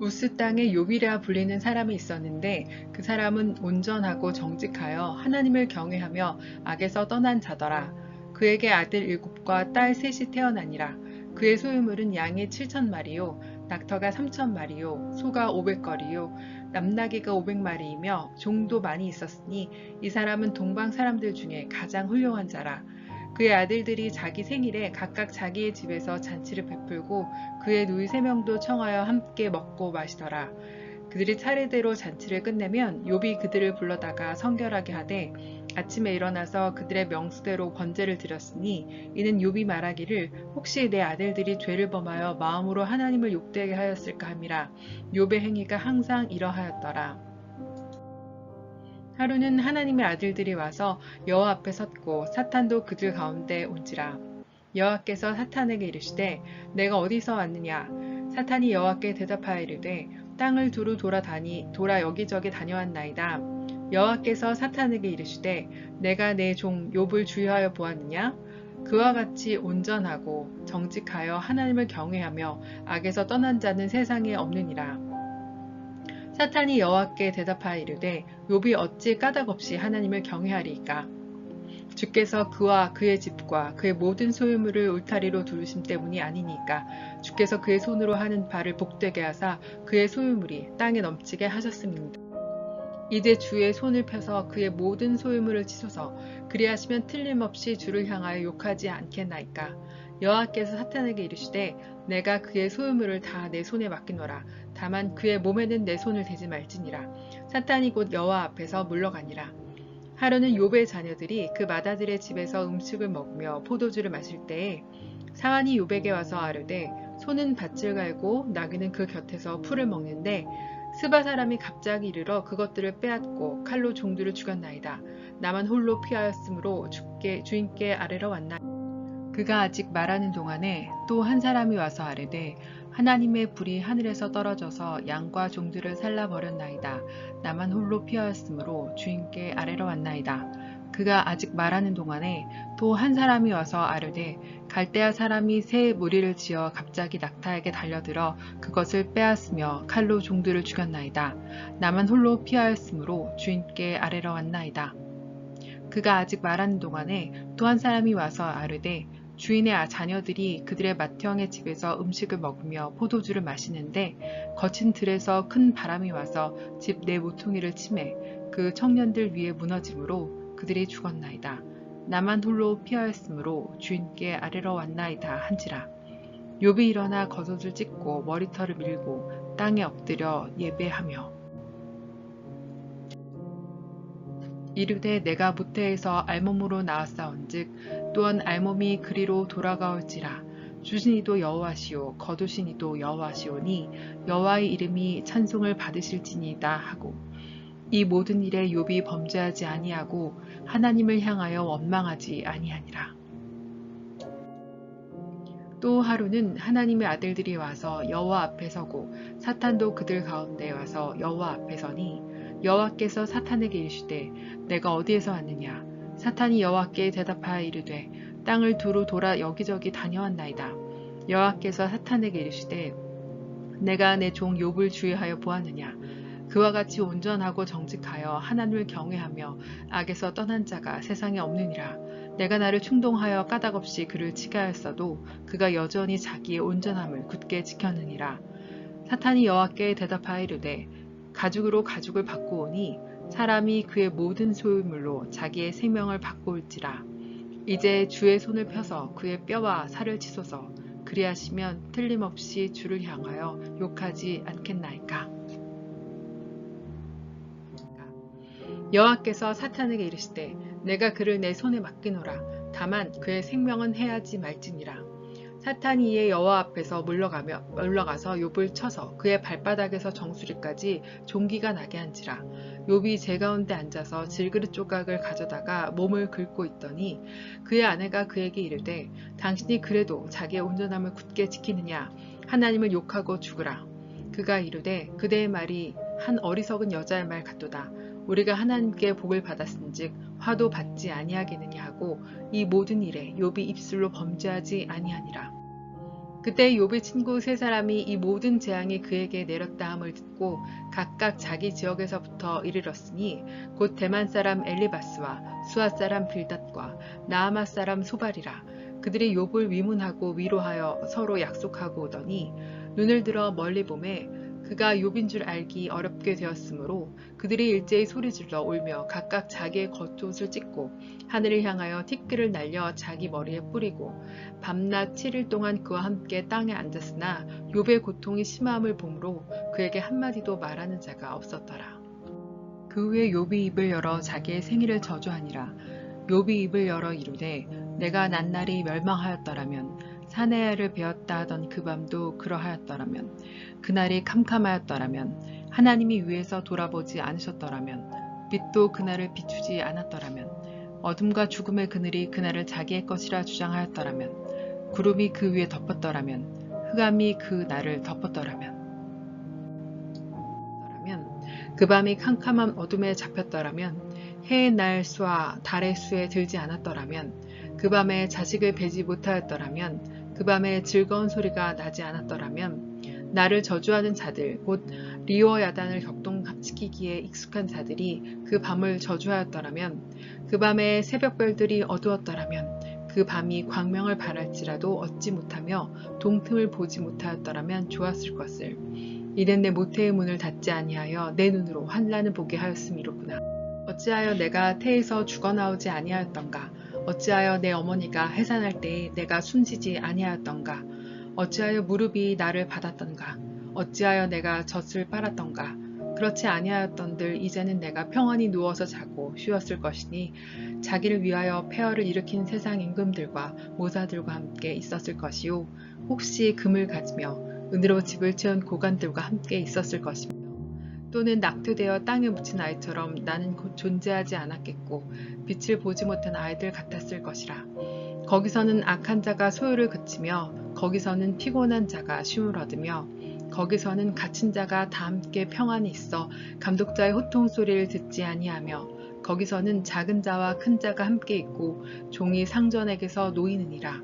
우스 땅에 욥이라 불리는 사람이 있었는데 그 사람은 온전하고 정직하여 하나님을 경외하며 악에서 떠난 자더라. 그에게 아들 7과 딸 셋이 태어나니라. 그의 소유물은 양이 7,000마리요 낙터가 3,000마리요 소가 500거리요 남나귀가 500마리이며 종도 많이 있었으니 이 사람은 동방 사람들 중에 가장 훌륭한 자라. 그의 아들들이 자기 생일에 각각 자기의 집에서 잔치를 베풀고 그의 누이 3명도 청하여 함께 먹고 마시더라. 그들이 차례대로 잔치를 끝내면 욥이 그들을 불러다가 성결하게 하되 아침에 일어나서 그들의 명수대로 번제를 드렸으니 이는 욥이 말하기를 혹시 내 아들들이 죄를 범하여 마음으로 하나님을 욕되게 하였을까 함이라. 욥의 행위가 항상 이러하였더라. 하루는 하나님의 아들들이 와서 여호와 앞에 섰고 사탄도 그들 가운데 온지라. 여호와께서 사탄에게 이르시되 내가 어디서 왔느냐. 사탄이 여호와께 대답하여 이르되 땅을 두루 돌아 여기저기 다녀왔나이다. 여호와께서 사탄에게 이르시되 내가 내 종 욥을 주의하여 보았느냐. 그와 같이 온전하고 정직하여 하나님을 경외하며 악에서 떠난 자는 세상에 없느니라. 사탄이 여호와께 대답하여 이르되 욥이 어찌 까닭없이 하나님을 경외하리이까. 주께서 그와 그의 집과 그의 모든 소유물을 울타리로 두르심 때문이 아니니까. 주께서 그의 손으로 하는 바를 복되게 하사 그의 소유물이 땅에 넘치게 하셨습니다. 이제 주의 손을 펴서 그의 모든 소유물을 치소서. 그리하시면 틀림없이 주를 향하여 욕하지 않겠나이까. 여호와께서 사탄에게 이르시되 내가 그의 소유물을 다 내 손에 맡기노라. 다만 그의 몸에는 내 손을 대지 말지니라. 사탄이 곧 여호와 앞에서 물러가니라. 하루는 욥의 자녀들이 그 맏아들의 집에서 음식을 먹으며 포도주를 마실 때에 사환이 욥에게 와서 아뢰되 소는 밭을 갈고 나귀는 그 곁에서 풀을 먹는데 스바 사람이 갑자기 이르러 그것들을 빼앗고 칼로 종들을 죽였나이다. 나만 홀로 피하였으므로 주인께 아뢰러 왔나이다. 그가 아직 말하는 동안에 또 한 사람이 와서 아뢰되 하나님의 불이 하늘에서 떨어져서 양과 종들을 살라버렸나이다. 나만 홀로 피하였으므로 주인께 아뢰러 왔나이다. 그가 아직 말하는 동안에 또 한 사람이 와서 아뢰되 갈대아 사람이 새 무리를 지어 갑자기 낙타에게 달려들어 그것을 빼앗으며 칼로 종들을 죽였나이다. 나만 홀로 피하였으므로 주인께 아뢰러 왔나이다. 그가 아직 말하는 동안에 또 한 사람이 와서 아뢰되 주인의 자녀들이 그들의 맏형의 집에서 음식을 먹으며 포도주를 마시는데 거친 들에서 큰 바람이 와서 집 내 모퉁이를 치매 그 청년들 위에 무너짐으로 그들이 죽었나이다. 나만 홀로 피하였으므로 주인께 아뢰러 왔나이다 한지라. 욥이 일어나 겉옷을 찢고 머리털을 밀고 땅에 엎드려 예배하며 이르되 내가 모태에서 알몸으로 나왔사온즉 또한 알몸이 그리로 돌아가올지라. 주신이도 여호와시오 거두신이도 여호와시오니 여호와의 이름이 찬송을 받으실지니이다 하고 이 모든 일에 욥이 범죄하지 아니하고 하나님을 향하여 원망하지 아니하니라. 또 하루는 하나님의 아들들이 와서 여호와 앞에 서고 사탄도 그들 가운데 와서 여호와 앞에 서니 여호와께서 사탄에게 이르시되 내가 어디에서 왔느냐. 사탄이 여호와께 대답하여 이르되 땅을 두루 돌아 여기저기 다녀왔나이다. 여호와께서 사탄에게 이르시되 내가 내 종 욥을 주의하여 보았느냐. 그와 같이 온전하고 정직하여 하나님을 경외하며 악에서 떠난 자가 세상에 없느니라. 내가 나를 충동하여 까닭없이 그를 치게 하였어도 그가 여전히 자기의 온전함을 굳게 지켰느니라. 사탄이 여호와께 대답하여 이르되 가죽으로 가죽을 바꾸오니 사람이 그의 모든 소유물로 자기의 생명을 바꾸올지라. 이제 주의 손을 펴서 그의 뼈와 살을 치소서. 그리하시면 틀림없이 주를 향하여 욕하지 않겠나이까. 여호와께서 사탄에게 이르시되 내가 그를 내 손에 맡기노라. 다만 그의 생명은 해하지 말지니라. 사탄이 이에 여호와 앞에서 물러가서 욥을 쳐서 그의 발바닥에서 정수리까지 종기가 나게 한지라. 욥이 제 가운데 앉아서 질그릇 조각을 가져다가 몸을 긁고 있더니 그의 아내가 그에게 이르되 당신이 그래도 자기의 온전함을 굳게 지키느냐. 하나님을 욕하고 죽으라. 그가 이르되 그대의 말이 한 어리석은 여자의 말 같도다. 우리가 하나님께 복을 받았은즉 화도 받지 아니하겠느냐 하고 이 모든 일에 욥이 입술로 범죄하지 아니하니라. 그때 욥의 친구 세 사람이 이 모든 재앙이 그에게 내렸다 함을 듣고 각각 자기 지역에서부터 이르렀으니 곧 대만 사람 엘리바스와 수아 사람 빌닷과 나아마 사람 소발이라. 그들이 욥을 위문하고 위로하여 서로 약속하고 오더니 눈을 들어 멀리 보매 그가 욥인 줄 알기 어렵게 되었으므로 그들이 일제히 소리질러 울며 각각 자기의 겉옷을 찢고 하늘을 향하여 티끌을 날려 자기 머리에 뿌리고 밤낮 7일 동안 그와 함께 땅에 앉았으나 욥의 고통이 심함을 보므로 그에게 한마디도 말하는 자가 없었더라. 그 후에 욥이 입을 열어 자기의 생일을 저주하니라. 욥이 입을 열어 이르되 내가 낱날이 멸망하였더라면 사내야를 베었다 하던 그 밤도 그러하였더라면 그날이 캄캄하였더라면 하나님이 위에서 돌아보지 않으셨더라면 빛도 그날을 비추지 않았더라면 어둠과 죽음의 그늘이 그날을 자기의 것이라 주장하였더라면 구름이 그 위에 덮었더라면 흑암이 그 날을 덮었더라면 그 밤이 캄캄한 어둠에 잡혔더라면 해의 날 수와 달의 수에 들지 않았더라면 그 밤에 자식을 베지 못하였더라면 그 밤에 즐거운 소리가 나지 않았더라면 나를 저주하는 자들 곧 리오와 야단을 격동시키기에 익숙한 자들이 그 밤을 저주하였더라면 그 밤에 새벽별들이 어두웠더라면 그 밤이 광명을 발할지라도 얻지 못하며 동틈을 보지 못하였더라면 좋았을 것을. 이는 내 모태의 문을 닫지 아니하여 내 눈으로 환난을 보게 하였음이로구나. 어찌하여 내가 태에서 죽어나오지 아니하였던가. 어찌하여 내 어머니가 해산할 때에 내가 숨지지 아니하였던가. 어찌하여 무릎이 나를 받았던가. 어찌하여 내가 젖을 빨았던가. 그렇지 아니하였던들 이제는 내가 평안히 누워서 자고 쉬었을 것이니 자기를 위하여 폐허를 일으킨 세상 임금들과 모사들과 함께 있었을 것이요 혹시 금을 가지며 은으로 집을 채운 고관들과 함께 있었을 것이며 또는 낙태되어 땅에 묻힌 아이처럼 나는 곧 존재하지 않았겠고 빛을 보지 못한 아이들 같았을 것이라. 거기서는 악한 자가 소유를 그치며 거기서는 피곤한 자가 쉼을 얻으며 거기서는 갇힌 자가 다 함께 평안히 있어 감독자의 호통 소리를 듣지 아니하며 거기서는 작은 자와 큰 자가 함께 있고 종이 상전에게서 놓이느니라.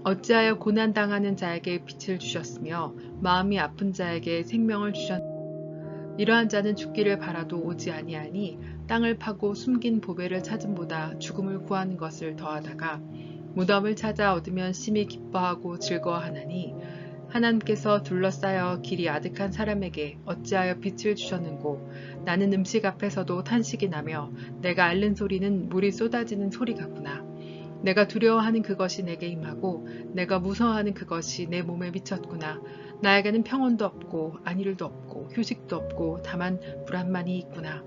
어찌하여 고난당하는 자에게 빛을 주셨으며 마음이 아픈 자에게 생명을 주셨느냐. 이러한 자는 죽기를 바라도 오지 아니하니 땅을 파고 숨긴 보배를 찾음보다 죽음을 구하는 것을 더하다가 무덤을 찾아 얻으면 심히 기뻐하고 즐거워하나니 하나님께서 둘러싸여 길이 아득한 사람에게 어찌하여 빛을 주셨는고 나는 음식 앞에서도 탄식이 나며 내가 앓는 소리는 물이 쏟아지는 소리 같구나. 내가 두려워하는 그것이 내게 임하고 내가 무서워하는 그것이 내 몸에 미쳤구나. 나에게는 평온도 없고 안일도 없고 휴식도 없고 다만 불안만이 있구나.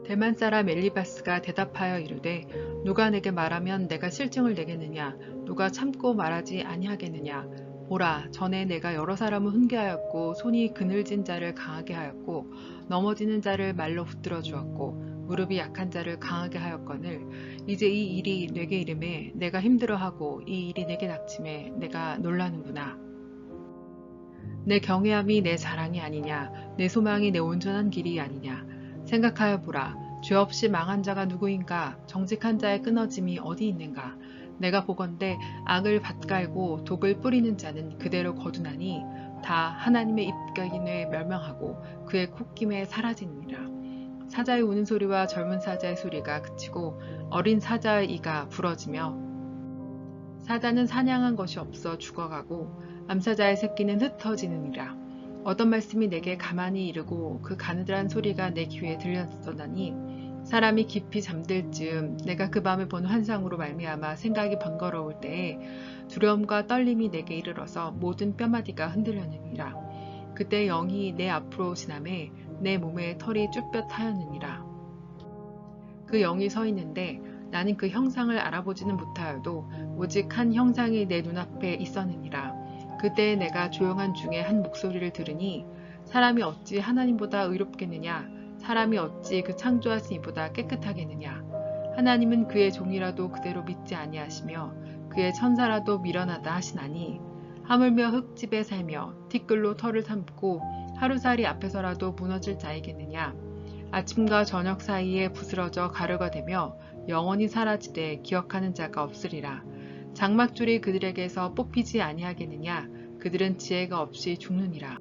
대만 사람 엘리바스가 대답하여 이르되 누가 내게 말하면 내가 실증을 내겠느냐. 누가 참고 말하지 아니하겠느냐. 보라, 전에 내가 여러 사람을 훈계하였고 손이 그늘진 자를 강하게 하였고 넘어지는 자를 말로 붙들어 주었고 무릎이 약한 자를 강하게 하였거늘 이제 이 일이 내게 이름에 내가 힘들어하고 이 일이 내게 닥침에 내가 놀라는구나. 내 경외함이 내 자랑이 아니냐. 내 소망이 내 온전한 길이 아니냐. 생각하여 보라. 죄 없이 망한 자가 누구인가. 정직한 자의 끊어짐이 어디 있는가. 내가 보건대 악을 밭갈고 독을 뿌리는 자는 그대로 거두나니 다 하나님의 입각인에 멸망하고 그의 콧김에 사라지니라. 사자의 우는 소리와 젊은 사자의 소리가 그치고 어린 사자의 이가 부러지며 사자는 사냥한 것이 없어 죽어가고 암사자의 새끼는 흩어지느니라. 어떤 말씀이 내게 가만히 이르고 그 가느다란 소리가 내 귀에 들렸었나니 사람이 깊이 잠들 즈음 내가 그 밤에 본 환상으로 말미암아 생각이 번거로울 때에 두려움과 떨림이 내게 이르러서 모든 뼈마디가 흔들렸느니라. 그때 영이 내 앞으로 지나매 내 몸에 털이 쭈뼛하였느니라. 그 영이 서 있는데 나는 그 형상을 알아보지는 못하여도 오직 한 형상이 내 눈앞에 있었느니라. 그때 내가 조용한 중에 한 목소리를 들으니 사람이 어찌 하나님보다 의롭겠느냐. 사람이 어찌 그 창조하신 이보다 깨끗하겠느냐. 하나님은 그의 종이라도 그대로 믿지 아니하시며 그의 천사라도 미련하다 하시나니 하물며 흙집에 살며 티끌로 털을 삼고 하루살이 앞에서라도 무너질 자이겠느냐. 아침과 저녁 사이에 부스러져 가루가 되며 영원히 사라지되 기억하는 자가 없으리라. 장막줄이 그들에게서 뽑히지 아니하겠느냐. 그들은 지혜가 없이 죽느니라.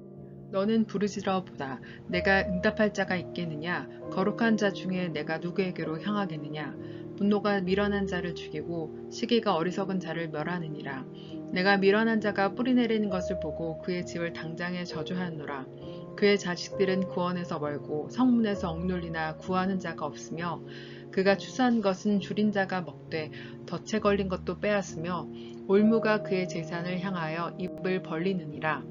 너는 부르짖어 보다. 내가 응답할 자가 있겠느냐. 거룩한 자 중에 내가 누구에게로 향하겠느냐. 분노가 미련한 자를 죽이고 시기가 어리석은 자를 멸하느니라. 내가 미련한 자가 뿌리내리는 것을 보고 그의 집을 당장에 저주하노라. 그의 자식들은 구원에서 멀고 성문에서 억눌리나 구하는 자가 없으며 그가 추수한 것은 줄인 자가 먹되 덫에 걸린 것도 빼앗으며 올무가 그의 재산을 향하여 입을 벌리느니라.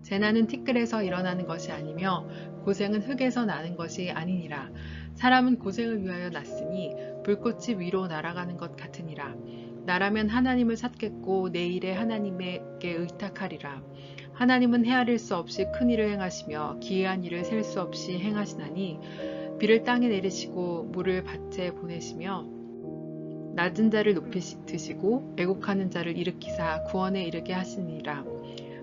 재난은 티끌에서 일어나는 것이 아니며 고생은 흙에서 나는 것이 아니니라. 사람은 고생을 위하여 났으니 불꽃이 위로 날아가는 것 같으니라. 나라면 하나님을 찾겠고 내 일에 하나님에게 의탁하리라. 하나님은 헤아릴 수 없이 큰 일을 행하시며 기이한 일을 셀 수 없이 행하시나니 비를 땅에 내리시고 물을 밭에 보내시며 낮은 자를 높이시고 애곡하는 자를 일으키사 구원에 이르게 하시니라.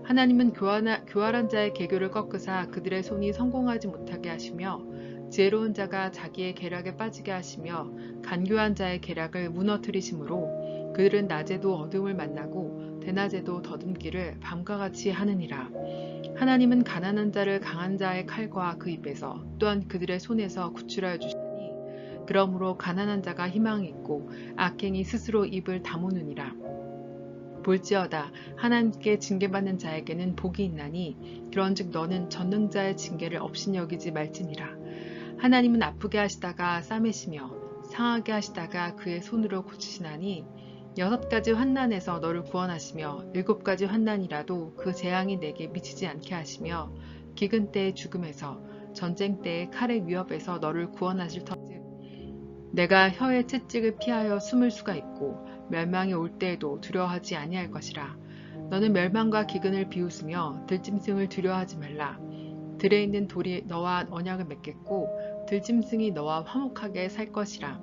하나님은 교활한 자의 계교를 꺾으사 그들의 손이 성공하지 못하게 하시며 지혜로운 자가 자기의 계략에 빠지게 하시며 간교한 자의 계략을 무너뜨리심으로 그들은 낮에도 어둠을 만나고 대낮에도 더듬기를 밤과 같이 하느니라. 하나님은 가난한 자를 강한 자의 칼과 그 입에서 또한 그들의 손에서 구출하여 주시니 그러므로 가난한 자가 희망이 있고 악행이 스스로 입을 다무느니라. 볼지어다 하나님께 징계받는 자에게는 복이 있나니 그런즉 너는 전능자의 징계를 업신여기지 말지니라. 하나님은 아프게 하시다가 싸매시며 상하게 하시다가 그의 손으로 고치시나니 6가지 환난에서 너를 구원하시며 7가지 환난이라도 그 재앙이 내게 미치지 않게 하시며 기근 때의 죽음에서 전쟁 때의 칼의 위협에서 너를 구원하실 터즉 내가 혀의 채찍을 피하여 숨을 수가 있고 멸망이 올 때에도 두려워하지 아니할 것이라. 너는 멸망과 기근을 비웃으며 들짐승을 두려워하지 말라. 들에 있는 돌이 너와 언약을 맺겠고 들짐승이 너와 화목하게 살 것이라.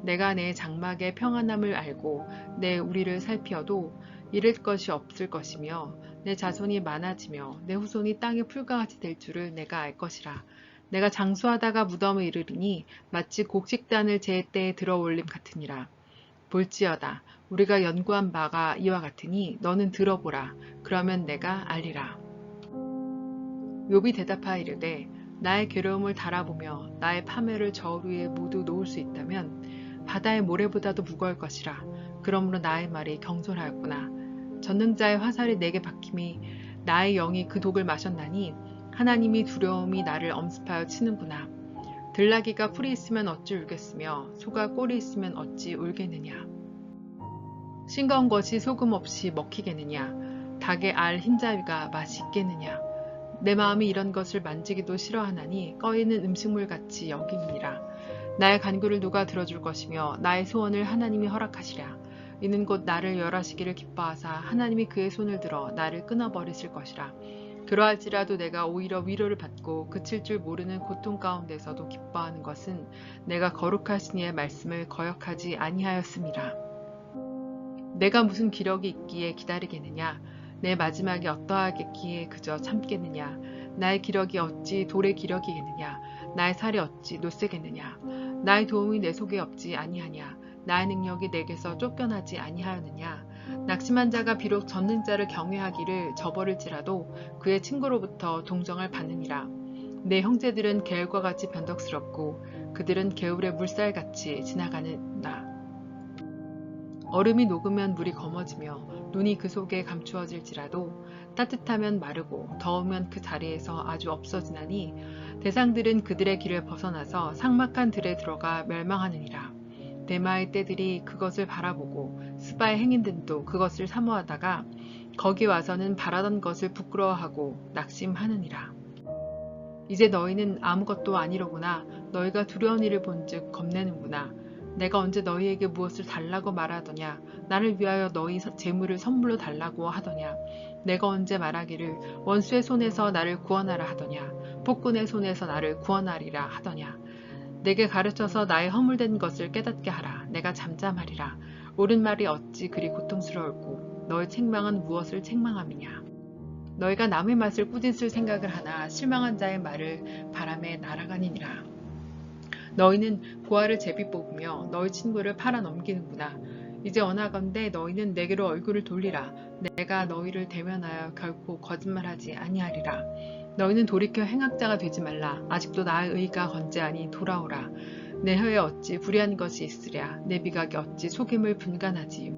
내가 내 장막의 평안함을 알고 내 우리를 살피어도 잃을 것이 없을 것이며 내 자손이 많아지며 내 후손이 땅의 풀과 같이 될 줄을 내가 알 것이라. 내가 장수하다가 무덤을 이르리니 마치 곡식단을 제 때에 들어올림 같으니라. 볼지어다 우리가 연구한 바가 이와 같으니 너는 들어보라. 그러면 내가 알리라. 욥이 대답하여 이르되 나의 괴로움을 달아보며 나의 파멸을 저울 위에 모두 놓을 수 있다면 바다의 모래보다도 무거울 것이라. 그러므로 나의 말이 경솔하였구나. 전능자의 화살이 내게 박힘이 나의 영이 그 독을 마셨나니 하나님이 두려움이 나를 엄습하여 치는구나. 들나귀가 풀이 있으면 어찌 울겠으며 소가 꼴이 있으면 어찌 울겠느냐. 싱거운 것이 소금 없이 먹히겠느냐. 닭의 알 흰자위가 맛이 있겠느냐. 내 마음이 이런 것을 만지기도 싫어하나니 꺼이는 음식물 같이 여기니라. 나의 간구를 누가 들어줄 것이며 나의 소원을 하나님이 허락하시랴. 이는 곧 나를 멸하시기를 기뻐하사 하나님이 그의 손을 들어 나를 끊어버리실 것이라. 그러할지라도 내가 오히려 위로를 받고 그칠 줄 모르는 고통 가운데서도 기뻐하는 것은 내가 거룩하신 이의 말씀을 거역하지 아니하였음이라. 내가 무슨 기력이 있기에 기다리겠느냐. 내 마지막이 어떠하겠기에 그저 참겠느냐. 나의 기력이 어찌 돌의 기력이겠느냐. 나의 살이 어찌 노쇠겠느냐. 나의 도움이 내 속에 없지 아니하냐. 나의 능력이 내게서 쫓겨나지 아니하였느냐. 낙심한 자가 비록 전능자를 경외하기를 저버릴지라도 그의 친구로부터 동정을 받느니라. 내 형제들은 계열과 같이 변덕스럽고 그들은 개울의 물살같이 지나가는다. 얼음이 녹으면 물이 검어지며 눈이 그 속에 감추어질지라도 따뜻하면 마르고 더우면 그 자리에서 아주 없어지나니 대상들은 그들의 길을 벗어나서 삭막한 들에 들어가 멸망하느니라. 대마의 떼들이 그것을 바라보고 스바의 행인들도 그것을 사모하다가 거기 와서는 바라던 것을 부끄러워하고 낙심하느니라. 이제 너희는 아무것도 아니로구나. 너희가 두려운 일을 본즉 겁내는구나. 내가 언제 너희에게 무엇을 달라고 말하더냐. 나를 위하여 너희 재물을 선물로 달라고 하더냐. 내가 언제 말하기를 원수의 손에서 나를 구원하라 하더냐. 폭군의 손에서 나를 구원하리라 하더냐. 내게 가르쳐서 나의 허물된 것을 깨닫게 하라. 내가 잠잠하리라. 옳은 말이 어찌 그리 고통스러울꼬. 너의 책망은 무엇을 책망함이냐. 너희가 남의 맛을 꾸짖을 생각을 하나 실망한 자의 말을 바람에 날아가니니라. 너희는 고아를 제비 뽑으며 너희 친구를 팔아 넘기는구나. 이제 원하건대 너희는 내게로 얼굴을 돌리라. 내가 너희를 대면하여 결코 거짓말하지 아니하리라. 너희는 돌이켜 행악자가 되지 말라. 아직도 나의 의가 건재하니 돌아오라. 내 혀에 어찌 불의한 것이 있으랴. 내 미각에 어찌 속임을 분간하지.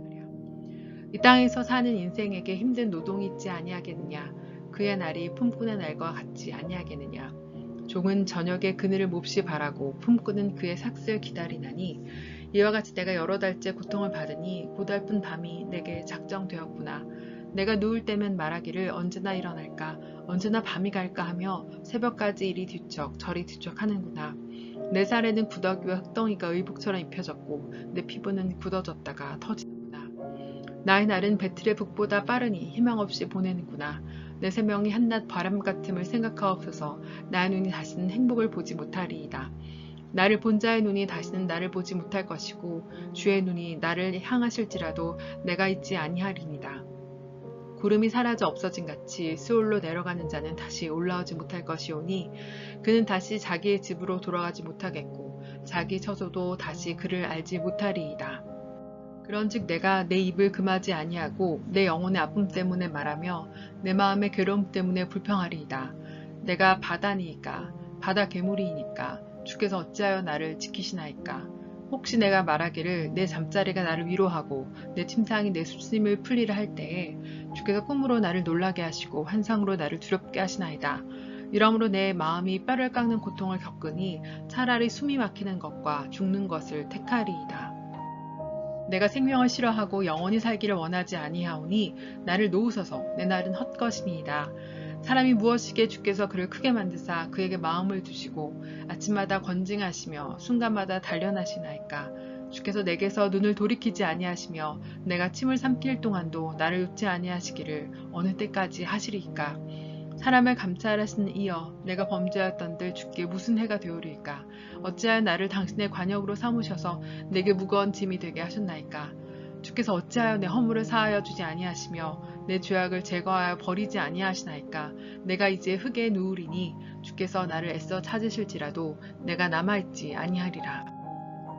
이 땅에서 사는 인생에게 힘든 노동이 있지 아니하겠느냐. 그의 날이 품꾼의 날과 같지 아니하겠느냐. 종은 저녁에 그늘을 몹시 바라고 품꾼은 그의 삭슬 기다리나니 이와 같이 내가 여러 달째 고통을 받으니 고달픈 밤이 내게 작정되었구나. 내가 누울 때면 말하기를 언제나 일어날까 언제나 밤이 갈까 하며 새벽까지 이리 뒤척 저리 뒤척 하는구나. 내 살에는 구더기와 흙덩이가 의복처럼 입혀졌고 내 피부는 굳어졌다가 터지는구나. 나의 날은 배틀의 북보다 빠르니 희망 없이 보내는구나. 내 생명이 한낱 바람 같음을 생각하옵소서. 나의 눈이 다시는 행복을 보지 못하리이다. 나를 본 자의 눈이 다시는 나를 보지 못할 것이고 주의 눈이 나를 향하실지라도 내가 있지 아니하리이다. 구름이 사라져 없어진 같이 스올로 내려가는 자는 다시 올라오지 못할 것이오니 그는 다시 자기의 집으로 돌아가지 못하겠고 자기 처소도 다시 그를 알지 못하리이다. 그런즉 내가 내 입을 금하지 아니하고 내 영혼의 아픔 때문에 말하며 내 마음의 괴로움 때문에 불평하리이다. 내가 바다니이까 바다 괴물이니까 주께서 어찌하여 나를 지키시나이까. 혹시 내가 말하기를 내 잠자리가 나를 위로하고 내 침상이 내 수심을 풀리라 할 때에 주께서 꿈으로 나를 놀라게 하시고 환상으로 나를 두렵게 하시나이다. 이러므로 내 마음이 뼈를 깎는 고통을 겪으니 차라리 숨이 막히는 것과 죽는 것을 택하리이다. 내가 생명을 싫어하고 영원히 살기를 원하지 아니하오니 나를 놓으소서. 내 날은 헛것이니이다. 사람이 무엇이기에 주께서 그를 크게 만드사 그에게 마음을 두시고 아침마다 권징하시며 순간마다 단련하시나이까. 주께서 내게서 눈을 돌이키지 아니하시며 내가 침을 삼킬 동안도 나를 놓지 아니하시기를 어느 때까지 하시리이까. 사람을 감찰하시는 이여 내가 범죄하였던들 주께 무슨 해가 되오리이까. 어찌하여 나를 당신의 관역으로 삼으셔서 내게 무거운 짐이 되게 하셨나이까. 주께서 어찌하여 내 허물을 사하여 주지 아니하시며 내 죄악을 제거하여 버리지 아니하시나이까. 내가 이제 흙에 누우리니 주께서 나를 애써 찾으실지라도 내가 남아있지 아니하리라.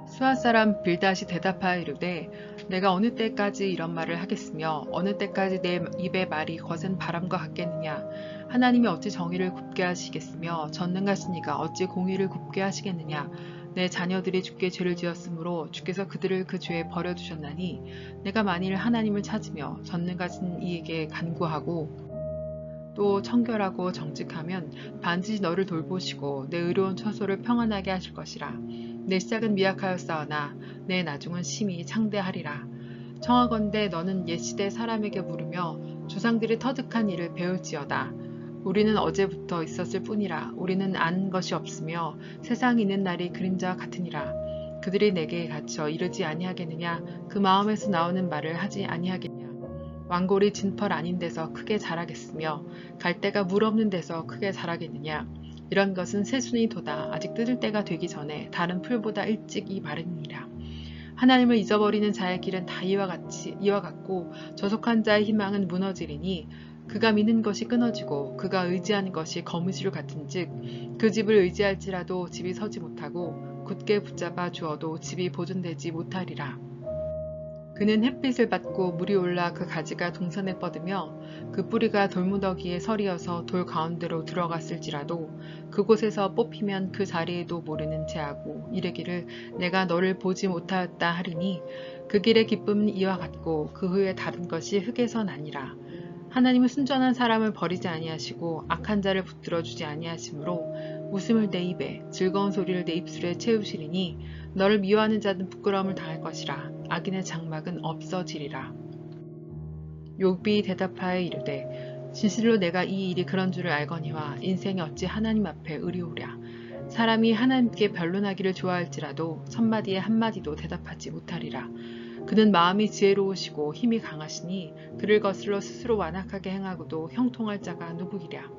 수앗 사람 빌닷이 대답하여 이르되 내가 어느 때까지 이런 말을 하겠으며 어느 때까지 내 입의 말이 거센 바람과 같겠느냐. 하나님이 어찌 정의를 굽게 하시겠으며 전능하신 이가 어찌 공의를 굽게 하시겠느냐. 내 자녀들이 주께 죄를 지었으므로 주께서 그들을 그 죄에 버려두셨나니 내가 만일 하나님을 찾으며 전능하신 이에게 간구하고 또 청결하고 정직하면 반드시 너를 돌보시고 내 의로운 처소를 평안하게 하실 것이라. 내 시작은 미약하였사오나 내 나중은 심히 창대하리라. 청하건대 너는 옛시대 사람에게 물으며 조상들이 터득한 일을 배울지어다. 우리는 어제부터 있었을 뿐이라. 우리는 아는 것이 없으며 세상이 있는 날이 그림자와 같으니라. 그들이 내게 갇혀 이르지 아니하겠느냐. 그 마음에서 나오는 말을 하지 아니하겠느냐. 왕골이 진펄 아닌 데서 크게 자라겠으며 갈대가 물 없는 데서 크게 자라겠느냐. 이런 것은 새순이도다. 아직 뜯을 때가 되기 전에 다른 풀보다 일찍 마르니라. 하나님을 잊어버리는 자의 길은 다 이와 같고 저속한 자의 희망은 무너지리니 그가 미는 것이 끊어지고 그가 의지하는 것이 거무시로 같은즉 그 집을 의지할지라도 집이 서지 못하고 굳게 붙잡아 주어도 집이 보존되지 못하리라. 그는 햇빛을 받고 물이 올라 그 가지가 동산에 뻗으며 그 뿌리가 돌무더기에 서리어서 돌 가운데로 들어갔을지라도 그곳에서 뽑히면 그 자리에도 모르는 채하고 이르기를 내가 너를 보지 못하였다 하리니 그 길의 기쁨은 이와 같고 그 후에 다른 것이 흙에서 나니라. 하나님은 순전한 사람을 버리지 아니하시고 악한 자를 붙들어 주지 아니하시므로 웃음을 내 입에 즐거운 소리를 내 입술에 채우시리니 너를 미워하는 자는 부끄러움을 당할 것이라. 악인의 장막은 없어지리라. 욥이 대답하여 이르되 진실로 내가 이 일이 그런 줄을 알거니와 인생이 어찌 하나님 앞에 의리오랴. 사람이 하나님께 변론하기를 좋아할지라도 첫마디에 한마디도 대답하지 못하리라. 그는 마음이 지혜로우시고 힘이 강하시니 그를 거슬러 스스로 완악하게 행하고도 형통할 자가 누구이랴.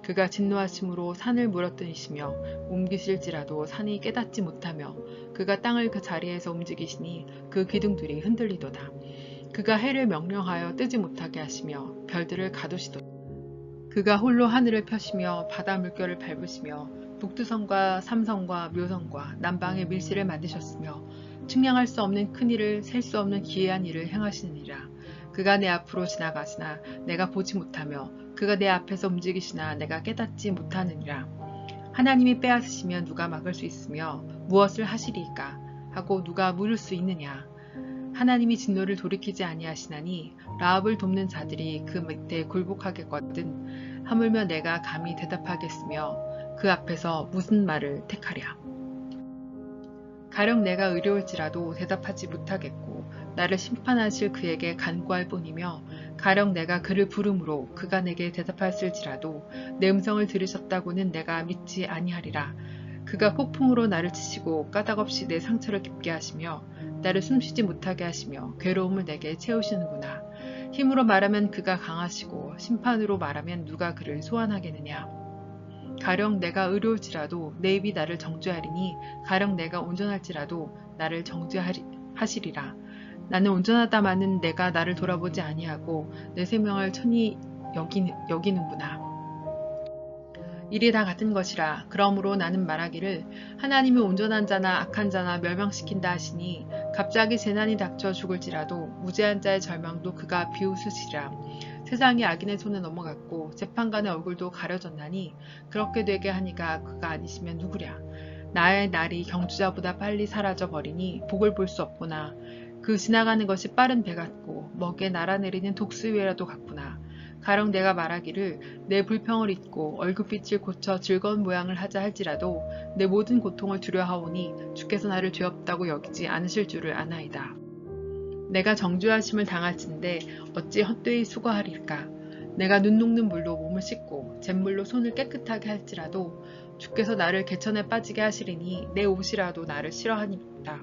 그가 진노하심으로 산을 물어뜯으시며 옮기실지라도 산이 깨닫지 못하며 그가 땅을 그 자리에서 움직이시니 그 기둥들이 흔들리도다. 그가 해를 명령하여 뜨지 못하게 하시며 별들을 가두시도다. 그가 홀로 하늘을 펴시며 바다 물결을 밟으시며 북두성과 삼성과 묘성과 남방의 밀실을 만드셨으며 측량할 수 없는 큰 일을 셀 수 없는 기이한 일을 행하시느니라. 그가 내 앞으로 지나가시나 내가 보지 못하며 그가 내 앞에서 움직이시나 내가 깨닫지 못하느니라. 하나님이 빼앗으시면 누가 막을 수 있으며 무엇을 하시리이까 하고 누가 물을 수 있느냐. 하나님이 진노를 돌이키지 아니하시나니 라합을 돕는 자들이 그 밑에 굴복하겠거든. 하물며 내가 감히 대답하겠으며 그 앞에서 무슨 말을 택하랴. 가령 내가 의로울지라도 대답하지 못하겠고 나를 심판하실 그에게 간구할 뿐이며 가령 내가 그를 부름으로 그가 내게 대답하실지라도 내 음성을 들으셨다고는 내가 믿지 아니하리라. 그가 폭풍으로 나를 치시고 까닭없이 내 상처를 깊게 하시며 나를 숨쉬지 못하게 하시며 괴로움을 내게 채우시는구나. 힘으로 말하면 그가 강하시고 심판으로 말하면 누가 그를 소환하겠느냐. 가령 내가 의로울지라도 내 입이 나를 정죄하리니 가령 내가 온전할지라도 나를 정죄하시리라. 나는 온전하다마는 내가 나를 돌아보지 아니하고 내 생명을 천히 여기는구나. 일이 다 같은 것이라. 그러므로 나는 말하기를 하나님이 온전한 자나 악한 자나 멸망시킨다 하시니 갑자기 재난이 닥쳐 죽을지라도 무죄한 자의 절망도 그가 비웃으시리라. 세상이 악인의 손에 넘어갔고 재판관의 얼굴도 가려졌나니 그렇게 되게 하니가 그가 아니시면 누구랴. 나의 날이 경주자보다 빨리 사라져 버리니 복을 볼 수 없구나. 그 지나가는 것이 빠른 배 같고 먹에 날아내리는 독수리라도 같구나. 가령 내가 말하기를 내 불평을 잊고 얼굴빛을 고쳐 즐거운 모양을 하자 할지라도 내 모든 고통을 두려하오니 주께서 나를 죄 없다고 여기지 않으실 줄을 아나이다. 내가 정죄하심을 당할진대 어찌 헛되이 수고하리까. 내가 눈 녹는 물로 몸을 씻고 잿물로 손을 깨끗하게 할지라도 주께서 나를 개천에 빠지게 하시리니 내 옷이라도 나를 싫어하니이다.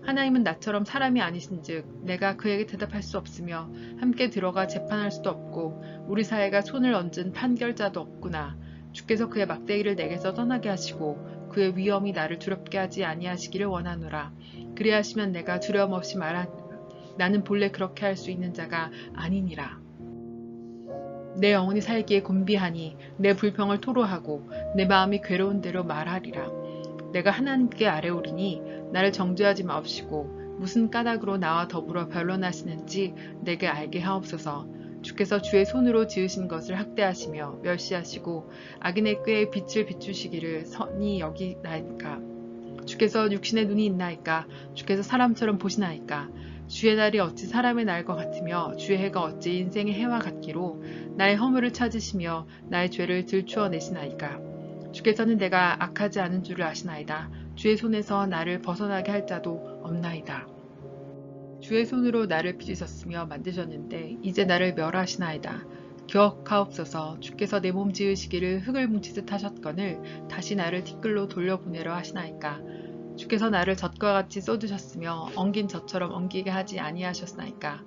하나님은 나처럼 사람이 아니신즉 내가 그에게 대답할 수 없으며 함께 들어가 재판할 수도 없고 우리 사이가 손을 얹은 판결자도 없구나. 주께서 그의 막대기를 내게서 떠나게 하시고 그의 위엄이 나를 두렵게 하지 아니하시기를 원하노라. 그리하시면 내가 두려움 없이 말하노라. 나는 본래 그렇게 할 수 있는 자가 아니니라. 내 영혼이 살기에 곤비하니 내 불평을 토로하고 내 마음이 괴로운 대로 말하리라. 내가 하나님께 아뢰오리니 나를 정죄하지 마옵시고 무슨 까닭으로 나와 더불어 변론하시는지 내게 알게 하옵소서. 주께서 주의 손으로 지으신 것을 학대하시며 멸시하시고 악인의 꾀에 빛을 비추시기를 선히 여기나이까. 주께서 육신의 눈이 있나이까. 주께서 사람처럼 보시나이까. 주의 날이 어찌 사람의 날과 같으며 주의 해가 어찌 인생의 해와 같기로 나의 허물을 찾으시며 나의 죄를 들추어 내시나이까. 주께서는 내가 악하지 않은 줄을 아시나이다. 주의 손에서 나를 벗어나게 할 자도 없나이다. 주의 손으로 나를 빚으셨으며 만드셨는데 이제 나를 멸하시나이다. 기억하옵소서. 주께서 내 몸 지으시기를 흙을 뭉치듯 하셨거늘 다시 나를 티끌로 돌려보내려 하시나이까. 주께서 나를 젖과 같이 쏟으셨으며 엉긴 젖처럼 엉기게 하지 아니하셨나이까.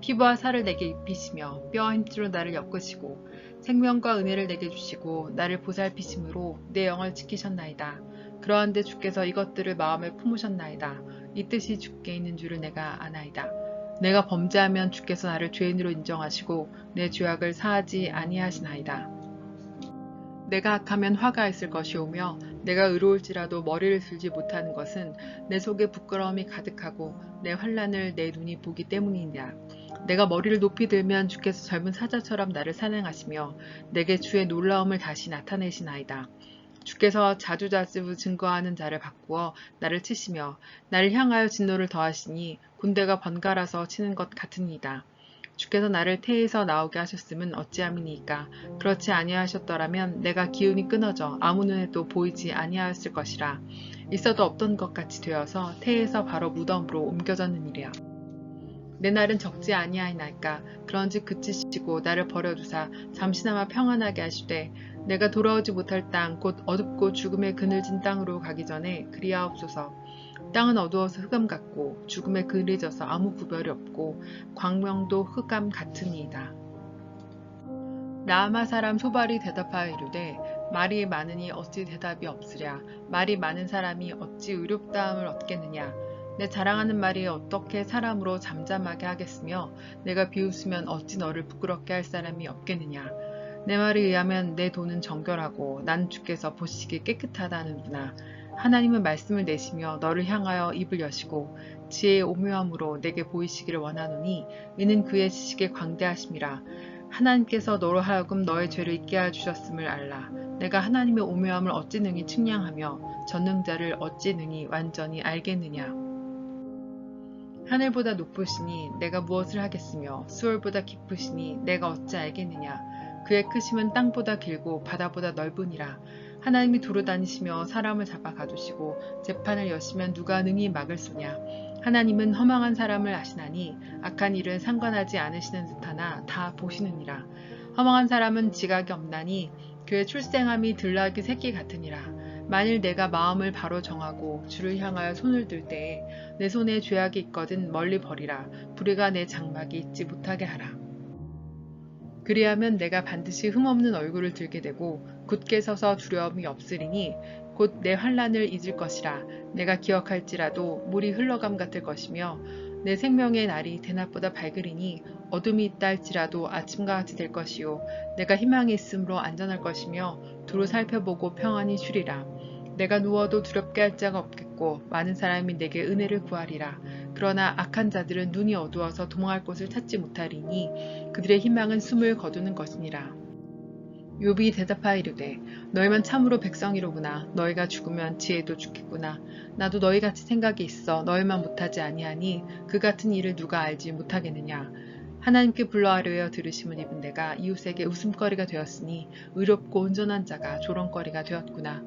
피부와 살을 내게 입히시며 뼈와 힘줄로 나를 엮으시고 생명과 은혜를 내게 주시고 나를 보살피심으로 내 영을 지키셨나이다. 그러한데 주께서 이것들을 마음에 품으셨나이다. 이 뜻이 주께 있는 줄을 내가 아나이다. 내가 범죄하면 주께서 나를 죄인으로 인정하시고 내 죄악을 사하지 아니하시나이다. 내가 악하면 화가 있을 것이오며 내가 의로울지라도 머리를 들지 못하는 것은 내 속에 부끄러움이 가득하고 내 환난을 내 눈이 보기 때문이니라. 내가 머리를 높이 들면 주께서 젊은 사자처럼 나를 사냥하시며 내게 주의 놀라움을 다시 나타내시나이다. 주께서 자주자주 증거하는 자를 바꾸어 나를 치시며 나를 향하여 진노를 더하시니 군대가 번갈아서 치는 것 같으니이다. 주께서 나를 태에서 나오게 하셨음은 어찌함이니까. 그렇지 아니하셨더라면 내가 기운이 끊어져 아무 눈에도 보이지 아니하였을 것이라. 있어도 없던 것 같이 되어서 태에서 바로 무덤으로 옮겨졌느니라. 내 날은 적지 아니하이나이까. 그런즉 그치시고 나를 버려두사 잠시나마 평안하게 하시되 내가 돌아오지 못할 땅 곧 어둡고 죽음의 그늘진 땅으로 가기 전에 그리하옵소서. 땅은 어두워서 흑암 같고 죽음에 그을져서 아무 구별이 없고 광명도 흑암 같으니이다. 라마 사람 소발이 대답하여 이르되 말이 많으니 어찌 대답이 없으랴. 말이 많은 사람이 어찌 의롭다함을 얻겠느냐. 내 자랑하는 말이 어떻게 사람으로 잠잠하게 하겠으며 내가 비웃으면 어찌 너를 부끄럽게 할 사람이 없겠느냐. 내 말에 의하면 내 돈은 정결하고 난 주께서 보시기에 깨끗하다는구나. 하나님은 말씀을 내시며 너를 향하여 입을 여시고 지혜의 오묘함으로 내게 보이시기를 원하노니 이는 그의 지식의 광대하심이라. 하나님께서 너로 하여금 너의 죄를 잊게 하여 주셨음을 알라. 내가 하나님의 오묘함을 어찌 능히 측량하며 전능자를 어찌 능히 완전히 알겠느냐. 하늘보다 높으시니 내가 무엇을 하겠으며 수월보다 깊으시니 내가 어찌 알겠느냐. 그의 크심은 땅보다 길고 바다보다 넓으니라. 하나님이 두루 다니시며 사람을 잡아 가두시고 재판을 여시면 누가 능히 막을 소냐. 하나님은 허망한 사람을 아시나니 악한 일은 상관하지 않으시는 듯하나 다 보시느니라. 허망한 사람은 지각이 없나니 그의 출생함이 들나귀 새끼 같으니라. 만일 내가 마음을 바로 정하고 주를 향하여 손을 들 때에 내 손에 죄악이 있거든 멀리 버리라. 불의가 내 장막이 있지 못하게 하라. 그리하면 내가 반드시 흠없는 얼굴을 들게 되고 굳게 서서 두려움이 없으리니 곧 내 환난을 잊을 것이라. 내가 기억할지라도 물이 흘러감 같을 것이며 내 생명의 날이 대낮보다 밝으리니 어둠이 있다 할지라도 아침과 같이 될 것이요 내가 희망이 있으므로 안전할 것이며 두루 살펴보고 평안히 쉬리라. 내가 누워도 두렵게 할 자가 없겠고 많은 사람이 내게 은혜를 구하리라. 그러나 악한 자들은 눈이 어두워서 도망할 곳을 찾지 못하리니 그들의 희망은 숨을 거두는 것이니라. 욥이 대답하여 이르되 너희만 참으로 백성이로구나. 너희가 죽으면 지혜도 죽겠구나. 나도 너희같이 생각이 있어 너희만 못하지 아니하니 그 같은 일을 누가 알지 못하겠느냐. 하나님께 불러하려 들으심을 입은 내가 이웃에게 웃음거리가 되었으니 의롭고 온전한 자가 조롱거리가 되었구나.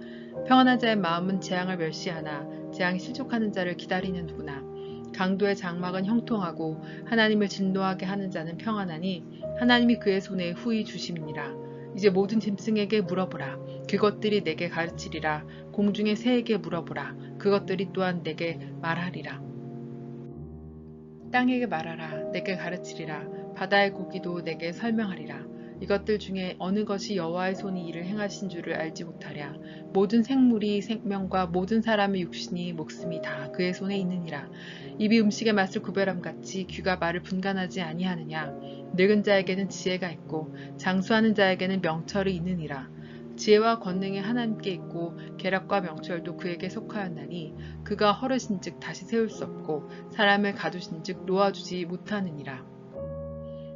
평안한 자의 마음은 재앙을 멸시하나 재앙이 실족하는 자를 기다리는 누구나. 강도의 장막은 형통하고 하나님을 진노하게 하는 자는 평안하니 하나님이 그의 손에 후히 주심이니라. 이제 모든 짐승에게 물어보라. 그것들이 내게 가르치리라. 공중의 새에게 물어보라. 그것들이 또한 내게 말하리라. 땅에게 말하라. 내게 가르치리라. 바다의 고기도 내게 설명하리라. 이것들 중에 어느 것이 여호와의 손이 이를 행하신 줄을 알지 못하랴. 모든 생물이 생명과 모든 사람의 육신이 목숨이 다 그의 손에 있느니라. 입이 음식의 맛을 구별함같이 귀가 말을 분간하지 아니하느냐. 늙은 자에게는 지혜가 있고 장수하는 자에게는 명철이 있느니라. 지혜와 권능이 하나님께 있고 계략과 명철도 그에게 속하였나니 그가 허르신즉 다시 세울 수 없고 사람을 가두신즉 놓아주지 못하느니라.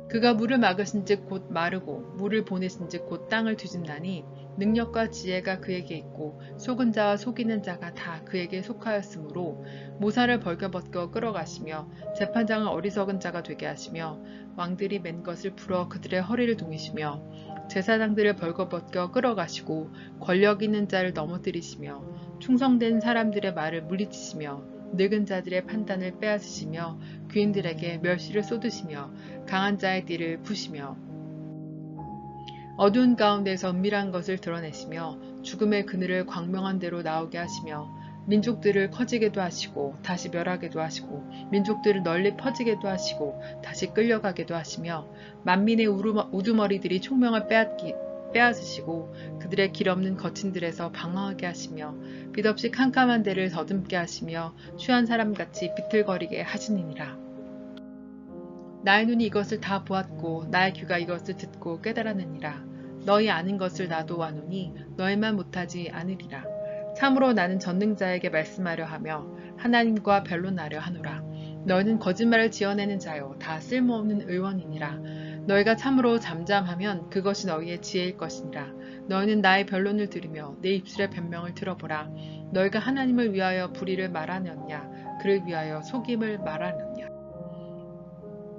그가 물을 막으신즉 곧 마르고 물을 보내신즉 곧 땅을 뒤집나니 능력과 지혜가 그에게 있고 속은 자와 속이는 자가 다 그에게 속하였으므로 모사를 벌겨벗겨 끌어가시며 재판장을 어리석은 자가 되게 하시며 왕들이 맨 것을 풀어 그들의 허리를 동이시며 제사장들을 벌거벗겨 끌어가시고 권력 있는 자를 넘어뜨리시며 충성된 사람들의 말을 물리치시며 늙은 자들의 판단을 빼앗으시며 귀인들에게 멸시를 쏟으시며 강한 자의 띠를 푸시며 어두운 가운데서 은밀한 것을 드러내시며 죽음의 그늘을 광명한 대로 나오게 하시며 민족들을 커지게도 하시고 다시 멸하게도 하시고 민족들을 널리 퍼지게도 하시고 다시 끌려가게도 하시며 만민의 우두머리들이 총명을 빼앗으시고 그들의 길 없는 거친들에서 방황하게 하시며 빛없이 캄캄한 데를 더듬게 하시며 취한 사람같이 비틀거리게 하시니라. 나의 눈이 이것을 다 보았고 나의 귀가 이것을 듣고 깨달았느니라. 너희 아는 것을 나도 아노니 너희만 못하지 않으리라. 참으로 나는 전능자에게 말씀하려 하며 하나님과 변론하려 하노라. 너희는 거짓말을 지어내는 자요 다 쓸모없는 의원이니라. 너희가 참으로 잠잠하면 그것이 너희의 지혜일 것이니라. 너희는 나의 변론을 들으며 내 입술의 변명을 들어보라. 너희가 하나님을 위하여 불의를 말하느냐 그를 위하여 속임을 말하느냐.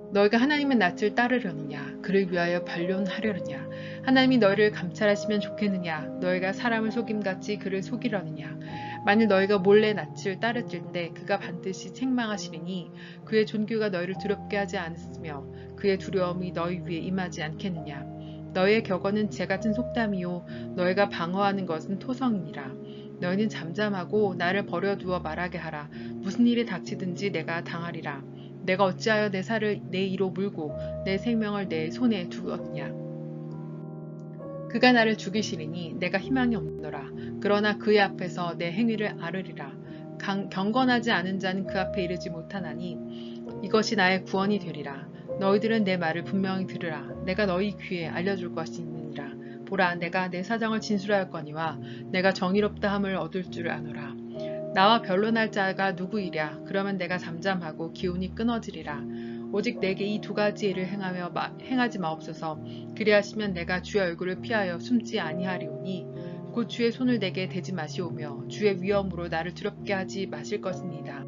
너희가 하나님의 낯을 따르려느냐 그를 위하여 변론하려느냐. 하나님이 너희를 감찰하시면 좋겠느냐 너희가 사람을 속임같이 그를 속이려느냐. 만일 너희가 몰래 낯을 따르질 때 그가 반드시 책망하시리니 그의 존귀가 너희를 두렵게 하지 않으며 그의 두려움이 너희 위에 임하지 않겠느냐. 너희의 격언은 재같은 속담이요 너희가 방어하는 것은 토성이니라. 너희는 잠잠하고 나를 버려두어 말하게 하라. 무슨 일이 닥치든지 내가 당하리라. 내가 어찌하여 내 살을 내 이로 물고 내 생명을 내 손에 두었냐. 그가 나를 죽이시리니 내가 희망이 없노라. 그러나 그의 앞에서 내 행위를 아르리라. 경건하지 않은 자는 그 앞에 이르지 못하나니 이것이 나의 구원이 되리라. 너희들은 내 말을 분명히 들으라. 내가 너희 귀에 알려줄 것이 있느니라. 보라 내가 내 사정을 진술하였거니와 내가 정의롭다 함을 얻을 줄 아노라. 나와 변론할 자가 누구이랴. 그러면 내가 잠잠하고 기운이 끊어지리라. 오직 내게 이 두 가지 일을 행하지 마옵소서. 그리하시면 내가 주의 얼굴을 피하여 숨지 아니하리오니 곧 주의 손을 내게 대지 마시오며 주의 위엄으로 나를 두렵게 하지 마실 것입니다.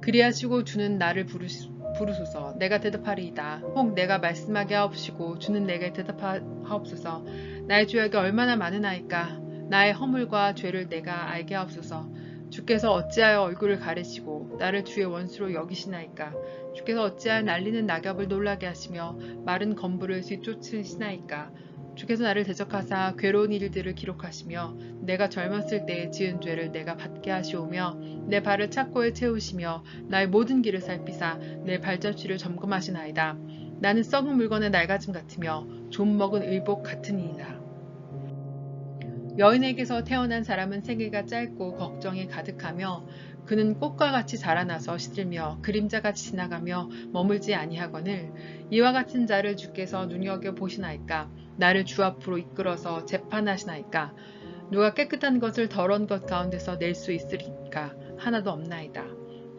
그리하시고 주는 나를 부르소서. 내가 대답하리이다. 혹 내가 말씀하게 하옵시고 주는 내게 대답하옵소서. 나의 죄악이 얼마나 많으나이까. 나의 허물과 죄를 내가 알게 하옵소서. 주께서 어찌하여 얼굴을 가리시고 나를 주의 원수로 여기시나이까. 주께서 어찌하여 날리는 낙엽을 놀라게 하시며 마른 검부를 뒤쫓으시나이까. 주께서 나를 대적하사 괴로운 일들을 기록하시며 내가 젊었을 때에 지은 죄를 내가 받게 하시오며 내 발을 착고에 채우시며 나의 모든 길을 살피사 내 발자취를 점검하시나이다. 나는 썩은 물건의 낡아짐 같으며 좀 먹은 의복 같으니이다. 여인에게서 태어난 사람은 생애가 짧고 걱정이 가득하며 그는 꽃과 같이 자라나서 시들며 그림자같이 지나가며 머물지 아니하거늘 이와 같은 자를 주께서 눈여겨 보시나이까. 나를 주 앞으로 이끌어서 재판하시나이까. 누가 깨끗한 것을 더러운 것 가운데서 낼 수 있으리까. 하나도 없나이다.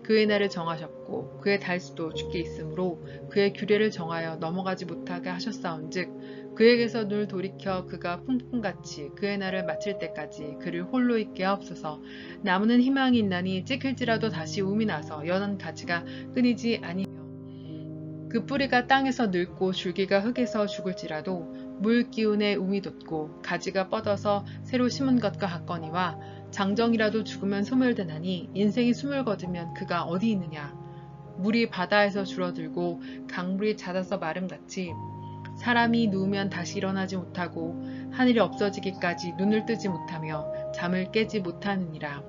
그의 날을 정하셨고 그의 달수도 주께 있으므로 그의 규례를 정하여 넘어가지 못하게 하셨사온즉 그에게서 눈을 돌이켜 그가 풍풍같이 그의 날을 마칠 때까지 그를 홀로 있게 하옵소서. 나무는 희망이 있나니 찍힐지라도 다시 움이 나서 연한 가지가 끊이지 아니며 그 뿌리가 땅에서 늙고 줄기가 흙에서 죽을지라도 물 기운에 움이 돋고 가지가 뻗어서 새로 심은 것과 같거니와 장정이라도 죽으면 소멸되나니 인생이 숨을 거두면 그가 어디 있느냐. 물이 바다에서 줄어들고 강물이 잦아서 마름같이 사람이 누우면 다시 일어나지 못하고 하늘이 없어지기까지 눈을 뜨지 못하며 잠을 깨지 못하느니라.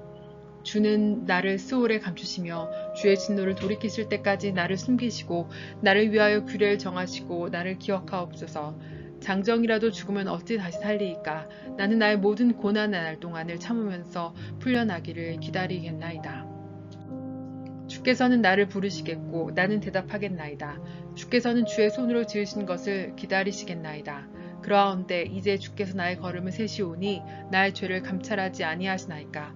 주는 나를 스올에 감추시며 주의 진노를 돌이키실 때까지 나를 숨기시고 나를 위하여 규례를 정하시고 나를 기억하옵소서. 장정이라도 죽으면 어찌 다시 살리이까. 나는 나의 모든 고난의 날 동안을 참으면서 풀려나기를 기다리겠나이다. 주께서는 나를 부르시겠고 나는 대답하겠나이다. 주께서는 주의 손으로 지으신 것을 기다리시겠나이다. 그러하온데 이제 주께서 나의 걸음을 세시오니 나의 죄를 감찰하지 아니하시나이까.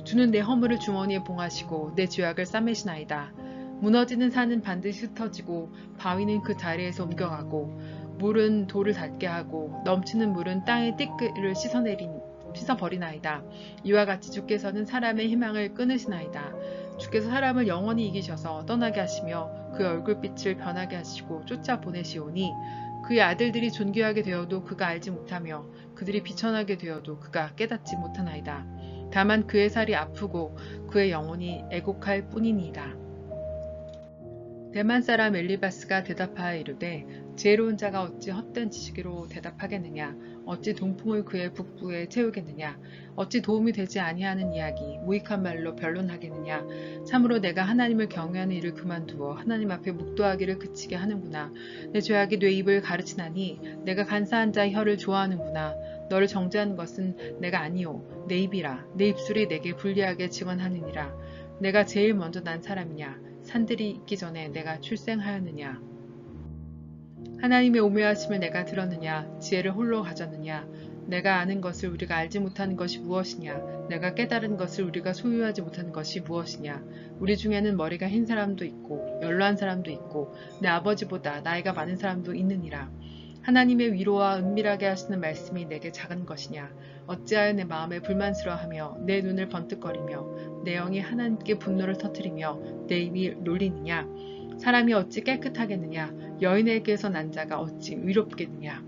주는 내 허물을 주머니에 봉하시고 내 죄악을 싸매시나이다. 무너지는 산은 반드시 흩어지고 바위는 그 자리에서 옮겨가고 물은 돌을 닿게 하고 넘치는 물은 땅의 띠끌을 씻어버리나이다. 이와 같이 주께서는 사람의 희망을 끊으시나이다. 주께서 사람을 영원히 이기셔서 떠나게 하시며 그의 얼굴빛을 변하게 하시고 쫓아보내시오니 그의 아들들이 존귀하게 되어도 그가 알지 못하며 그들이 비천하게 되어도 그가 깨닫지 못하나이다. 다만 그의 살이 아프고 그의 영혼이 애곡할 뿐이니이다. 대만 사람 엘리바스가 대답하여 이르되 지혜로운 자가 어찌 헛된 지식으로 대답하겠느냐. 어찌 동풍을 그의 북부에 채우겠느냐. 어찌 도움이 되지 아니하는 이야기 무익한 말로 변론하겠느냐. 참으로 내가 하나님을 경외하는 일을 그만두어 하나님 앞에 묵도하기를 그치게 하는구나. 내 죄악이 내 입을 가르치나니 내가 간사한 자의 혀를 좋아하는구나. 너를 정죄하는 것은 내가 아니오 내 입이라. 내 입술이 내게 불리하게 증언하느니라. 내가 제일 먼저 난 사람이냐. 산들이 있기 전에 내가 출생하였느냐. 하나님의 오묘하심을 내가 들었느냐. 지혜를 홀로 가졌느냐. 내가 아는 것을 우리가 알지 못하는 것이 무엇이냐. 내가 깨달은 것을 우리가 소유하지 못하는 것이 무엇이냐. 우리 중에는 머리가 흰 사람도 있고 연로한 사람도 있고 내 아버지보다 나이가 많은 사람도 있느니라. 하나님의 위로와 은밀하게 하시는 말씀이 내게 작은 것이냐. 어찌하여 내 마음에 불만스러워하며 내 눈을 번뜩거리며 내 영이 하나님께 분노를 터뜨리며 내 입이 놀리느냐. 사람이 어찌 깨끗하겠느냐. 여인에게서 난 자가 어찌 의롭겠느냐.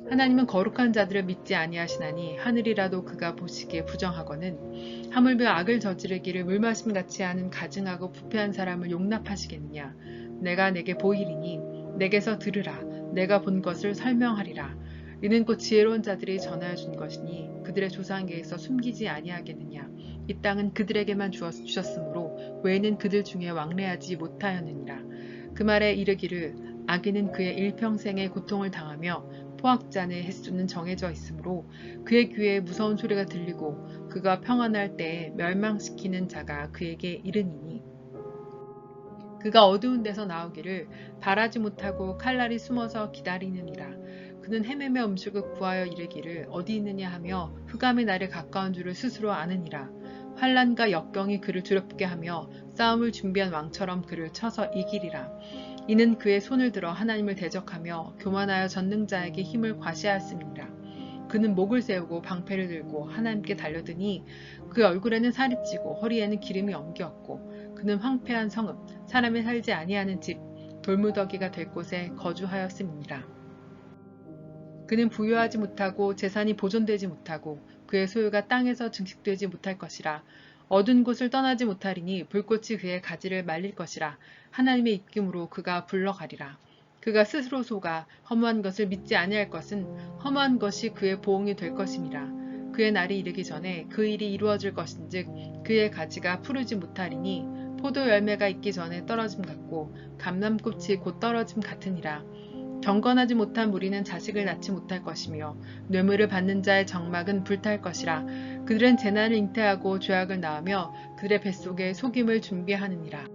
하나님은 거룩한 자들을 믿지 아니하시나니 하늘이라도 그가 보시기에 부정하거는 하물며 악을 저지르기를 물마심같이 하는 가증하고 부패한 사람을 용납하시겠느냐. 내가 내게 보이리니 내게서 들으라. 내가 본 것을 설명하리라. 이는 곧 지혜로운 자들이 전하여 준 것이니 그들의 조상에게서 숨기지 아니하겠느냐. 이 땅은 그들에게만 주셨으므로 외에는 그들 중에 왕래하지 못하였느니라. 그 말에 이르기를 악인은 그의 일평생의 고통을 당하며 포악자의 횟수는 정해져 있으므로 그의 귀에 무서운 소리가 들리고 그가 평안할 때에 멸망시키는 자가 그에게 이르니니 그가 어두운 데서 나오기를 바라지 못하고 칼날이 숨어서 기다리느니라. 그는 헤매며 음식을 구하여 이르기를 어디 있느냐 하며 흑암의 날에 가까운 줄을 스스로 아느니라. 환난과 역경이 그를 두렵게 하며 싸움을 준비한 왕처럼 그를 쳐서 이기리라. 이는 그의 손을 들어 하나님을 대적하며 교만하여 전능자에게 힘을 과시하였음이니라. 그는 목을 세우고 방패를 들고 하나님께 달려드니 그 얼굴에는 살이 찌고 허리에는 기름이 엉겼고 그는 황폐한 성읍 사람이 살지 아니하는 집 돌무더기가 될 곳에 거주하였음이니라. 그는 부유하지 못하고 재산이 보존되지 못하고 그의 소유가 땅에서 증식되지 못할 것이라. 어두운 곳을 떠나지 못하리니 불꽃이 그의 가지를 말릴 것이라. 하나님의 입김으로 그가 불러가리라. 그가 스스로 속아 허무한 것을 믿지 아니할 것은 허무한 것이 그의 보응이 될 것임이라. 그의 날이 이르기 전에 그 일이 이루어질 것인즉 그의 가지가 푸르지 못하리니 포도 열매가 있기 전에 떨어짐 같고 감람꽃이 곧 떨어짐 같으니라. 경건하지 못한 무리는 자식을 낳지 못할 것이며 뇌물을 받는 자의 정막은 불탈 것이라. 그들은 재난을 잉태하고 죄악을 낳으며 그들의 뱃속에 속임을 준비하느니라.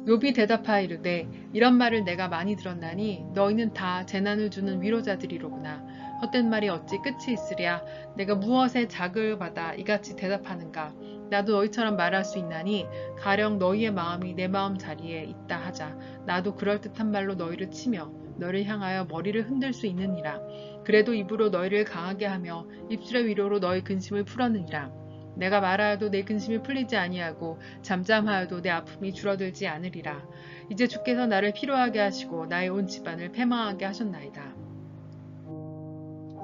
욥이 대답하이르되 이런 말을 내가 많이 들었나니 너희는 다 재난을 주는 위로자들이로구나. 헛된 말이 어찌 끝이 있으랴. 내가 무엇에 자극을 받아 이같이 대답하는가. 나도 너희처럼 말할 수 있나니 가령 너희의 마음이 내 마음 자리에 있다 하자. 나도 그럴듯한 말로 너희를 치며 너를 향하여 머리를 흔들 수 있느니라. 그래도 입으로 너희를 강하게 하며 입술의 위로로 너희 근심을 풀었느니라. 내가 말하여도 내 근심이 풀리지 아니하고 잠잠하여도 내 아픔이 줄어들지 않으리라. 이제 주께서 나를 피로하게 하시고 나의 온 집안을 패망하게 하셨나이다.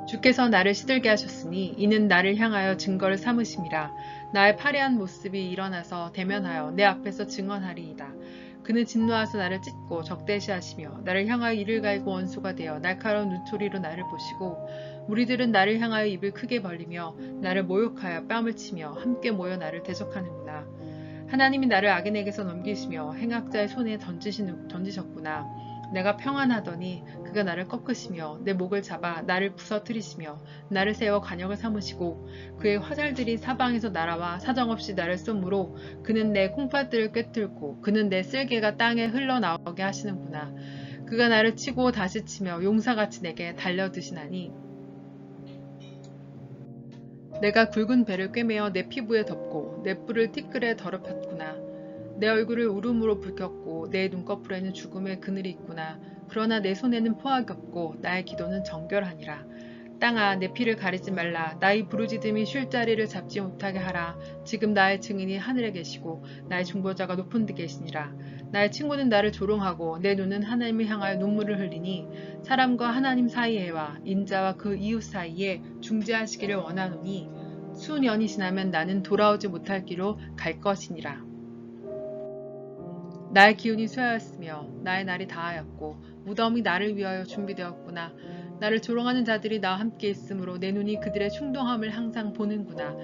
주께서 나를 시들게 하셨으니 이는 나를 향하여 증거를 삼으심이라. 나의 파래한 모습이 일어나서 대면하여 내 앞에서 증언하리이다. 그는 진노하사 나를 찢고 적대시하시며 나를 향하여 이를 갈고 원수가 되어 날카로운 눈초리로 나를 보시고 무리들은 나를 향하여 입을 크게 벌리며 나를 모욕하여 뺨을 치며 함께 모여 나를 대적하는구나. 하나님이 나를 악인에게서 넘기시며 행악자의 손에 던지셨구나. 내가 평안하더니 그가 나를 꺾으시며 내 목을 잡아 나를 부서뜨리시며 나를 세워 관역을 삼으시고 그의 화살들이 사방에서 날아와 사정없이 나를 쏘므로 그는 내 콩팥들을 꿰뚫고 그는 내 쓸개가 땅에 흘러나오게 하시는구나. 그가 나를 치고 다시 치며 용사같이 내게 달려드시나니 내가 굵은 배를 꿰매어 내 피부에 덮고 내 뿔을 티끌에 더럽혔구나. 내 얼굴을 울음으로 붉혔고 내 눈꺼풀에는 죽음의 그늘이 있구나. 그러나 내 손에는 포악이 없고 나의 기도는 정결하니라. 땅아 내 피를 가리지 말라. 나의 부르짖음이 쉴 자리를 잡지 못하게 하라. 지금 나의 증인이 하늘에 계시고 나의 중보자가 높은 데 계시니라. 나의 친구는 나를 조롱하고 내 눈은 하나님을 향하여 눈물을 흘리니 사람과 하나님 사이에와 인자와 그 이웃 사이에 중재하시기를 원하노니 수년이 지나면 나는 돌아오지 못할 길로 갈 것이니라. 나의 기운이 쇠하였으며 나의 날이 다하였고 무덤이 나를 위하여 준비되었구나. 나를 조롱하는 자들이 나와 함께 있으므로 내 눈이 그들의 충동함을 항상 보는구나.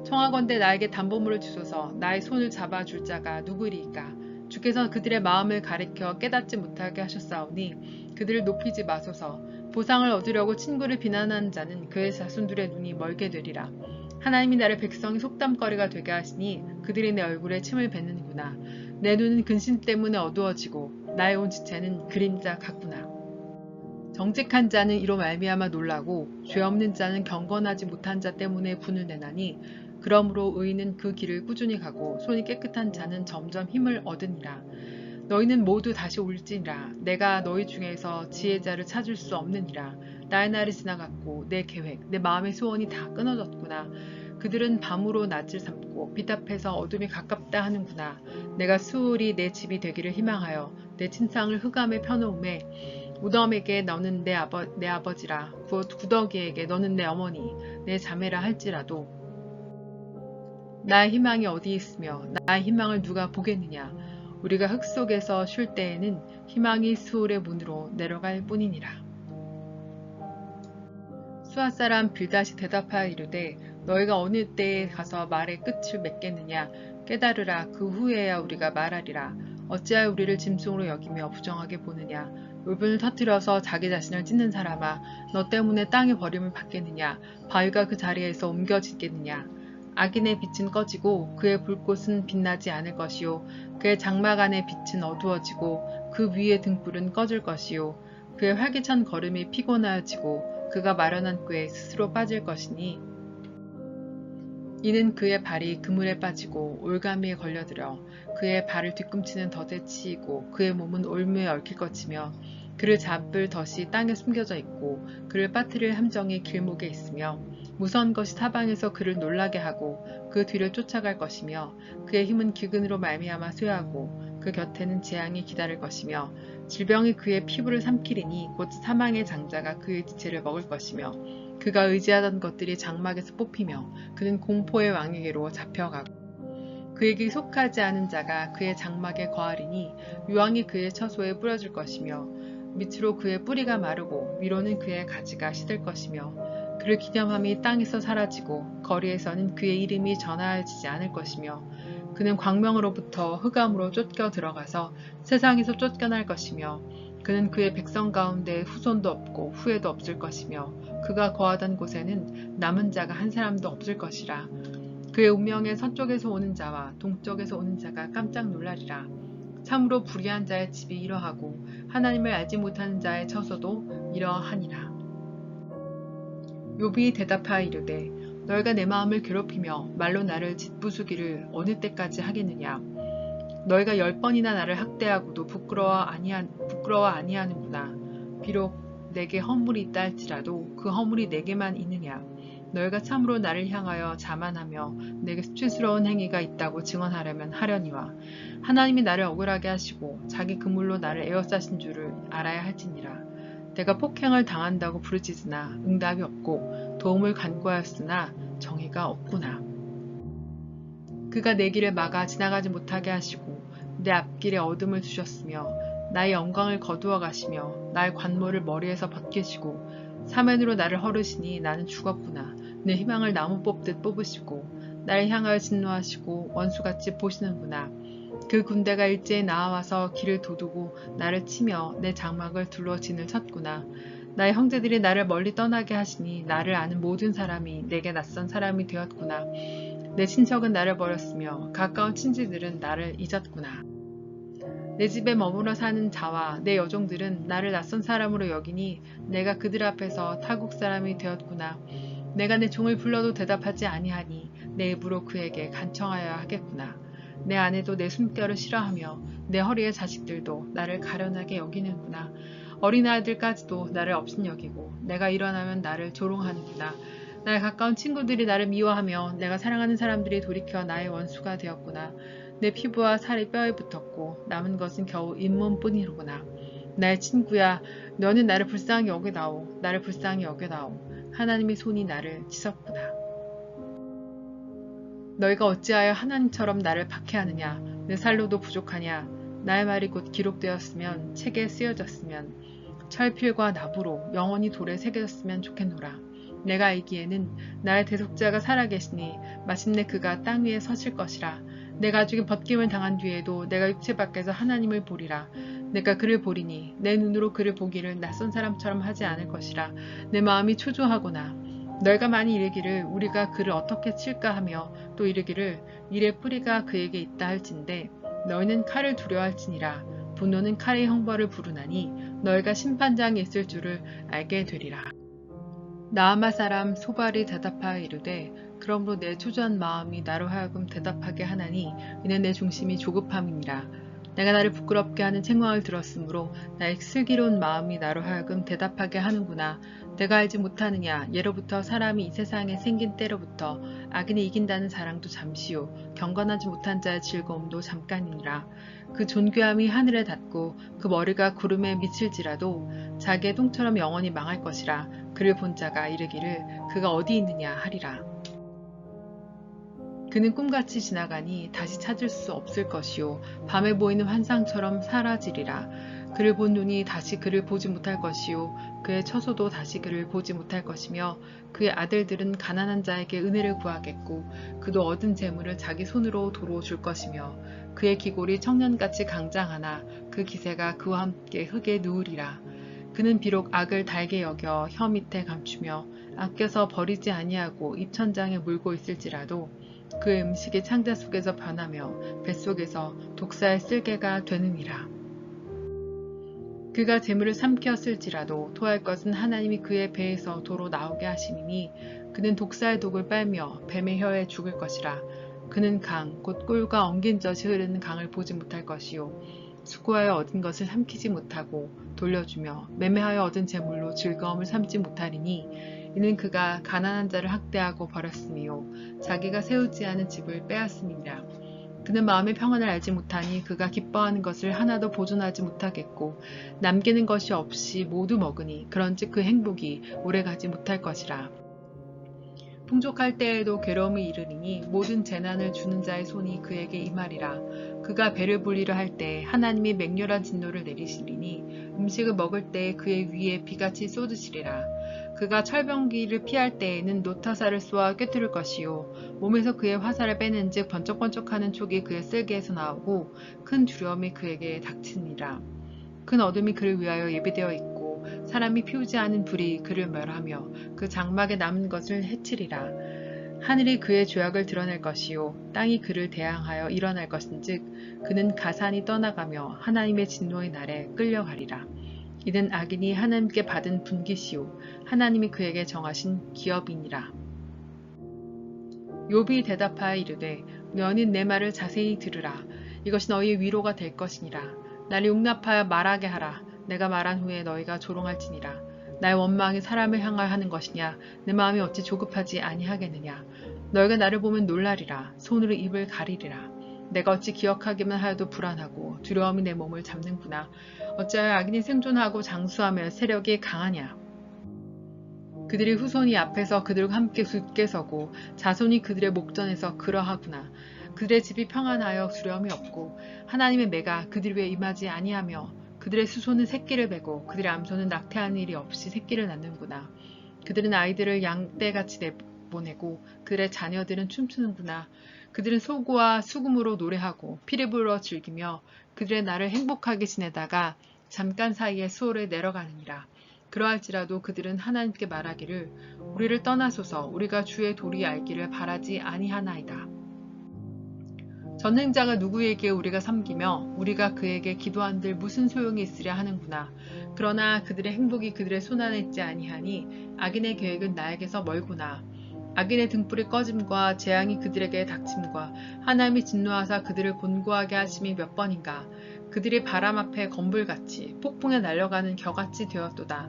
청하건대 나에게 담보물을 주소서. 나의 손을 잡아줄 자가 누구리이까. 주께서 그들의 마음을 가리켜 깨닫지 못하게 하셨사오니 그들을 높이지 마소서. 보상을 얻으려고 친구를 비난하는 자는 그의 자손들의 눈이 멀게 되리라. 하나님이 나를 백성이 속담거리가 되게 하시니 그들이 내 얼굴에 침을 뱉는구나. 내 눈은 근심 때문에 어두워지고 나의 온 지체는 그림자 같구나. 정직한 자는 이로 말미암아 놀라고 죄 없는 자는 경건하지 못한 자 때문에 분을 내나니 그러므로 의인은 그 길을 꾸준히 가고 손이 깨끗한 자는 점점 힘을 얻으니라. 너희는 모두 다시 올지니라. 내가 너희 중에서 지혜자를 찾을 수 없느니라. 나의 날이 지나갔고 내 계획, 내 마음의 소원이 다 끊어졌구나. 그들은 밤으로 낮을 삼고 빛 앞에서 어둠이 가깝다 하는구나. 내가 수울이 내 집이 되기를 희망하여 내 침상을 흑암에 펴놓음에 무덤에게 너는 내 아버지라 구더기에게 너는 내 어머니 내 자매라 할지라도 나의 희망이 어디 있으며 나의 희망을 누가 보겠느냐. 우리가 흙 속에서 쉴 때에는 희망이 수울의 문으로 내려갈 뿐이니라. 수아 사람 빌닷이 대답하여 이르되 너희가 어느 때에 가서 말의 끝을 맺겠느냐. 깨달으라. 그 후에야 우리가 말하리라. 어찌하여 우리를 짐승으로 여기며 부정하게 보느냐. 울분을 터뜨려서 자기 자신을 찢는 사람아, 너 때문에 땅의 버림을 받겠느냐. 바위가 그 자리에서 옮겨지겠느냐. 악인의 빛은 꺼지고 그의 불꽃은 빛나지 않을 것이요. 그의 장막 안의 빛은 어두워지고 그 위의 등불은 꺼질 것이요. 그의 활기찬 걸음이 피곤하여지고 그가 마련한 꾀에 스스로 빠질 것이니 이는 그의 발이 그물에 빠지고 올가미에 걸려들어 그의 발을 뒤꿈치는 덫에 치이고 그의 몸은 올무에 얽힐 것이며 그를 잡을 덫이 땅에 숨겨져 있고 그를 빠뜨릴 함정이 길목에 있으며 무서운 것이 사방에서 그를 놀라게 하고 그 뒤를 쫓아갈 것이며 그의 힘은 기근으로 말미암아 쇠하고 그 곁에는 재앙이 기다릴 것이며 질병이 그의 피부를 삼키리니 곧 사망의 장자가 그의 지체를 먹을 것이며 그가 의지하던 것들이 장막에서 뽑히며 그는 공포의 왕에게로 잡혀가고 그에게 속하지 않은 자가 그의 장막에 거하리니 유황이 그의 처소에 뿌려질 것이며 밑으로 그의 뿌리가 마르고 위로는 그의 가지가 시들 것이며 그를 기념함이 땅에서 사라지고 거리에서는 그의 이름이 전하여지지 않을 것이며 그는 광명으로부터 흑암으로 쫓겨 들어가서 세상에서 쫓겨날 것이며 그는 그의 백성 가운데 후손도 없고 후회도 없을 것이며 그가 거하던 곳에는 남은 자가 한 사람도 없을 것이라. 그의 운명에 서쪽에서 오는 자와 동쪽에서 오는 자가 깜짝 놀라리라. 참으로 불의한 자의 집이 이러하고 하나님을 알지 못하는 자의 처소도 이러하니라. 욥이 대답하여 이르되 너희가 내 마음을 괴롭히며 말로 나를 짓부수기를 어느 때까지 하겠느냐. 너희가 10번이나 나를 학대하고도 부끄러워 아니하는구나. 비록 내게 허물이 있다 할지라도 그 허물이 내게만 있느냐. 너희가 참으로 나를 향하여 자만하며 내게 수치스러운 행위가 있다고 증언하려면 하려니와 하나님이 나를 억울하게 하시고 자기 그물로 나를 에워싸신 줄을 알아야 할지니라. 내가 폭행을 당한다고 부르짖으나 응답이 없고 도움을 간구하였으나 정의가 없구나. 그가 내 길을 막아 지나가지 못하게 하시고 내 앞길에 어둠을 두셨으며 나의 영광을 거두어 가시며 나의 관모를 머리에서 벗기시고 사면으로 나를 헐으시니 나는 죽었구나. 내 희망을 나무 뽑듯 뽑으시고 나를 향하여 진노하시고 원수같이 보시는구나. 그 군대가 일제히 나와서 길을 도두고 나를 치며 내 장막을 둘러 진을 쳤구나. 나의 형제들이 나를 멀리 떠나게 하시니 나를 아는 모든 사람이 내게 낯선 사람이 되었구나. 내 친척은 나를 버렸으며 가까운 친지들은 나를 잊었구나. 내 집에 머물러 사는 자와 내 여종들은 나를 낯선 사람으로 여기니 내가 그들 앞에서 타국 사람이 되었구나. 내가 내 종을 불러도 대답하지 아니하니 내 입으로 그에게 간청하여야 하겠구나. 내 아내도 내 숨결을 싫어하며 내 허리의 자식들도 나를 가련하게 여기는구나. 어린아이들까지도 나를 업신여기고 내가 일어나면 나를 조롱하는구나. 나의 가까운 친구들이 나를 미워하며 내가 사랑하는 사람들이 돌이켜 나의 원수가 되었구나. 내 피부와 살이 뼈에 붙었고 남은 것은 겨우 잇몸뿐이로구나. 나의 친구야, 너는 나를 불쌍히 여겨다오. 나를 불쌍히 여겨다오. 하나님의 손이 나를 치셨구나. 너희가 어찌하여 하나님처럼 나를 박해하느냐. 내 살로도 부족하냐. 나의 말이 곧 기록되었으면 책에 쓰여졌으면 철필과 나무로 영원히 돌에 새겨졌으면 좋겠노라. 내가 알기에는 나의 대속자가 살아계시니 마침내 그가 땅 위에 서실 것이라. 내 가죽이 벗김을 당한 뒤에도 내가 육체 밖에서 하나님을 보리라. 내가 그를 보리니 내 눈으로 그를 보기를 낯선 사람처럼 하지 않을 것이라. 내 마음이 초조하구나. 너희가 많이 이르기를 우리가 그를 어떻게 칠까 하며 또 이르기를 이의 뿌리가 그에게 있다 할진대 너희는 칼을 두려워할지니라. 분노는 칼의 형벌을 부르나니 너희가 심판장에 있을 줄을 알게 되리라. 나아마 사람 소발이 대답하여 이르되 그러므로 내 초조한 마음이 나로 하여금 대답하게 하나니 이는 내 중심이 조급함이니라. 내가 나를 부끄럽게 하는 책망을 들었으므로 나의 슬기로운 마음이 나로 하여금 대답하게 하는구나. 내가 알지 못하느냐. 예로부터 사람이 이 세상에 생긴 때로부터 악인이 이긴다는 자랑도 잠시요 경건하지 못한 자의 즐거움도 잠깐이니라. 그 존귀함이 하늘에 닿고 그 머리가 구름에 미칠지라도 자기의 똥처럼 영원히 망할 것이라. 그를 본 자가 이르기를 그가 어디 있느냐 하리라. 그는 꿈같이 지나가니 다시 찾을 수 없을 것이요 밤에 보이는 환상처럼 사라지리라. 그를 본 눈이 다시 그를 보지 못할 것이요 그의 처소도 다시 그를 보지 못할 것이며 그의 아들들은 가난한 자에게 은혜를 구하겠고 그도 얻은 재물을 자기 손으로 도로 줄 것이며 그의 기골이 청년같이 강장하나 그 기세가 그와 함께 흙에 누우리라. 그는 비록 악을 달게 여겨 혀 밑에 감추며 아껴서 버리지 아니하고 입천장에 물고 있을지라도 그의 음식이 창자 속에서 변하며 뱃속에서 독사의 쓸개가 되느니라. 그 그가 재물을 삼켰을지라도 토할 것은 하나님이 그의 배에서 도로 나오게 하심이니 그는 독사의 독을 빨며 뱀의 혀에 죽을 것이라. 그는 강, 곧 꿀과 엉긴 젖이 흐르는 강을 보지 못할 것이요 수고하여 얻은 것을 삼키지 못하고 돌려주며 매매하여 얻은 재물로 즐거움을 삼지 못하리니 이는 그가 가난한 자를 학대하고 버렸음이요 자기가 세우지 않은 집을 빼앗음이니라. 그는 마음의 평안을 알지 못하니 그가 기뻐하는 것을 하나도 보존하지 못하겠고 남기는 것이 없이 모두 먹으니 그런즉 그 행복이 오래가지 못할 것이라. 풍족할 때에도 괴로움이 이르리니 모든 재난을 주는 자의 손이 그에게 임하리라. 그가 배를 불리려 할 때 하나님이 맹렬한 진노를 내리시리니 음식을 먹을 때 그의 위에 비같이 쏟으시리라. 그가 철병기를 피할 때에는 노타사를 쏘아 꿰뚫을 것이요 몸에서 그의 화살을 빼는즉 번쩍번쩍하는 촉이 그의 쓸개에서 나오고 큰 두려움이 그에게 닥치니라. 큰 어둠이 그를 위하여 예비되어 있고 사람이 피우지 않은 불이 그를 멸하며 그 장막에 남은 것을 해치리라. 하늘이 그의 죄악을 드러낼 것이요 땅이 그를 대항하여 일어날 것인즉 그는 가산이 떠나가며 하나님의 진노의 날에 끌려가리라. 이는 악인이 하나님께 받은 분깃이요 하나님이 그에게 정하신 기업이니라. 욥이 대답하여 이르되 너는 내 말을 자세히 들으라. 이것이 너희의 위로가 될 것이니라. 나를 용납하여 말하게 하라. 내가 말한 후에 너희가 조롱할지니라. 나의 원망이 사람을 향하여 하는 것이냐. 내 마음이 어찌 조급하지 아니하겠느냐. 너희가 나를 보면 놀라리라. 손으로 입을 가리리라. 내가 어찌 기억하기만 하여도 불안하고 두려움이 내 몸을 잡는구나. 어찌하여 악인이 생존하고 장수하며 세력이 강하냐. 그들의 후손이 앞에서 그들과 함께 굳게 서고 자손이 그들의 목전에서 그러하구나. 그들의 집이 평안하여 두려움이 없고 하나님의 매가 그들 위에 임하지 아니하며 그들의 수소는 새끼를 베고 그들의 암소는 낙태하는 일이 없이 새끼를 낳는구나. 그들은 아이들을 양떼같이 내보내고 그들의 자녀들은 춤추는구나. 그들은 소고와 수금으로 노래하고 피를 불어 즐기며 그들의 날을 행복하게 지내다가 잠깐 사이에 수월에 내려가느니라. 그러할지라도 그들은 하나님께 말하기를 우리를 떠나소서 우리가 주의 도리 알기를 바라지 아니하나이다. 전능자가 누구에게 우리가 섬기며 우리가 그에게 기도한들 무슨 소용이 있으랴 하는구나. 그러나 그들의 행복이 그들의 손안에 있지 아니하니 악인의 계획은 나에게서 멀구나. 악인의 등불이 꺼짐과 재앙이 그들에게 닥침과 하나님이 진노하사 그들을 곤고하게 하심이 몇 번인가. 그들이 바람 앞에 건불같이 폭풍에 날려가는 겨같이 되었도다.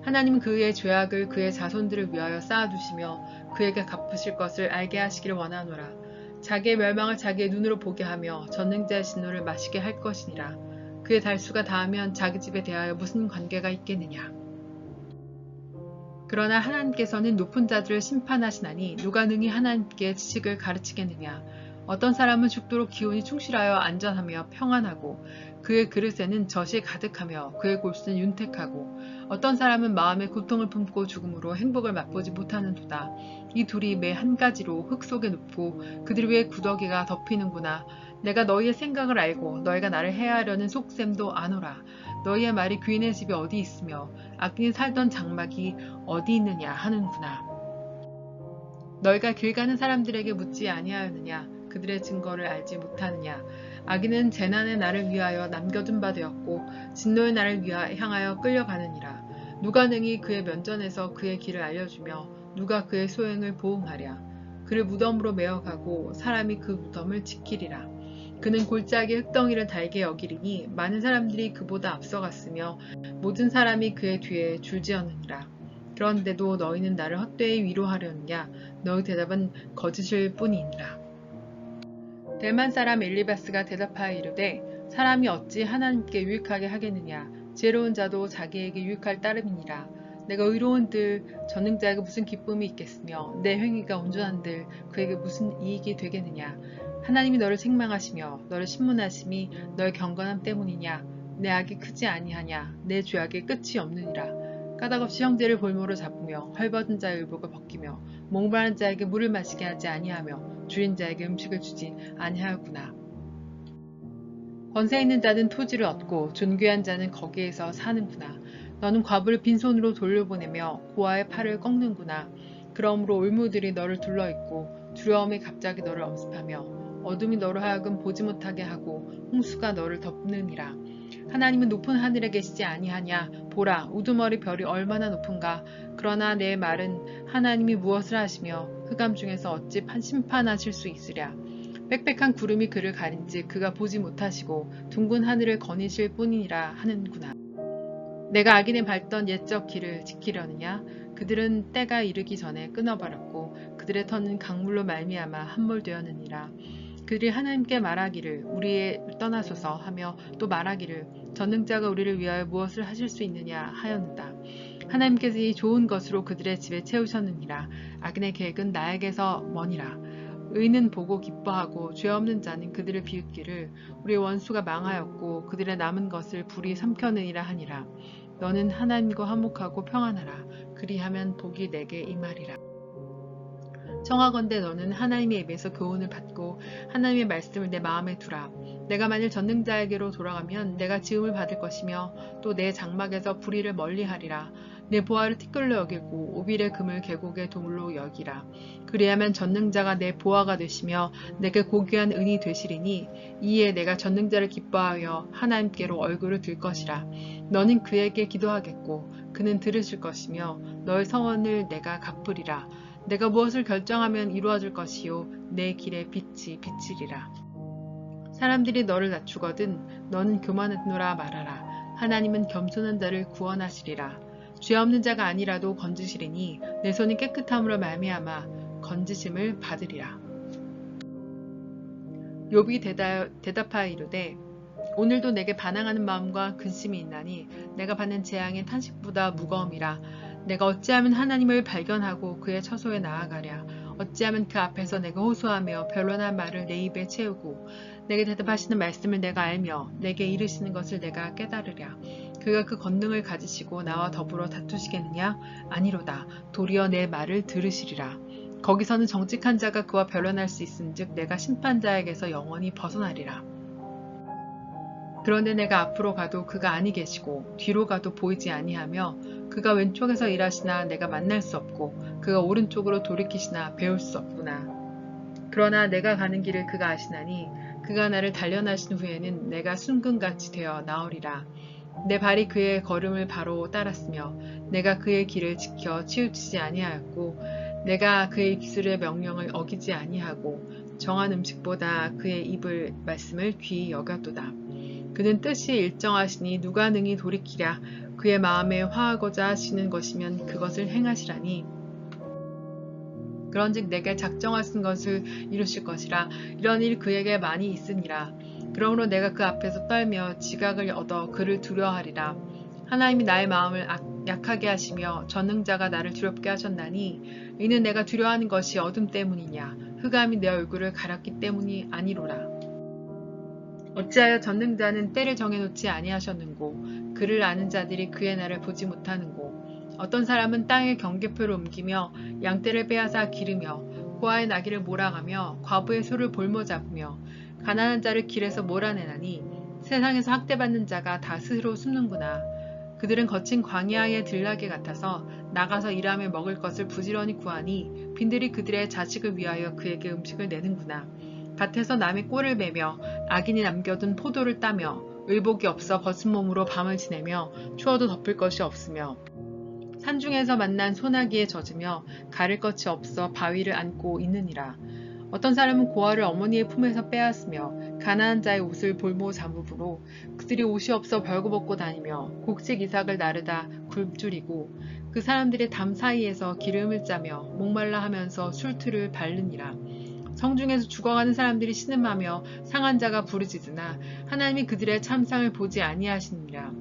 하나님은 그의 죄악을 그의 자손들을 위하여 쌓아두시며 그에게 갚으실 것을 알게 하시기를 원하노라. 자기의 멸망을 자기의 눈으로 보게 하며 전능자의 진노를 마시게 할 것이니라. 그의 달수가 닿으면 자기 집에 대하여 무슨 관계가 있겠느냐. 그러나 하나님께서는 높은 자들을 심판하시나니 누가 능히 하나님께 지식을 가르치겠느냐. 어떤 사람은 죽도록 기운이 충실하여 안전하며 평안하고 그의 그릇에는 젖이 가득하며 그의 골수는 윤택하고 어떤 사람은 마음에 고통을 품고 죽음으로 행복을 맛보지 못하는도다. 이 둘이 매 한 가지로 흙 속에 눕고 그들 위에 구더기가 덮이는구나. 내가 너희의 생각을 알고 너희가 나를 해하려는 속셈도 아노라. 너희의 말이 귀인의 집이 어디 있으며 악인이 살던 장막이 어디 있느냐 하는구나. 너희가 길 가는 사람들에게 묻지 아니하였느냐. 그들의 증거를 알지 못하느냐. 악인은 재난의 날을 위하여 남겨둔 바 되었고 진노의 날을 향하여 끌려가느니라. 누가 능히 그의 면전에서 그의 길을 알려주며 누가 그의 소행을 보응하랴. 그를 무덤으로 메어가고 사람이 그 무덤을 지키리라. 그는 골짜기 흙덩이를 달게 여기리니 많은 사람들이 그보다 앞서갔으며 모든 사람이 그의 뒤에 줄지었느니라. 그런데도 너희는 나를 헛되이 위로하려느냐. 너희 대답은 거짓일 뿐이니라. 대만 사람 엘리바스가 대답하여 이르되 사람이 어찌 하나님께 유익하게 하겠느냐. 지혜로운 자도 자기에게 유익할 따름이니라. 내가 의로운들 전능자에게 무슨 기쁨이 있겠으며 내 행위가 온전한들 그에게 무슨 이익이 되겠느냐. 하나님이 너를 책망하시며 너를 신문하심이 너의 경건함 때문이냐. 내 악이 크지 아니하냐. 내 죄악의 끝이 없느니라. 까닭없이 형제를 볼모로 잡으며 헐벗은 자의 의복을 벗기며 목마른 자에게 물을 마시게 하지 아니하며 줄인 자에게 음식을 주지 아니하였구나. 권세 있는 자는 토지를 얻고 존귀한 자는 거기에서 사는구나. 너는 과부를 빈손으로 돌려보내며 고아의 팔을 꺾는구나. 그러므로 올무들이 너를 둘러있고 두려움이 갑자기 너를 엄습하며 어둠이 너로 하여금 보지 못하게 하고 홍수가 너를 덮느니라. 하나님은 높은 하늘에 계시지 아니하냐? 보라, 우두머리 별이 얼마나 높은가? 그러나 내 말은 하나님이 무엇을 하시며 흑암 중에서 어찌 심판하실 수 있으랴? 빽빽한 구름이 그를 가린즉 그가 보지 못하시고 둥근 하늘을 거니실 뿐이니라 하는구나. 내가 악인의 밟던 옛적 길을 지키려느냐? 그들은 때가 이르기 전에 끊어버렸고 그들의 터는 강물로 말미암아 함몰되었느니라. 그들이 하나님께 말하기를 우리의 떠나소서 하며 또 말하기를 전능자가 우리를 위하여 무엇을 하실 수 있느냐 하였느다. 하나님께서 이 좋은 것으로 그들의 집에 채우셨느니라. 악인의 계획은 나에게서 머니라. 의는 보고 기뻐하고 죄 없는 자는 그들을 비웃기를 우리의 원수가 망하였고 그들의 남은 것을 불이 삼켜느니라 하니라. 너는 하나님과 화목하고 평안하라. 그리하면 복이 내게 임하리라. 청하건대 너는 하나님의 입에서 교훈을 받고 하나님의 말씀을 내 마음에 두라. 내가 만일 전능자에게로 돌아가면 내가 지음을 받을 것이며 또 내 장막에서 불의를 멀리하리라. 내 보화를 티끌로 여기고 오빌의 금을 계곡의 돌로 여기라. 그리하면 전능자가 내 보화가 되시며 내게 고귀한 은이 되시리니 이에 내가 전능자를 기뻐하여 하나님께로 얼굴을 들 것이라. 너는 그에게 기도하겠고 그는 들으실 것이며 너의 성원을 내가 갚으리라. 내가 무엇을 결정하면 이루어질 것이요 내 길에 빛이 비치리라. 사람들이 너를 낮추거든 너는 교만하노라 말하라. 하나님은 겸손한 자를 구원하시리라. 죄 없는 자가 아니라도 건지시리니 내 손이 깨끗함으로 말미암아 건지심을 받으리라. 욥이 대답하여 이르되 오늘도 내게 반항하는 마음과 근심이 있나니 내가 받는 재앙의 탄식보다 무거움이라. 내가 어찌하면 하나님을 발견하고 그의 처소에 나아가랴. 어찌하면 그 앞에서 내가 호소하며 변론한 말을 내 입에 채우고 내게 대답하시는 말씀을 내가 알며 내게 이르시는 것을 내가 깨달으랴. 그가 그 권능을 가지시고 나와 더불어 다투시겠느냐? 아니로다. 도리어 내 말을 들으시리라. 거기서는 정직한 자가 그와 변론할 수 있은즉 내가 심판자에게서 영원히 벗어나리라. 그런데 내가 앞으로 가도 그가 아니 계시고 뒤로 가도 보이지 아니하며 그가 왼쪽에서 일하시나 내가 만날 수 없고 그가 오른쪽으로 돌이키시나 배울 수 없구나. 그러나 내가 가는 길을 그가 아시나니 그가 나를 단련하신 후에는 내가 순금같이 되어 나오리라. 내 발이 그의 걸음을 바로 따랐으며 내가 그의 길을 지켜 치우치지 아니하였고 내가 그의 입술의 명령을 어기지 아니하고 정한 음식보다 그의 입을 말씀을 귀히 여겼도다. 그는 뜻이 일정하시니 누가 능히 돌이키랴. 그의 마음에 화하고자 하시는 것이면 그것을 행하시라니. 그런즉 내게 작정하신 것을 이루실 것이라. 이런 일 그에게 많이 있으니라. 그러므로 내가 그 앞에서 떨며 지각을 얻어 그를 두려워하리라. 하나님이 나의 마음을 약하게 하시며 전능자가 나를 두렵게 하셨나니 이는 내가 두려워하는 것이 어둠 때문이냐 흑암이 내 얼굴을 가렸기 때문이 아니로라. 어찌하여 전능자는 때를 정해놓지 아니하셨는고 그를 아는 자들이 그의 날을 보지 못하는고 어떤 사람은 땅의 경계표를 옮기며 양떼를 빼앗아 기르며 고아의 나귀를 몰아가며 과부의 소를 볼모 잡으며 가난한 자를 길에서 몰아내나니 세상에서 학대받는 자가 다 스스로 숨는구나. 그들은 거친 광야의 들나귀 같아서 나가서 일하며 먹을 것을 부지런히 구하니 빈들이 그들의 자식을 위하여 그에게 음식을 내는구나. 밭에서 남의 꼴을 매며 악인이 남겨둔 포도를 따며 의복이 없어 벗은 몸으로 밤을 지내며 추워도 덮을 것이 없으며 산중에서 만난 소나기에 젖으며 가릴 것이 없어 바위를 안고 있느니라. 어떤 사람은 고아를 어머니의 품에서 빼앗으며 가난한 자의 옷을 볼모 잠으로 그들이 옷이 없어 벌거벗고 다니며 곡식 이삭을 나르다 굶주리고 그 사람들의 담 사이에서 기름을 짜며 목말라 하면서 술틀을 밟느니라. 성중에서 죽어가는 사람들이 신음하며 상한 자가 부르짖으나 하나님이 그들의 참상을 보지 아니하시니라.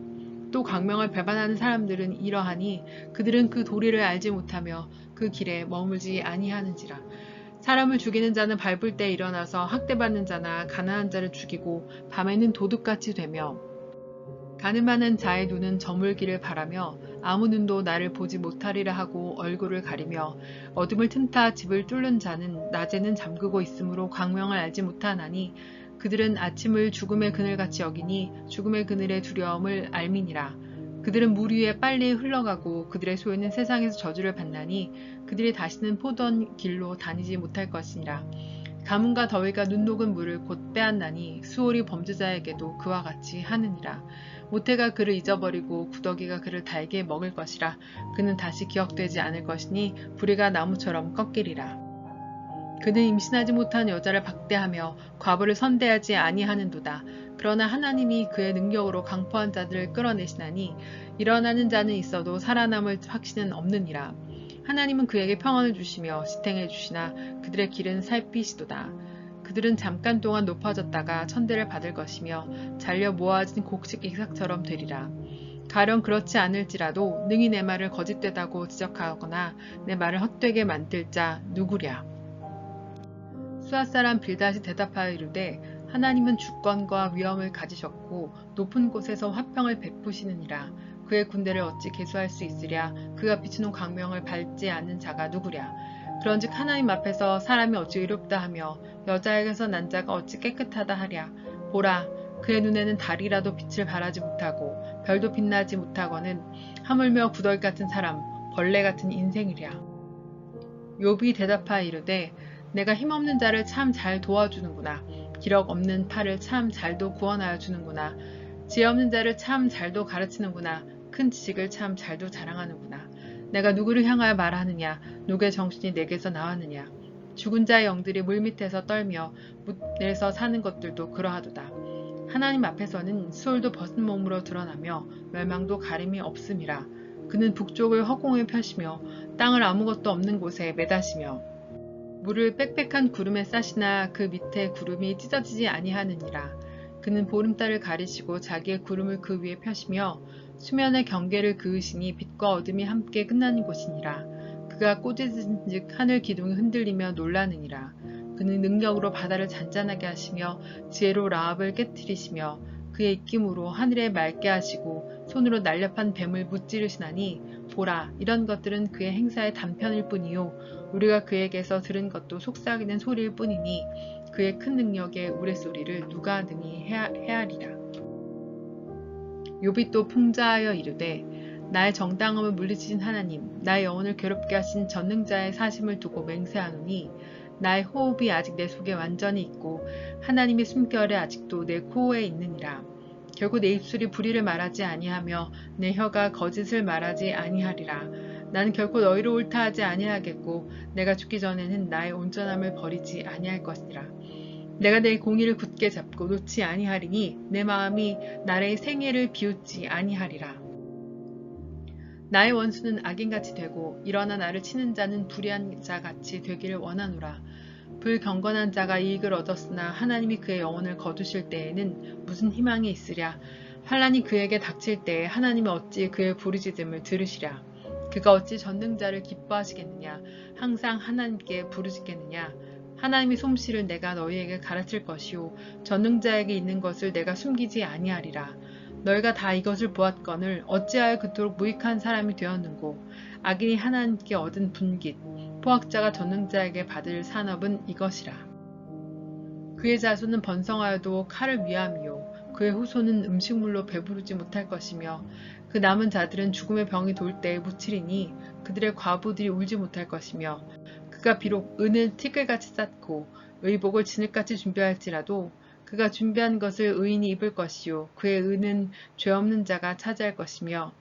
또 광명을 배반하는 사람들은 이러하니 그들은 그 도리를 알지 못하며 그 길에 머물지 아니하는지라. 사람을 죽이는 자는 밟을 때 일어나서 학대받는 자나 가난한 자를 죽이고 밤에는 도둑같이 되며 가늠하는 자의 눈은 저물기를 바라며 아무 눈도 나를 보지 못하리라 하고 얼굴을 가리며 어둠을 틈타 집을 뚫는 자는 낮에는 잠그고 있으므로 광명을 알지 못하나니 그들은 아침을 죽음의 그늘같이 여기니 죽음의 그늘의 두려움을 알미니라. 그들은 물 위에 빨리 흘러가고 그들의 소유는 세상에서 저주를 받나니 그들이 다시는 포도원 길로 다니지 못할 것이니라. 가뭄과 더위가 눈 녹은 물을 곧 빼앗나니 수월이 범죄자에게도 그와 같이 하느니라. 모태가 그를 잊어버리고 구더기가 그를 달게 먹을 것이라. 그는 다시 기억되지 않을 것이니 불의가 나무처럼 꺾이리라. 그는 임신하지 못한 여자를 박대하며 과부를 선대하지 아니하는도다. 그러나 하나님이 그의 능력으로 강포한 자들을 끌어내시나니 일어나는 자는 있어도 살아남을 확신은 없느니라. 하나님은 그에게 평안을 주시며 지탱해 주시나 그들의 길은 살피시도다. 그들은 잠깐 동안 높아졌다가 천대를 받을 것이며 잘려 모아진 곡식 이삭처럼 되리라. 가령 그렇지 않을지라도 능히 내 말을 거짓되다고 지적하거나 내 말을 헛되게 만들 자 누구랴. 수앗 사람 빌닷이 대답하여 이르되 하나님은 주권과 위엄을 가지셨고 높은 곳에서 화평을 베푸시느니라. 그의 군대를 어찌 계수할 수 있으랴. 그가 비추는 광명을 밟지 않는 자가 누구랴. 그런즉 하나님 앞에서 사람이 어찌 의롭다 하며 여자에게서 난 자가 어찌 깨끗하다 하랴. 보라, 그의 눈에는 달이라도 빛을 발하지 못하고 별도 빛나지 못하거는 하물며 구더기 같은 사람, 벌레 같은 인생이랴. 욥이 대답하여 이르되 내가 힘없는 자를 참 잘 도와주는구나. 기력 없는 팔을 참 잘도 구원하여 주는구나. 지혜 없는 자를 참 잘도 가르치는구나. 큰 지식을 참 잘도 자랑하는구나. 내가 누구를 향하여 말하느냐. 누구의 정신이 내게서 나왔느냐. 죽은 자의 영들이 물밑에서 떨며 묻에서 사는 것들도 그러하도다. 하나님 앞에서는 수월도 벗은 몸으로 드러나며 멸망도 가림이 없음이라. 그는 북쪽을 허공에 펴시며 땅을 아무것도 없는 곳에 매다시며 물을 빽빽한 구름에 싸시나 그 밑에 구름이 찢어지지 아니하느니라. 그는 보름달을 가리시고 자기의 구름을 그 위에 펴시며 수면의 경계를 그으시니 빛과 어둠이 함께 끝나는 곳이니라. 그가 꼬짖은즉 하늘 기둥이 흔들리며 놀라느니라. 그는 능력으로 바다를 잔잔하게 하시며 지혜로 라합을 깨뜨리시며 그의 입김으로 하늘에 맑게 하시고 손으로 날렵한 뱀을 무찌르시나니 보라, 이런 것들은 그의 행사의 단편일 뿐이요 우리가 그에게서 들은 것도 속삭이는 소리일 뿐이니 그의 큰 능력의 우레소리를 누가 능히 헤아리라. 욥이 또 풍자하여 이르되 나의 정당함을 물리치신 하나님, 나의 영혼을 괴롭게 하신 전능자의 사심을 두고 맹세하노니 나의 호흡이 아직 내 속에 완전히 있고 하나님의 숨결에 아직도 내 코어에 있느니라. 결국 내 입술이 불의를 말하지 아니하며 내 혀가 거짓을 말하지 아니하리라. 나는 결코 너희를 옳다하지 아니하겠고 내가 죽기 전에는 나의 온전함을 버리지 아니할 것이라. 내가 내 공의를 굳게 잡고 놓지 아니하리니 내 마음이 나의 생애를 비웃지 아니하리라. 나의 원수는 악인같이 되고 일어나 나를 치는 자는 불의한 자같이 되기를 원하노라. 불경건한 자가 이익을 얻었으나 하나님이 그의 영혼을 거두실 때에는 무슨 희망이 있으랴. 환난이 그에게 닥칠 때에 하나님이 어찌 그의 부르짖음을 들으시랴. 그가 어찌 전능자를 기뻐하시겠느냐. 항상 하나님께 부르짖겠느냐. 하나님의 솜씨를 내가 너희에게 가르칠 것이요 전능자에게 있는 것을 내가 숨기지 아니하리라. 너희가 다 이것을 보았거늘 어찌하여 그토록 무익한 사람이 되었는고. 악인이 하나님께 얻은 분깃, 포악자가 전능자에게 받을 산업은 이것이라. 그의 자손은 번성하여도 칼을 위함이요 그의 후손은 음식물로 배부르지 못할 것이며 그 남은 자들은 죽음의 병이 돌 때에 묻히리니 그들의 과부들이 울지 못할 것이며 그가 비록 은을 티끌같이 쌓고 의복을 진흙같이 준비할지라도 그가 준비한 것을 의인이 입을 것이요 그의 은은 죄 없는 자가 차지할 것이며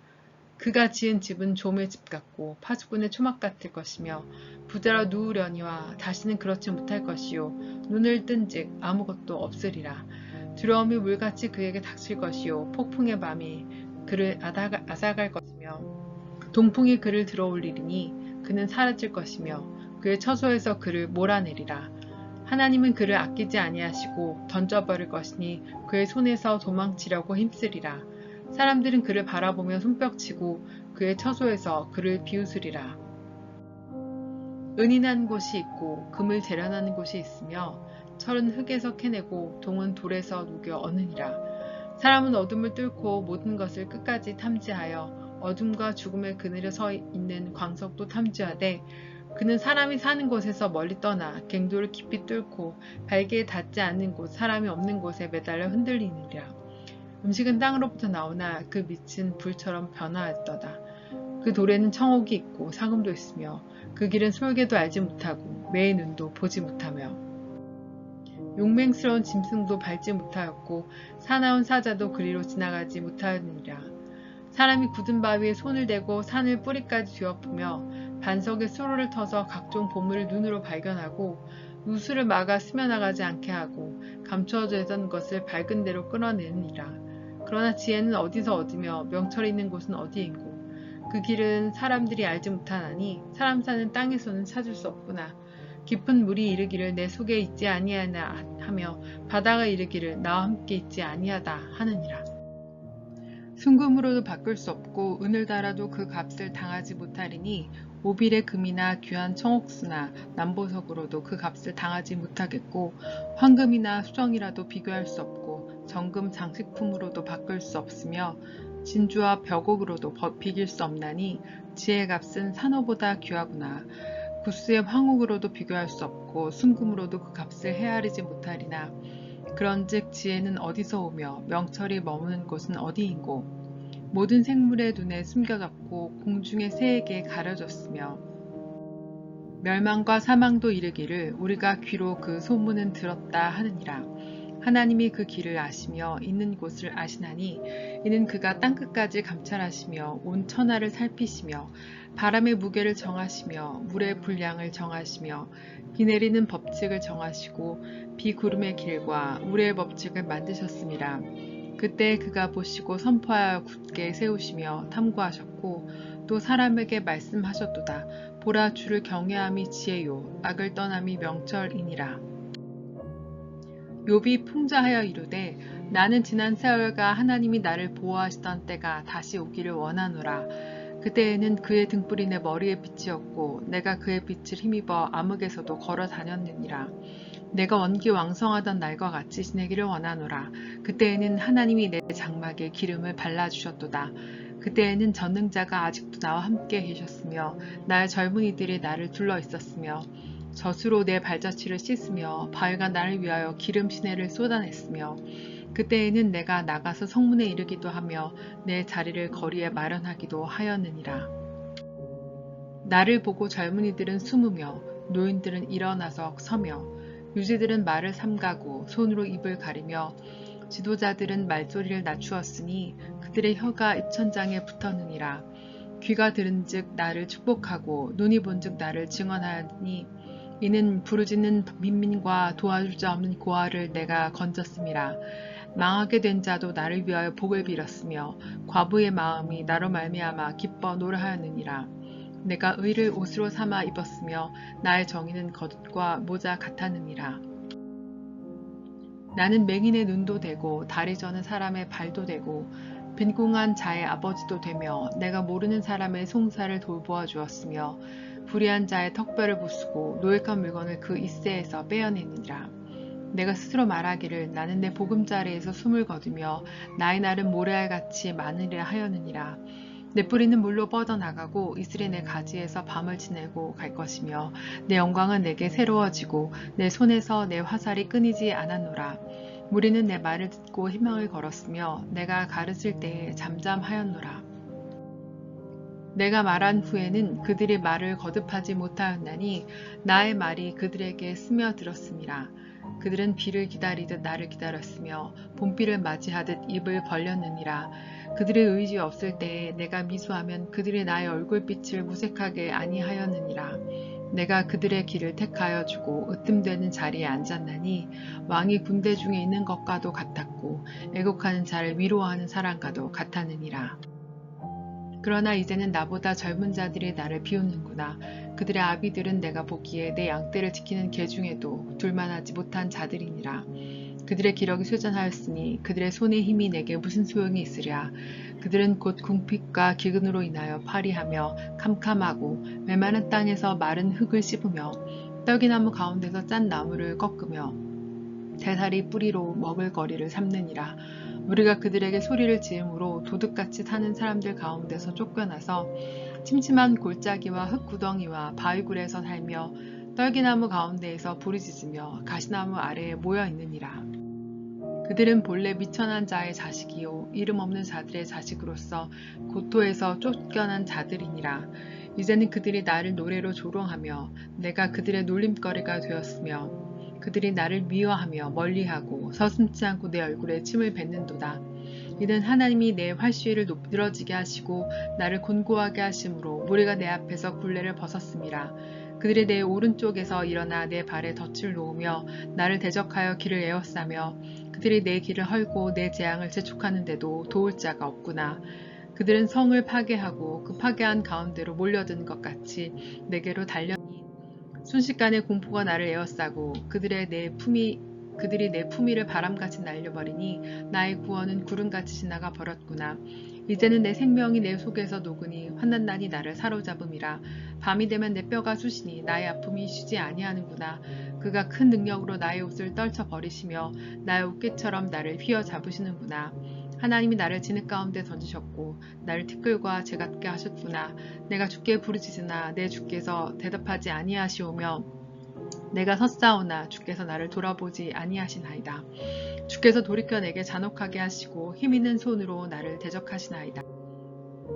그가 지은 집은 좀의 집 같고 파수꾼의 초막 같을 것이며 부자로 누우려니와 다시는 그렇지 못할 것이요 눈을 뜬즉 아무것도 없으리라. 두려움이 물같이 그에게 닥칠 것이요 폭풍의 밤이 그를 앗아갈 것이며 동풍이 그를 들어올리리니 그는 사라질 것이며 그의 처소에서 그를 몰아내리라. 하나님은 그를 아끼지 아니하시고 던져버릴 것이니 그의 손에서 도망치려고 힘쓰리라. 사람들은 그를 바라보며 손뼉치고 그의 처소에서 그를 비웃으리라. 은이 난 곳이 있고 금을 재련하는 곳이 있으며 철은 흙에서 캐내고 동은 돌에서 녹여 얻느니라. 사람은 어둠을 뚫고 모든 것을 끝까지 탐지하여 어둠과 죽음의 그늘에 서 있는 광석도 탐지하되 그는 사람이 사는 곳에서 멀리 떠나 갱도를 깊이 뚫고 발기에 닿지 않는 곳 사람이 없는 곳에 매달려 흔들리느니라. 음식은 땅으로부터 나오나 그 빛은 불처럼 변화하였도다. 그 돌에는 청옥이 있고 사금도 있으며 그 길은 솔개도 알지 못하고 매의 눈도 보지 못하며 용맹스러운 짐승도 밟지 못하였고 사나운 사자도 그리로 지나가지 못하였느니라. 사람이 굳은 바위에 손을 대고 산을 뿌리까지 뒤엎으며 반석에 수로를 터서 각종 보물을 눈으로 발견하고 누수를 막아 스며나가지 않게 하고 감추어져 있던 것을 밝은 대로 끌어내느니라. 그러나 지혜는 어디서 얻으며 명철이 있는 곳은 어디인고 그 길은 사람들이 알지 못하나니 사람 사는 땅에서는 찾을 수 없구나. 깊은 물이 이르기를 내 속에 있지 아니하나 하며 바다가 이르기를 나와 함께 있지 아니하다 하느니라. 순금으로도 바꿀 수 없고 은을 달아도 그 값을 당하지 못하리니 오빌의 금이나 귀한 청옥수나 남보석으로도 그 값을 당하지 못하겠고 황금이나 수정이라도 비교할 수 없고 정금 장식품으로도 바꿀 수 없으며 진주와 벽옥으로도 비길 수 없나니 지혜의 값은 산호보다 귀하구나. 구스의 황옥으로도 비교할 수 없고 순금으로도 그 값을 헤아리지 못하리나 그런즉 지혜는 어디서 오며 명철이 머무는 곳은 어디인고 모든 생물의 눈에 숨겨졌고 공중의 새에게 가려졌으며 멸망과 사망도 이르기를 우리가 귀로 그 소문은 들었다 하느니라. 하나님이 그 길을 아시며 있는 곳을 아시나니 이는 그가 땅끝까지 감찰하시며 온 천하를 살피시며 바람의 무게를 정하시며 물의 분량을 정하시며 비 내리는 법칙을 정하시고 비구름의 길과 물의 법칙을 만드셨습니다. 그때 그가 보시고 선포하여 굳게 세우시며 탐구하셨고 또 사람에게 말씀하셨도다. 보라 주를 경외함이 지혜요 악을 떠남이 명철이니라. 욥이 풍자하여 이르되 나는 지난 세월과 하나님이 나를 보호하시던 때가 다시 오기를 원하노라. 그때에는 그의 등불이 내 머리에 빛이었고 내가 그의 빛을 힘입어 암흑에서도 걸어 다녔느니라. 내가 원기 왕성하던 날과 같이 지내기를 원하노라. 그때에는 하나님이 내 장막에 기름을 발라주셨도다. 그때에는 전능자가 아직도 나와 함께 계셨으며 나의 젊은이들이 나를 둘러 있었으며 젖으로 내 발자취를 씻으며 바위가 나를 위하여 기름 시내를 쏟아냈으며 그때에는 내가 나가서 성문에 이르기도 하며 내 자리를 거리에 마련하기도 하였느니라. 나를 보고 젊은이들은 숨으며 노인들은 일어나서 서며 유지들은 말을 삼가고 손으로 입을 가리며 지도자들은 말소리를 낮추었으니 그들의 혀가 입천장에 붙었느니라. 귀가 들은즉 나를 축복하고 눈이 본즉 나를 증언하니 이는 부르짖는 민민과 도와줄 자 없는 고아를 내가 건졌음이라. 망하게 된 자도 나를 위하여 복을 빌었으며 과부의 마음이 나로 말미암아 기뻐 노래하였느니라. 내가 의를 옷으로 삼아 입었으며 나의 정의는 겉과 모자 같았느니라. 나는 맹인의 눈도 되고 다리 저는 사람의 발도 되고 빈궁한 자의 아버지도 되며 내가 모르는 사람의 송사를 돌보아 주었으며 불의한 자의 턱뼈를 부수고 노획한 물건을 그 이새에서 빼어내니라. 내가 스스로 말하기를 나는 내 보금자리에서 숨을 거두며 나의 날은 모래알같이 많으려 하였느니라. 내 뿌리는 물로 뻗어나가고 이슬이 내 가지에서 밤을 지내고 갈 것이며 내 영광은 내게 새로워지고 내 손에서 내 화살이 끊이지 않았노라. 무리는 내 말을 듣고 희망을 걸었으며 내가 가르칠 때에 잠잠하였노라. 내가 말한 후에는 그들이 말을 거듭하지 못하였나니 나의 말이 그들에게 스며들었음이라. 그들은 비를 기다리듯 나를 기다렸으며 봄비를 맞이하듯 입을 벌렸느니라. 그들의 의지 없을 때에 내가 미수하면 그들이 나의 얼굴빛을 무색하게 아니하였느니라. 내가 그들의 길을 택하여 주고 으뜸되는 자리에 앉았나니 왕이 군대 중에 있는 것과도 같았고 애곡하는 자를 위로하는 사람과도 같았느니라. 그러나 이제는 나보다 젊은 자들이 나를 비웃는구나. 그들의 아비들은 내가 보기에 내 양떼를 지키는 개 중에도 둘만하지 못한 자들이니라. 그들의 기력이 쇠잔하였으니 그들의 손의 힘이 내게 무슨 소용이 있으랴. 그들은 곧 궁핍과 기근으로 인하여 파리하며 캄캄하고 메마른 땅에서 마른 흙을 씹으며 떨기나무 가운데서 짠 나무를 꺾으며 대사리 뿌리로 먹을 거리를 삼느니라. 우리가 그들에게 소리를 지으므로 도둑같이 사는 사람들 가운데서 쫓겨나서 침침한 골짜기와 흙구덩이와 바위굴에서 살며 떨기나무 가운데에서 부르짖으며 가시나무 아래에 모여 있느니라. 그들은 본래 미천한 자의 자식이요 이름 없는 자들의 자식으로서 고토에서 쫓겨난 자들이니라. 이제는 그들이 나를 노래로 조롱하며 내가 그들의 놀림거리가 되었으며 그들이 나를 미워하며 멀리하고 서슴지 않고 내 얼굴에 침을 뱉는도다. 이는 하나님이 내 활시위를 늘어지게 하시고 나를 곤고하게 하심으로 무리가 내 앞에서 굴레를 벗었음이라. 그들이 내 오른쪽에서 일어나 내 발에 덫을 놓으며 나를 대적하여 길을 에워싸며 그들이 내 길을 헐고 내 재앙을 재촉하는데도 도울 자가 없구나. 그들은 성을 파괴하고 그 파괴한 가운데로 몰려든 것 같이 내게로 달려니 순식간에 공포가 나를 에워싸고 그들이 내 품위를 바람같이 날려버리니 나의 구원은 구름같이 지나가 버렸구나. 이제는 내 생명이 내 속에서 녹으니 환난난이 나를 사로잡음이라. 밤이 되면 내 뼈가 쑤시니 나의 아픔이 쉬지 아니하는구나. 그가 큰 능력으로 나의 옷을 떨쳐 버리시며 나의 옷깃처럼 나를 휘어잡으시는구나. 하나님이 나를 진흙 가운데 던지셨고 나를 티끌과 재 같게 하셨구나. 내가 주께 부르짖으나 내 주께서 대답하지 아니하시오며 내가 섰사오나 주께서 나를 돌아보지 아니하시나이다. 주께서 돌이켜 내게 잔혹하게 하시고 힘있는 손으로 나를 대적하시나이다.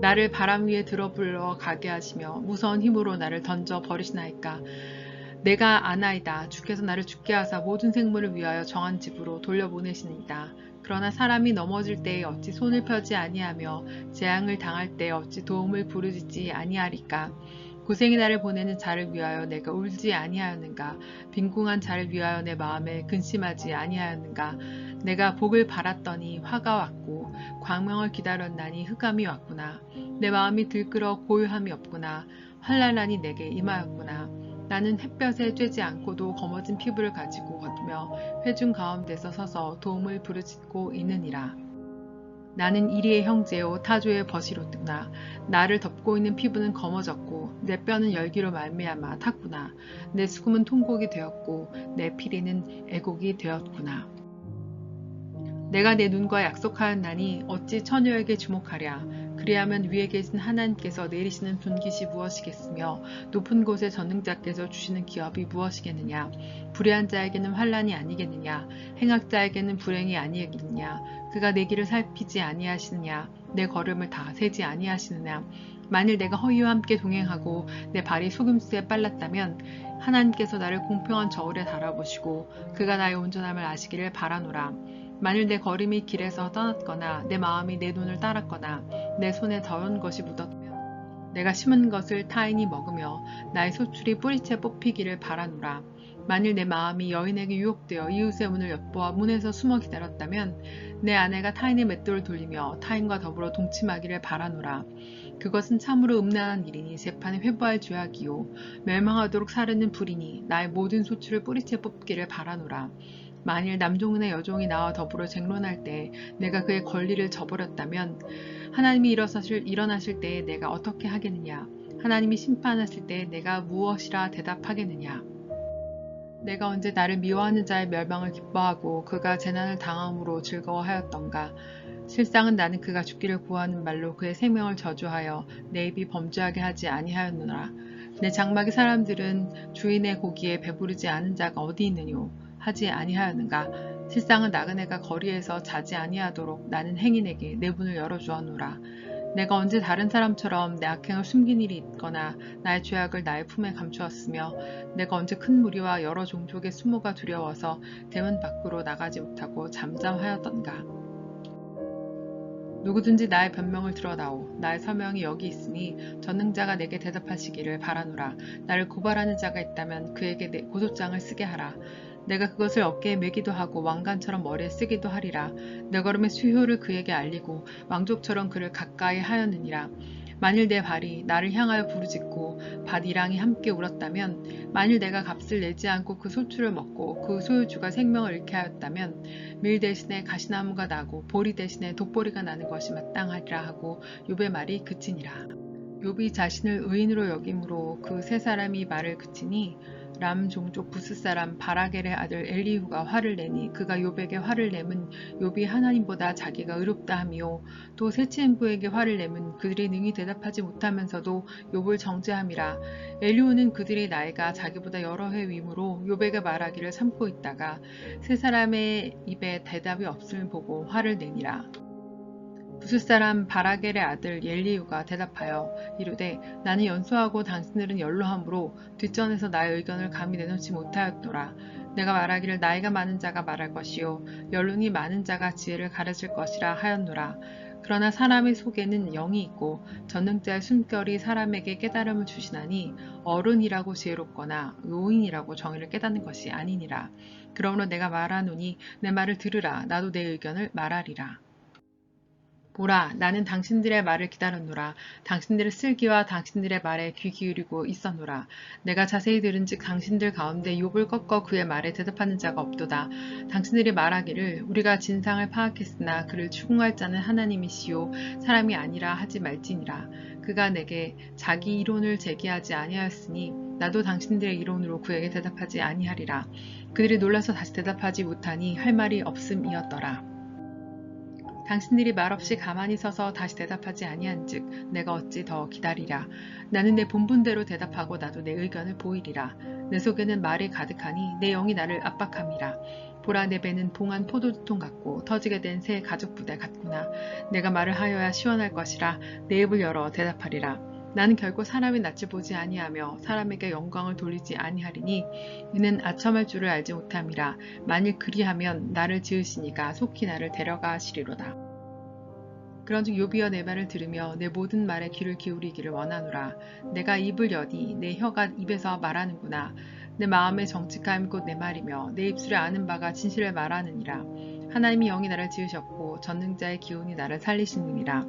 나를 바람 위에 들어불러 가게 하시며 무서운 힘으로 나를 던져 버리시나이까. 내가 아나이다. 주께서 나를 죽게 하사 모든 생물을 위하여 정한 집으로 돌려보내시니이다. 그러나 사람이 넘어질 때에 어찌 손을 펴지 아니하며 재앙을 당할 때에 어찌 도움을 부르짖지 아니하리까. 고생이 나를 보내는 자를 위하여 내가 울지 아니하였는가. 빈궁한 자를 위하여 내 마음에 근심하지 아니하였는가. 내가 복을 바랐더니 화가 왔고 광명을 기다렸나니 흑암이 왔구나. 내 마음이 들끓어 고요함이 없구나. 환난이 내게 임하였구나. 나는 햇볕에 쬐지 않고도 검어진 피부를 가지고 걷으며 회중 가운데서 서서 도움을 부르짖고 있느니라. 나는 이리의 형제요 타조의 벗이로구나. 나를 덮고 있는 피부는 검어졌고 내 뼈는 열기로 말미암아 탔구나. 내 수금은 통곡이 되었고 내 피리는 애곡이 되었구나. 내가 내 눈과 약속하였나니 어찌 처녀에게 주목하랴. 그리하면 위에 계신 하나님께서 내리시는 분깃이 무엇이겠으며 높은 곳의 전능자께서 주시는 기업이 무엇이겠느냐. 불의한 자에게는 환난이 아니겠느냐. 행악자에게는 불행이 아니겠느냐. 그가 내 길을 살피지 아니하시느냐. 내 걸음을 다 세지 아니하시느냐. 만일 내가 허위와 함께 동행하고 내 발이 소금수에 빨랐다면 하나님께서 나를 공평한 저울에 달아보시고 그가 나의 온전함을 아시기를 바라노라. 만일 내 걸음이 길에서 떠났거나 내 마음이 내 눈을 따랐거나 내 손에 더러운 것이 묻었다면 내가 심은 것을 타인이 먹으며 나의 소출이 뿌리채 뽑히기를 바라노라. 만일 내 마음이 여인에게 유혹되어 이웃의 문을 엿보아 문에서 숨어 기다렸다면 내 아내가 타인의 맷돌을 돌리며 타인과 더불어 동침하기를 바라노라. 그것은 참으로 음란한 일이니 재판에 회부할 죄악이요 멸망하도록 사르는 불이니 나의 모든 소출을 뿌리채 뽑기를 바라노라. 만일 남종이나 여종이 나와 더불어 쟁론할 때 내가 그의 권리를 저버렸다면 하나님이 일어나실 때에 내가 어떻게 하겠느냐. 하나님이 심판하실 때에 내가 무엇이라 대답하겠느냐. 내가 언제 나를 미워하는 자의 멸망을 기뻐하고 그가 재난을 당함으로 즐거워하였던가. 실상은 나는 그가 죽기를 구하는 말로 그의 생명을 저주하여 내 입이 범죄하게 하지 아니하였노라. 내 장막의 사람들은 주인의 고기에 배부르지 않은 자가 어디 있느뇨. 하지 아니하였는가. 실상은 나그네가 거리에서 자지 아니하도록 나는 행인에게 내 문을 열어주었노라. 내가 언제 다른 사람처럼 내 악행을 숨긴 일이 있거나 나의 죄악을 나의 품에 감추었으며 내가 언제 큰 무리와 여러 종족의 수모가 두려워서 대문 밖으로 나가지 못하고 잠잠하였던가. 누구든지 나의 변명을 드러다오. 나의 서명이 여기 있으니 전능자가 내게 대답하시기를 바라노라. 나를 고발하는 자가 있다면 그에게 내 고소장을 쓰게 하라. 내가 그것을 어깨에 매기도 하고 왕관처럼 머리에 쓰기도 하리라. 내 걸음의 수효를 그에게 알리고 왕족처럼 그를 가까이 하였느니라. 만일 내 발이 나를 향하여 부르짖고 밭이랑이 함께 울었다면 만일 내가 값을 내지 않고 그 소출을 먹고 그 소유주가 생명을 잃게 하였다면 밀 대신에 가시나무가 나고 보리 대신에 독보리가 나는 것이 마땅하리라 하고 욥의 말이 그치니라. 욥이 자신을 의인으로 여김으로 그 세 사람이 말을 그치니 람 종족 부스 사람 바라겔의 아들 엘리후가 화를 내니 그가 욥에게 화를 내면 욥이 하나님보다 자기가 의롭다 하며 또 셋째 인부에게 화를 내면 그들이 능히 대답하지 못하면서도 욥을 정죄함이라. 엘리후는 그들의 나이가 자기보다 여러 해 위므로 욥에게 말하기를 참고 있다가 세 사람의 입에 대답이 없음을 보고 화를 내니라. 부스 사람 바라겔의 아들 엘리후가 대답하여 이르되 나는 연소하고 당신들은 연로함으로 뒷전에서 나의 의견을 감히 내놓지 못하였도다. 내가 말하기를 나이가 많은 자가 말할 것이요 연륜이 많은 자가 지혜를 가르칠 것이라 하였노라. 그러나 사람의 속에는 영이 있고 전능자의 숨결이 사람에게 깨달음을 주시나니 어른이라고 지혜롭거나 노인이라고 정의를 깨닫는 것이 아니니라. 그러므로 내가 말하노니 내 말을 들으라. 나도 내 의견을 말하리라. 보라, 나는 당신들의 말을 기다렸노라. 당신들의 슬기와 당신들의 말에 귀 기울이고 있었노라. 내가 자세히 들은즉 당신들 가운데 욥을 꺾어 그의 말에 대답하는 자가 없도다. 당신들이 말하기를 우리가 진상을 파악했으나 그를 추궁할 자는 하나님이시요 사람이 아니라 하지 말지니라. 그가 내게 자기 이론을 제기하지 아니하였으니 나도 당신들의 이론으로 그에게 대답하지 아니하리라. 그들이 놀라서 다시 대답하지 못하니 할 말이 없음이었더라. 당신들이 말없이 가만히 서서 다시 대답하지 아니한즉 내가 어찌 더 기다리랴. 나는 내 본분대로 대답하고 나도 내 의견을 보이리라. 내 속에는 말이 가득하니 내 영이 나를 압박함이라. 보라, 내 배는 봉한 포도주통 같고 터지게 된 새 가죽부대 같구나. 내가 말을 하여야 시원할 것이라. 내 입을 열어 대답하리라. 나는 결코 사람의 낯을 보지 아니하며 사람에게 영광을 돌리지 아니하리니 이는 아첨할 줄을 알지 못함이라. 만일 그리하면 나를 지으시니가 속히 나를 데려가시리로다. 그런즉 욥이여 내 말을 들으며 내 모든 말에 귀를 기울이기를 원하노라. 내가 입을 여니 내 혀가 입에서 말하는구나. 내 마음의 정직함이 곧 내 말이며 내 입술에 아는 바가 진실을 말하느니라. 하나님이 영이 나를 지으셨고 전능자의 기운이 나를 살리시느니라.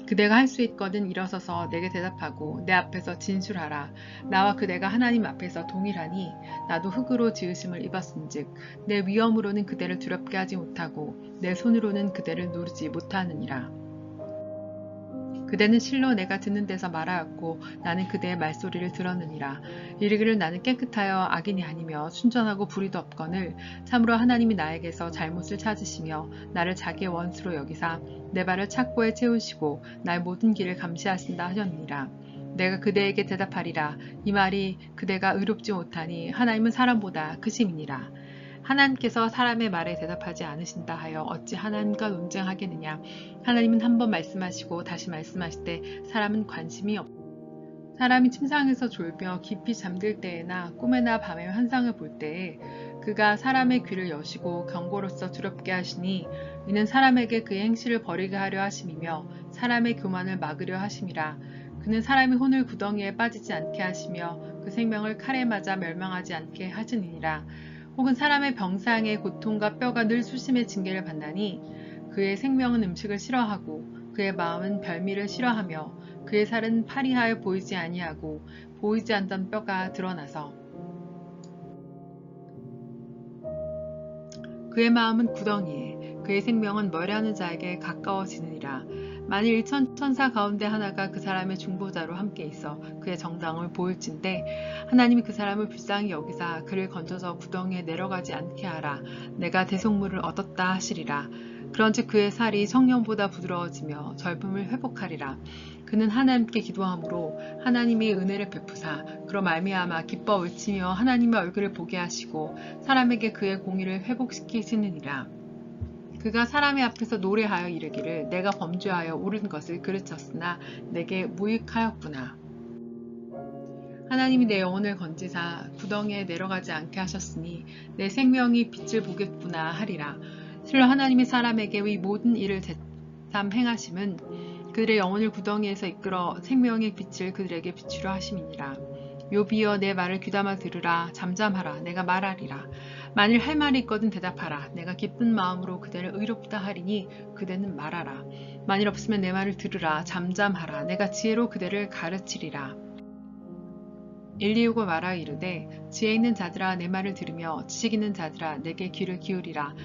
그대가 할 수 있거든 일어서서 내게 대답하고 내 앞에서 진술하라. 나와 그대가 하나님 앞에서 동일하니 나도 흙으로 지으심을 입었은즉 내 위엄으로는 그대를 두렵게 하지 못하고 내 손으로는 그대를 누르지 못하느니라. 그대는 실로 내가 듣는 데서 말하였고 나는 그대의 말소리를 들었느니라. 이르기를 나는 깨끗하여 악인이 아니며 순전하고 불의도 없거늘 참으로 하나님이 나에게서 잘못을 찾으시며 나를 자기의 원수로 여기사 내 발을 착고에 채우시고 나의 모든 길을 감시하신다 하셨느니라. 내가 그대에게 대답하리라. 이 말이 그대가 의롭지 못하니 하나님은 사람보다 크심이니라. 하나님께서 사람의 말에 대답하지 않으신다 하여 어찌 하나님과 논쟁하겠느냐. 하나님은 한 번 말씀하시고 다시 말씀하실 때 사람은 관심이 없다. 사람이 침상에서 졸며 깊이 잠들 때에나 꿈에나 밤에 환상을 볼 때에 그가 사람의 귀를 여시고 경고로서 두렵게 하시니 이는 사람에게 그의 행실을 버리게 하려 하심이며 사람의 교만을 막으려 하심이라. 그는 사람의 혼을 구덩이에 빠지지 않게 하시며 그 생명을 칼에 맞아 멸망하지 않게 하시느니라. 혹은 사람의 병상의 고통과 뼈가 늘 수심의 징계를 받나니 그의 생명은 음식을 싫어하고 그의 마음은 별미를 싫어하며 그의 살은 파리하여 보이지 아니하고 보이지 않던 뼈가 드러나서 그의 마음은 구덩이에 그의 생명은 멀리하는 자에게 가까워지느니라. 만일 일천 천사 가운데 하나가 그 사람의 중보자로 함께 있어 그의 정당을 보일진대 하나님이 그 사람을 불쌍히 여기사 그를 건져서 구덩이에 내려가지 않게 하라. 내가 대속물을 얻었다 하시리라. 그런즉 그의 살이 성령보다 부드러워지며 젊음을 회복하리라. 그는 하나님께 기도함으로 하나님이 은혜를 베푸사 그로 말미암아 기뻐 외치며 하나님의 얼굴을 보게 하시고 사람에게 그의 공의를 회복시키시느니라. 그가 사람의 앞에서 노래하여 이르기를 내가 범죄하여 옳은 것을 그르쳤으나 내게 무익하였구나. 하나님이 내 영혼을 건지사 구덩이에 내려가지 않게 하셨으니 내 생명이 빛을 보겠구나 하리라. 실로 하나님이 사람에게 이 모든 일을 제삼 행하심은 그들의 영혼을 구덩이에서 이끌어 생명의 빛을 그들에게 비추려 하심이니라. 욥이여 내 말을 귀담아 들으라. 잠잠하라. 내가 말하리라. 만일 할 말이 있거든 대답하라. 내가 기쁜 마음으로 그대를 의롭다 하리니 그대는 말하라. 만일 없으면 내 말을 들으라. 잠잠하라. 내가 지혜로 그대를 가르치리라. 일리우고 말하 이르되 지혜 있는 자들아 내 말을 들으며 지식 있는 자들아 내게 귀를 기울이라.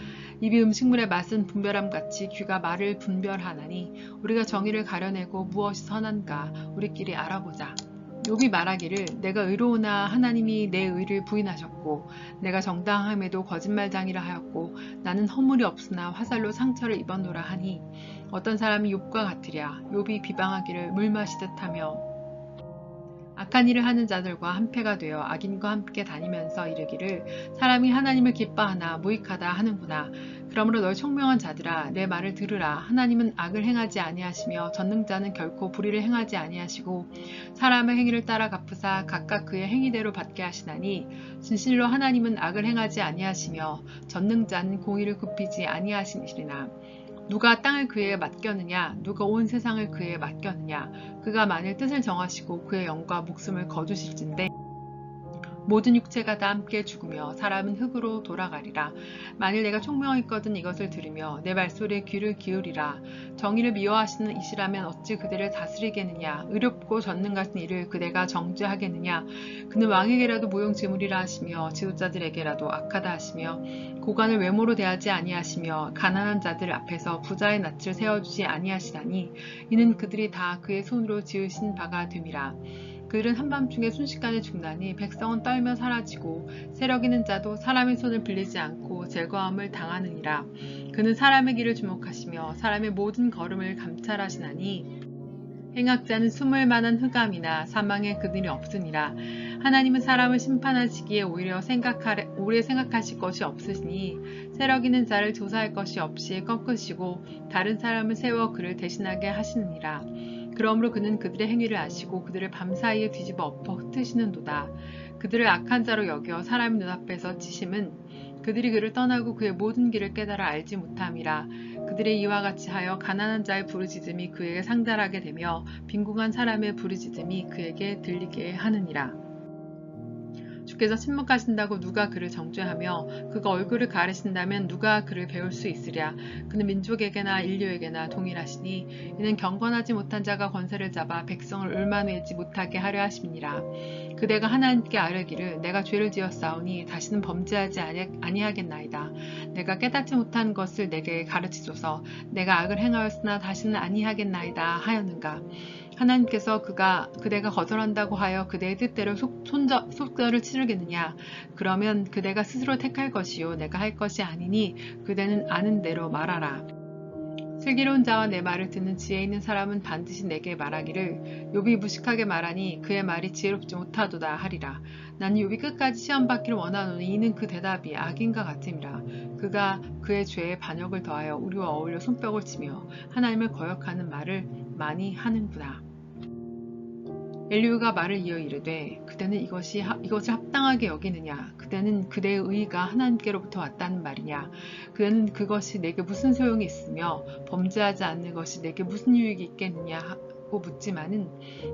입이 음식물의 맛은 분별함같이 귀가 말을 분별하나니 우리가 정의를 가려내고 무엇이 선한가 우리끼리 알아보자. 욥이 말하기를 내가 의로우나 하나님이 내 의를 부인하셨고 내가 정당함에도 거짓말장이라 하였고 나는 허물이 없으나 화살로 상처를 입었노라 하니 어떤 사람이 욥과 같으랴. 욥이 비방하기를 물 마시듯 하며 악한 일을 하는 자들과 한패가 되어 악인과 함께 다니면서 이르기를 사람이 하나님을 기뻐하나 무익하다 하는구나. 그러므로 너희 총명한 자들아 내 말을 들으라. 하나님은 악을 행하지 아니하시며 전능자는 결코 불의를 행하지 아니하시고 사람의 행위를 따라 갚으사 각각 그의 행위대로 받게 하시나니 진실로 하나님은 악을 행하지 아니하시며 전능자는 공의를 굽히지 아니하시리라. 누가 땅을 그에게 맡겼느냐? 누가 온 세상을 그에게 맡겼느냐? 그가 만일 뜻을 정하시고 그의 영과 목숨을 거두실진데 모든 육체가 다 함께 죽으며 사람은 흙으로 돌아가리라. 만일 내가 총명하거든 이것을 들으며 내 말소리에 귀를 기울이라. 정의를 미워하시는 이시라면 어찌 그대를 다스리겠느냐? 의롭고 전능하신 이를 그대가 정죄하겠느냐? 그는 왕에게라도 무용지물이라 하시며 지도자들에게라도 악하다 하시며 고관을 외모로 대하지 아니하시며 가난한 자들 앞에서 부자의 낯을 세워주지 아니하시다니 이는 그들이 다 그의 손으로 지으신 바가 됨이라. 그들은 한밤중에 순식간에 죽나니 백성은 떨며 사라지고 세력 있는 자도 사람의 손을 빌리지 않고 제거함을 당하느니라. 그는 사람의 길을 주목하시며 사람의 모든 걸음을 감찰하시나니 행악자는 숨을 만한 흑암이나 사망에 그들이 없으니라. 하나님은 사람을 심판하시기에 오히려 생각하실 것이 없으시니 세력 있는 자를 조사할 것이 없이 꺾으시고 다른 사람을 세워 그를 대신하게 하시느니라. 그러므로 그는 그들의 행위를 아시고 그들을 밤사이에 뒤집어 엎어 흩으시는도다. 그들을 악한 자로 여겨 사람의 눈앞에서 치심은 그들이 그를 떠나고 그의 모든 길을 깨달아 알지 못함이라. 그들의 이와 같이 하여 가난한 자의 부르짖음이 그에게 상달하게 되며 빈궁한 사람의 부르짖음이 그에게 들리게 하느니라. 주께서 침묵하신다고 누가 그를 정죄하며 그가 얼굴을 가리신다면 누가 그를 배울 수 있으랴. 그는 민족에게나 인류에게나 동일하시니 이는 경건하지 못한 자가 권세를 잡아 백성을 울만회지 못하게 하려 하심이니라. 그대가 하나님께 아뢰기를 내가 죄를 지었사오니 다시는 범죄하지 아니하겠나이다. 내가 깨닫지 못한 것을 내게 가르치소서. 내가 악을 행하였으나 다시는 아니하겠나이다 하였는가. 하나님께서 그대가 거절한다고 하여 그대의 뜻대로 속절을 치르겠느냐. 그러면 그대가 스스로 택할 것이요 내가 할 것이 아니니 그대는 아는 대로 말하라. 슬기로운 자와 내 말을 듣는 지혜 있는 사람은 반드시 내게 말하기를 욥이 무식하게 말하니 그의 말이 지혜롭지 못하도다 하리라. 나는 욥이 끝까지 시험받기를 원하노니 이는 그 대답이 악인과 같음이라. 그가 그의 죄에 반역을 더하여 우리와 어울려 손뼉을 치며 하나님을 거역하는 말을 많이 하는구나. 엘리후가 말을 이어 이르되 그대는 이것을 합당하게 여기느냐. 그대는 그대의 의의가 하나님께로부터 왔다는 말이냐. 그대는 그것이 내게 무슨 소용이 있으며 범죄하지 않는 것이 내게 무슨 유익이 있겠느냐 하고 묻지만은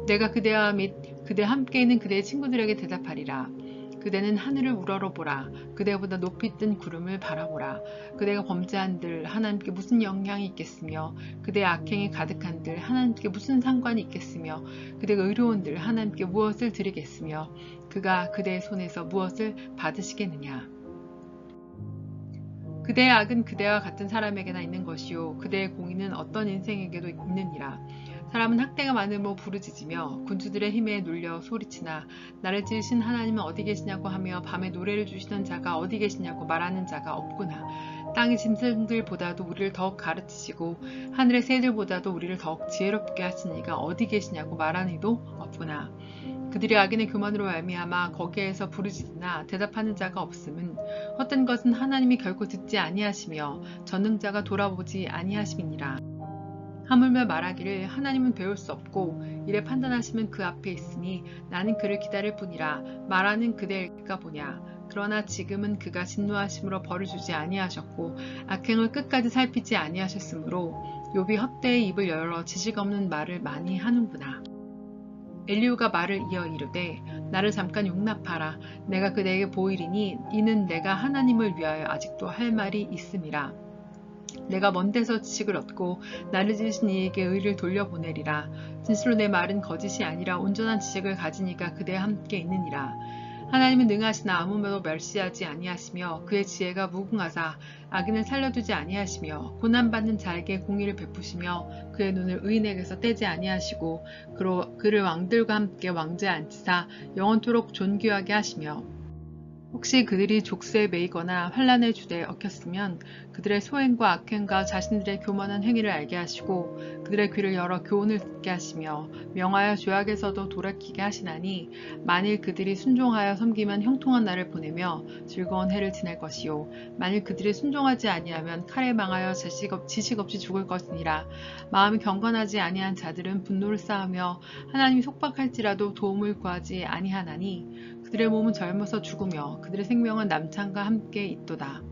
내가 그대와 및 그대 함께 있는 그대의 친구들에게 대답하리라. 그대는 하늘을 우러러보라. 그대보다 높이 뜬 구름을 바라보라. 그대가 범죄한들 하나님께 무슨 영향이 있겠으며 그대의 악행이 가득한들 하나님께 무슨 상관이 있겠으며 그대가 의로운들 하나님께 무엇을 드리겠으며 그가 그대의 손에서 무엇을 받으시겠느냐. 그대의 악은 그대와 같은 사람에게나 있는 것이요 그대의 공의는 어떤 인생에게도 있느니라. 사람은 학대가 많음으로 부르짖으며 군주들의 힘에 눌려 소리치나 나를 지으신 하나님은 어디 계시냐고 하며 밤에 노래를 주시던 자가 어디 계시냐고 말하는 자가 없구나. 땅의 짐승들보다도 우리를 더욱 가르치시고 하늘의 새들보다도 우리를 더욱 지혜롭게 하신 이가 어디 계시냐고 말하는 이도 없구나. 그들이 악인의 교만으로 말미암아 거기에서 부르짖으나 대답하는 자가 없음은 헛된 것은 하나님이 결코 듣지 아니하시며 전능자가 돌아보지 아니하심이니라. 하물며 말하기를 하나님은 배울 수 없고 이래 판단하시면 그 앞에 있으니 나는 그를 기다릴 뿐이라. 말하는 그대일까 보냐. 그러나 지금은 그가 진노하심으로 벌을 주지 아니하셨고 악행을 끝까지 살피지 아니하셨으므로 욥이 헛되이 입을 열어 지식 없는 말을 많이 하는구나. 엘리후가 말을 이어 이르되 나를 잠깐 용납하라. 내가 그대에게 보이리니 이는 내가 하나님을 위하여 아직도 할 말이 있음이라. 내가 먼 데서 지식을 얻고 나를 지으신 이에게 의를 돌려보내리라. 진실로 내 말은 거짓이 아니라 온전한 지식을 가진 이가 그대와 함께 있느니라. 하나님은 능하시나 아무도 멸시하지 아니하시며 그의 지혜가 무궁하사 악인을 살려두지 아니하시며 고난받는 자에게 공의를 베푸시며 그의 눈을 의인에게서 떼지 아니하시고 그를 왕들과 함께 왕좌에 앉히사 영원토록 존귀하게 하시며 혹시 그들이 족쇄에 매이거나 환란의 주대에 얽혔으면 그들의 소행과 악행과 자신들의 교만한 행위를 알게 하시고 그들의 귀를 열어 교훈을 듣게 하시며 명하여 죄악에서도 돌이키게 하시나니 만일 그들이 순종하여 섬기면 형통한 날을 보내며 즐거운 해를 지낼 것이요 만일 그들이 순종하지 아니하면 칼에 망하여 지식 없이 죽을 것이니라. 마음이 경건하지 아니한 자들은 분노를 쌓으며 하나님이 속박할지라도 도움을 구하지 아니하나니 그들의 몸은 젊어서 죽으며 그들의 생명은 남창과 함께 있도다.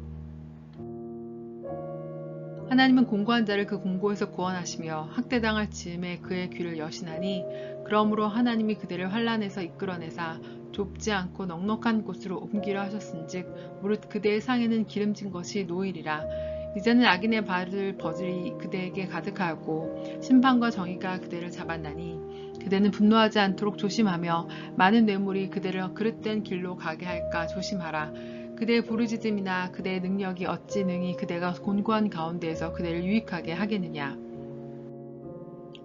하나님은 공고한 자를 그 공고에서 구원하시며 학대당할 즈음에 그의 귀를 여시나니 그러므로 하나님이 그들을 환난에서 이끌어내사 좁지 않고 넉넉한 곳으로 옮기려 하셨은즉 무릇 그대의 상에는 기름진 것이 놓이리라. 이제는 악인의 발을 버들이 그대에게 가득하였고 심판과 정의가 그대를 잡았나니 그대는 분노하지 않도록 조심하며 많은 뇌물이 그대를 그릇된 길로 가게 할까 조심하라. 그대의 부르짖음이나 그대의 능력이 어찌 능히 그대가 곤고한 가운데에서 그대를 유익하게 하겠느냐.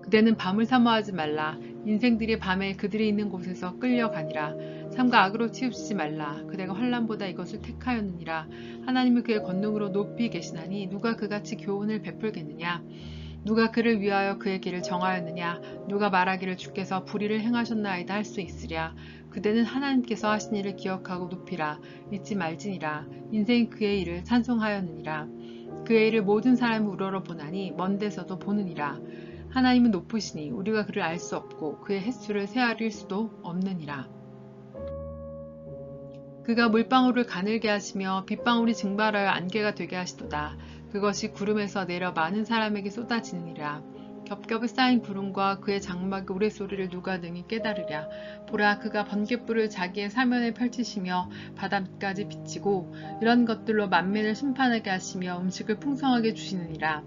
그대는 밤을 사모하지 말라. 인생들이 밤에 그들이 있는 곳에서 끌려가니라. 삼가 악으로 치우치지 말라. 그대가 환난보다 이것을 택하였느니라. 하나님은 그의 권능으로 높이 계시나니 누가 그같이 교훈을 베풀겠느냐. 누가 그를 위하여 그의 길을 정하였느냐. 누가 말하기를 주께서 불의를 행하셨나이다 할 수 있으랴. 그대는 하나님께서 하신 일을 기억하고 높이라. 잊지 말지니라. 인생이 그의 일을 찬송하였느니라. 그의 일을 모든 사람이 우러러 보나니 먼 데서도 보느니라. 하나님은 높으시니 우리가 그를 알 수 없고 그의 횟수를 세아릴 수도 없느니라. 그가 물방울을 가늘게 하시며 빗방울이 증발하여 안개가 되게 하시도다. 그것이 구름에서 내려 많은 사람에게 쏟아지느니라. 겹겹이 쌓인 구름과 그의 장막의 우레소리를 누가 능히 깨달으랴. 보라, 그가 번갯불을 자기의 사면에 펼치시며 바닷가까지 비치고 이런 것들로 만민을 심판하게 하시며 음식을 풍성하게 주시느니라.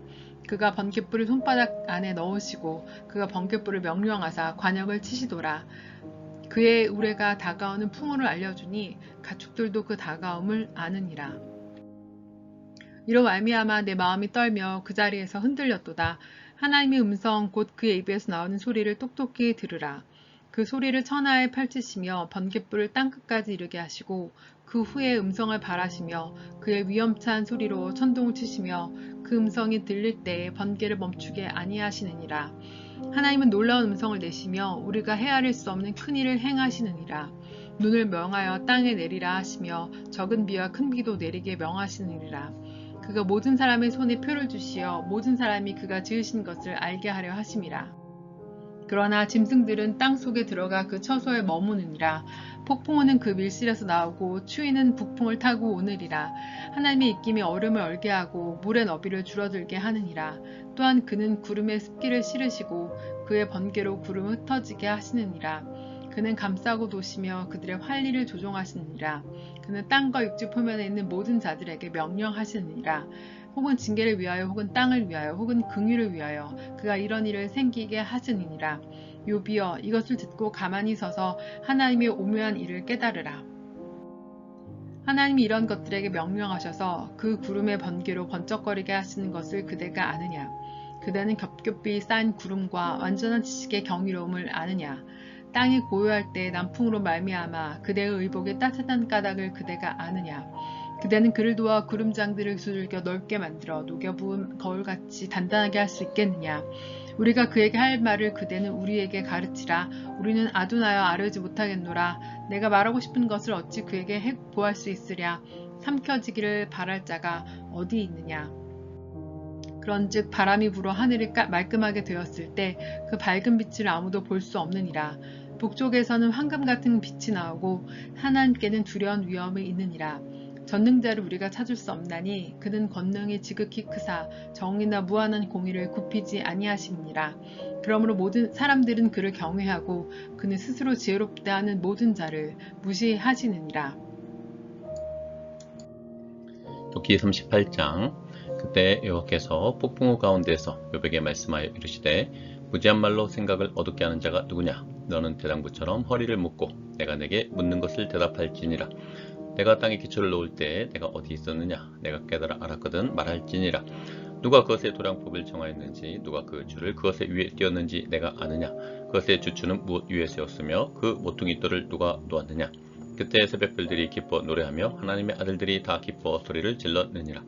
그가 번갯불을 손바닥 안에 넣으시고 그가 번갯불을 명령하사 관역을 치시도라. 그의 우레가 다가오는 풍우를 알려주니 가축들도 그 다가옴을 아느니라. 이로 말미암아 내 마음이 떨며 그 자리에서 흔들렸도다. 하나님의 음성 곧 그의 입에서 나오는 소리를 똑똑히 들으라. 그 소리를 천하에 펼치시며 번갯불을 땅끝까지 이르게 하시고 그 후에 음성을 발하시며 그의 위험찬 소리로 천둥을 치시며 그 음성이 들릴 때에 번개를 멈추게 아니하시느니라. 하나님은 놀라운 음성을 내시며 우리가 헤아릴 수 없는 큰 일을 행하시느니라. 눈을 명하여 땅에 내리라 하시며 적은 비와 큰 비도 내리게 명하시느니라. 그가 모든 사람의 손에 표를 주시어 모든 사람이 그가 지으신 것을 알게 하려 하심이라. 그러나 짐승들은 땅 속에 들어가 그 처소에 머무느니라. 폭풍우는 그 밀실에서 나오고 추위는 북풍을 타고 오느리라. 하나님의 입김이 얼음을 얼게 하고 물의 너비를 줄어들게 하느니라. 또한 그는 구름에 습기를 실으시고 그의 번개로 구름을 흩어지게 하시느니라. 그는 감싸고 도시며 그들의 활리를 조종하시느니라. 그는 땅과 육지 표면에 있는 모든 자들에게 명령하시느니라. 혹은 징계를 위하여 혹은 땅을 위하여 혹은 긍휼을 위하여 그가 이런 일을 생기게 하시느니라. 욥이여, 이것을 듣고 가만히 서서 하나님의 오묘한 일을 깨달으라. 하나님이 이런 것들에게 명령하셔서 그 구름의 번개로 번쩍거리게 하시는 것을 그대가 아느냐. 그대는 겹겹이 쌓인 구름과 완전한 지식의 경이로움을 아느냐. 땅이 고요할 때 남풍으로 말미암아 그대의 의복의 따뜻한 까닭을 그대가 아느냐. 그대는 그를 도와 구름장들을 두들겨 넓게 만들어 녹여부은 거울같이 단단하게 할 수 있겠느냐. 우리가 그에게 할 말을 그대는 우리에게 가르치라. 우리는 아둔하여 아뢰지 못하겠노라. 내가 말하고 싶은 것을 어찌 그에게 보할 수 있으랴. 삼켜지기를 바랄 자가 어디 있느냐. 그런즉 바람이 불어 하늘이 말끔하게 되었을 때 그 밝은 빛을 아무도 볼 수 없느니라. 북쪽에서는 황금 같은 빛이 나오고 하나님께는 두려운 위험이 있느니라. 전능자를 우리가 찾을 수 없나니 그는 권능이 지극히 크사 정의나 무한한 공의를 굽히지 아니하심이니라. 그러므로 모든 사람들은 그를 경외하고 그는 스스로 지혜롭다 하는 모든 자를 무시하시느니라. 욥기 38장. 그때 여호와께서 폭풍우 가운데서 욥에게 말씀하여 이르시되 무지한 말로 생각을 어둡게 하는 자가 누구냐. 너는 대장부처럼 허리를 묶고 내가 내게 묻는 것을 대답할지니라. 내가 땅에 기초를 놓을 때에 내가 어디 있었느냐. 내가 깨달아 알았거든 말할지니라. 누가 그것의 도량법을 정하였는지 누가 그 줄을 그것의 위에 띄었는지 내가 아느냐. 그것의 주추는 무엇 위에 세웠으며 그 모퉁이 돌을 누가 놓았느냐. 그때 새벽별들이 기뻐 노래하며 하나님의 아들들이 다 기뻐 소리를 질렀느니라.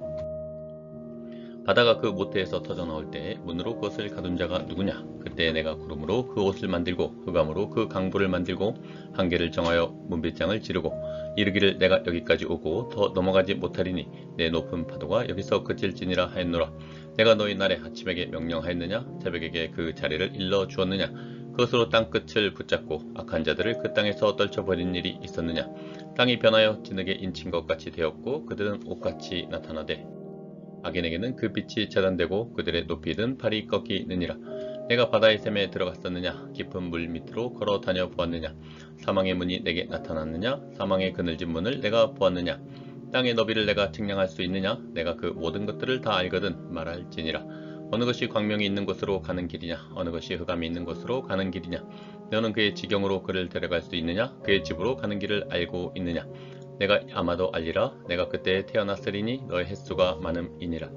바다가 그 모태에서 터져 나올 때 문으로 그것을 가둔 자가 누구냐? 그때 내가 구름으로 그 옷을 만들고 흑암으로 그 강보를 만들고 한계를 정하여 문빗장을 지르고 이르기를 내가 여기까지 오고 더 넘어가지 못하리니 내 높은 파도가 여기서 그칠지니라 하였노라. 내가 너희 날에 아침에게 명령하였느냐? 새벽에게 그 자리를 일러 주었느냐? 그것으로 땅 끝을 붙잡고 악한 자들을 그 땅에서 떨쳐버린 일이 있었느냐? 땅이 변하여 진흙에 인친 것 같이 되었고 그들은 옷같이 나타나되 악인에게는 그 빛이 차단되고 그들의 높이든 발이 꺾이느니라. 내가 바다의 샘에 들어갔었느냐? 깊은 물 밑으로 걸어 다녀 보았느냐? 사망의 문이 내게 나타났느냐? 사망의 그늘진 문을 내가 보았느냐? 땅의 너비를 내가 측량할 수 있느냐? 내가 그 모든 것들을 다 알거든 말할지니라. 어느 것이 광명이 있는 곳으로 가는 길이냐? 어느 것이 흑암이 있는 곳으로 가는 길이냐? 너는 그의 지경으로 그를 데려갈 수 있느냐? 그의 집으로 가는 길을 알고 있느냐? 내가 아마도 알리라. 내가 그때에 태어났으리니 너의 횟수가 많음이니라.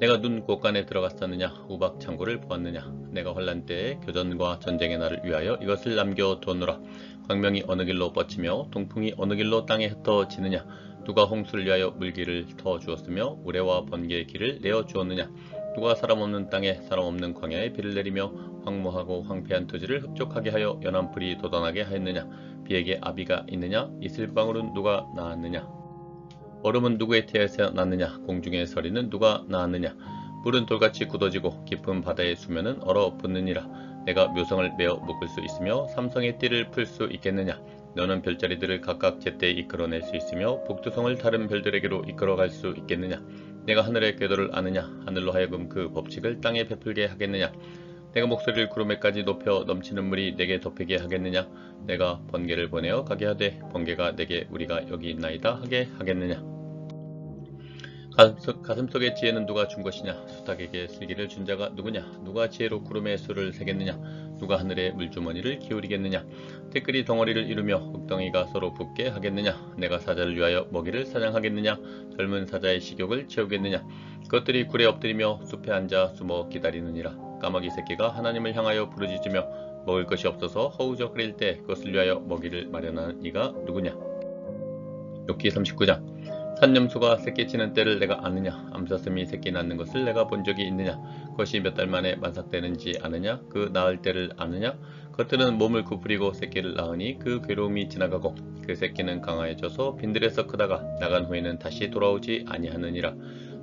내가 눈 곳간에 들어갔었느냐? 우박 창고를 보았느냐? 내가 환란 때에 교전과 전쟁의 날을 위하여 이것을 남겨두었노라. 광명이 어느 길로 뻗치며 동풍이 어느 길로 땅에 흩어지느냐? 누가 홍수를 위하여 물길을 터주었으며 우레와 번개의 길을 내어주었느냐? 누가 사람 없는 땅에 사람 없는 광야에 비를 내리며 황무하고 황폐한 토지를 흡족하게 하여 연한 풀이 돋아나게 하였느냐? 비에게 아비가 있느냐? 이슬방울은 누가 낳았느냐? 얼음은 누구의 태에서 났느냐? 공중의 서리는 누가 낳았느냐? 물은 돌같이 굳어지고 깊은 바다의 수면은 얼어붙느니라. 내가 묘성을 메어 묶을 수 있으며 삼성의 띠를 풀 수 있겠느냐? 너는 별자리들을 각각 제때에 이끌어낼 수 있으며 북두성을 다른 별들에게로 이끌어갈 수 있겠느냐? 내가 하늘의 궤도를 아느냐? 하늘로 하여금 그 법칙을 땅에 베풀게 하겠느냐? 내가 목소리를 구름에까지 높여 넘치는 물이 내게 덮이게 하겠느냐? 내가 번개를 보내어 가게 하되 번개가 내게 우리가 여기 있나이다 하게 하겠느냐? 가슴속의 지혜는 누가 준 것이냐? 수탉에게 슬기를 준 자가 누구냐? 누가 지혜로 구름에 수를 세겠느냐? 누가 하늘의 물주머니를 기울이겠느냐? 티끌이 덩어리를 이루며 흙덩이가 서로 붙게 하겠느냐? 내가 사자를 위하여 먹이를 사냥하겠느냐? 젊은 사자의 식욕을 채우겠느냐? 그것들이 굴에 엎드리며 숲에 앉아 숨어 기다리느니라. 까마귀 새끼가 하나님을 향하여 부르짖으며 먹을 것이 없어서 허우적거릴 때 그것을 위하여 먹이를 마련하는 이가 누구냐? 욥기 39장. 산염소가 새끼 치는 때를 내가 아느냐? 암사슴이 새끼 낳는 것을 내가 본 적이 있느냐? 그것이 몇 달 만에 만삭되는지 아느냐? 그 낳을 때를 아느냐? 그것들은 몸을 구부리고 새끼를 낳으니 그 괴로움이 지나가고 그 새끼는 강화해져서 빈들에서 크다가 나간 후에는 다시 돌아오지 아니하느니라.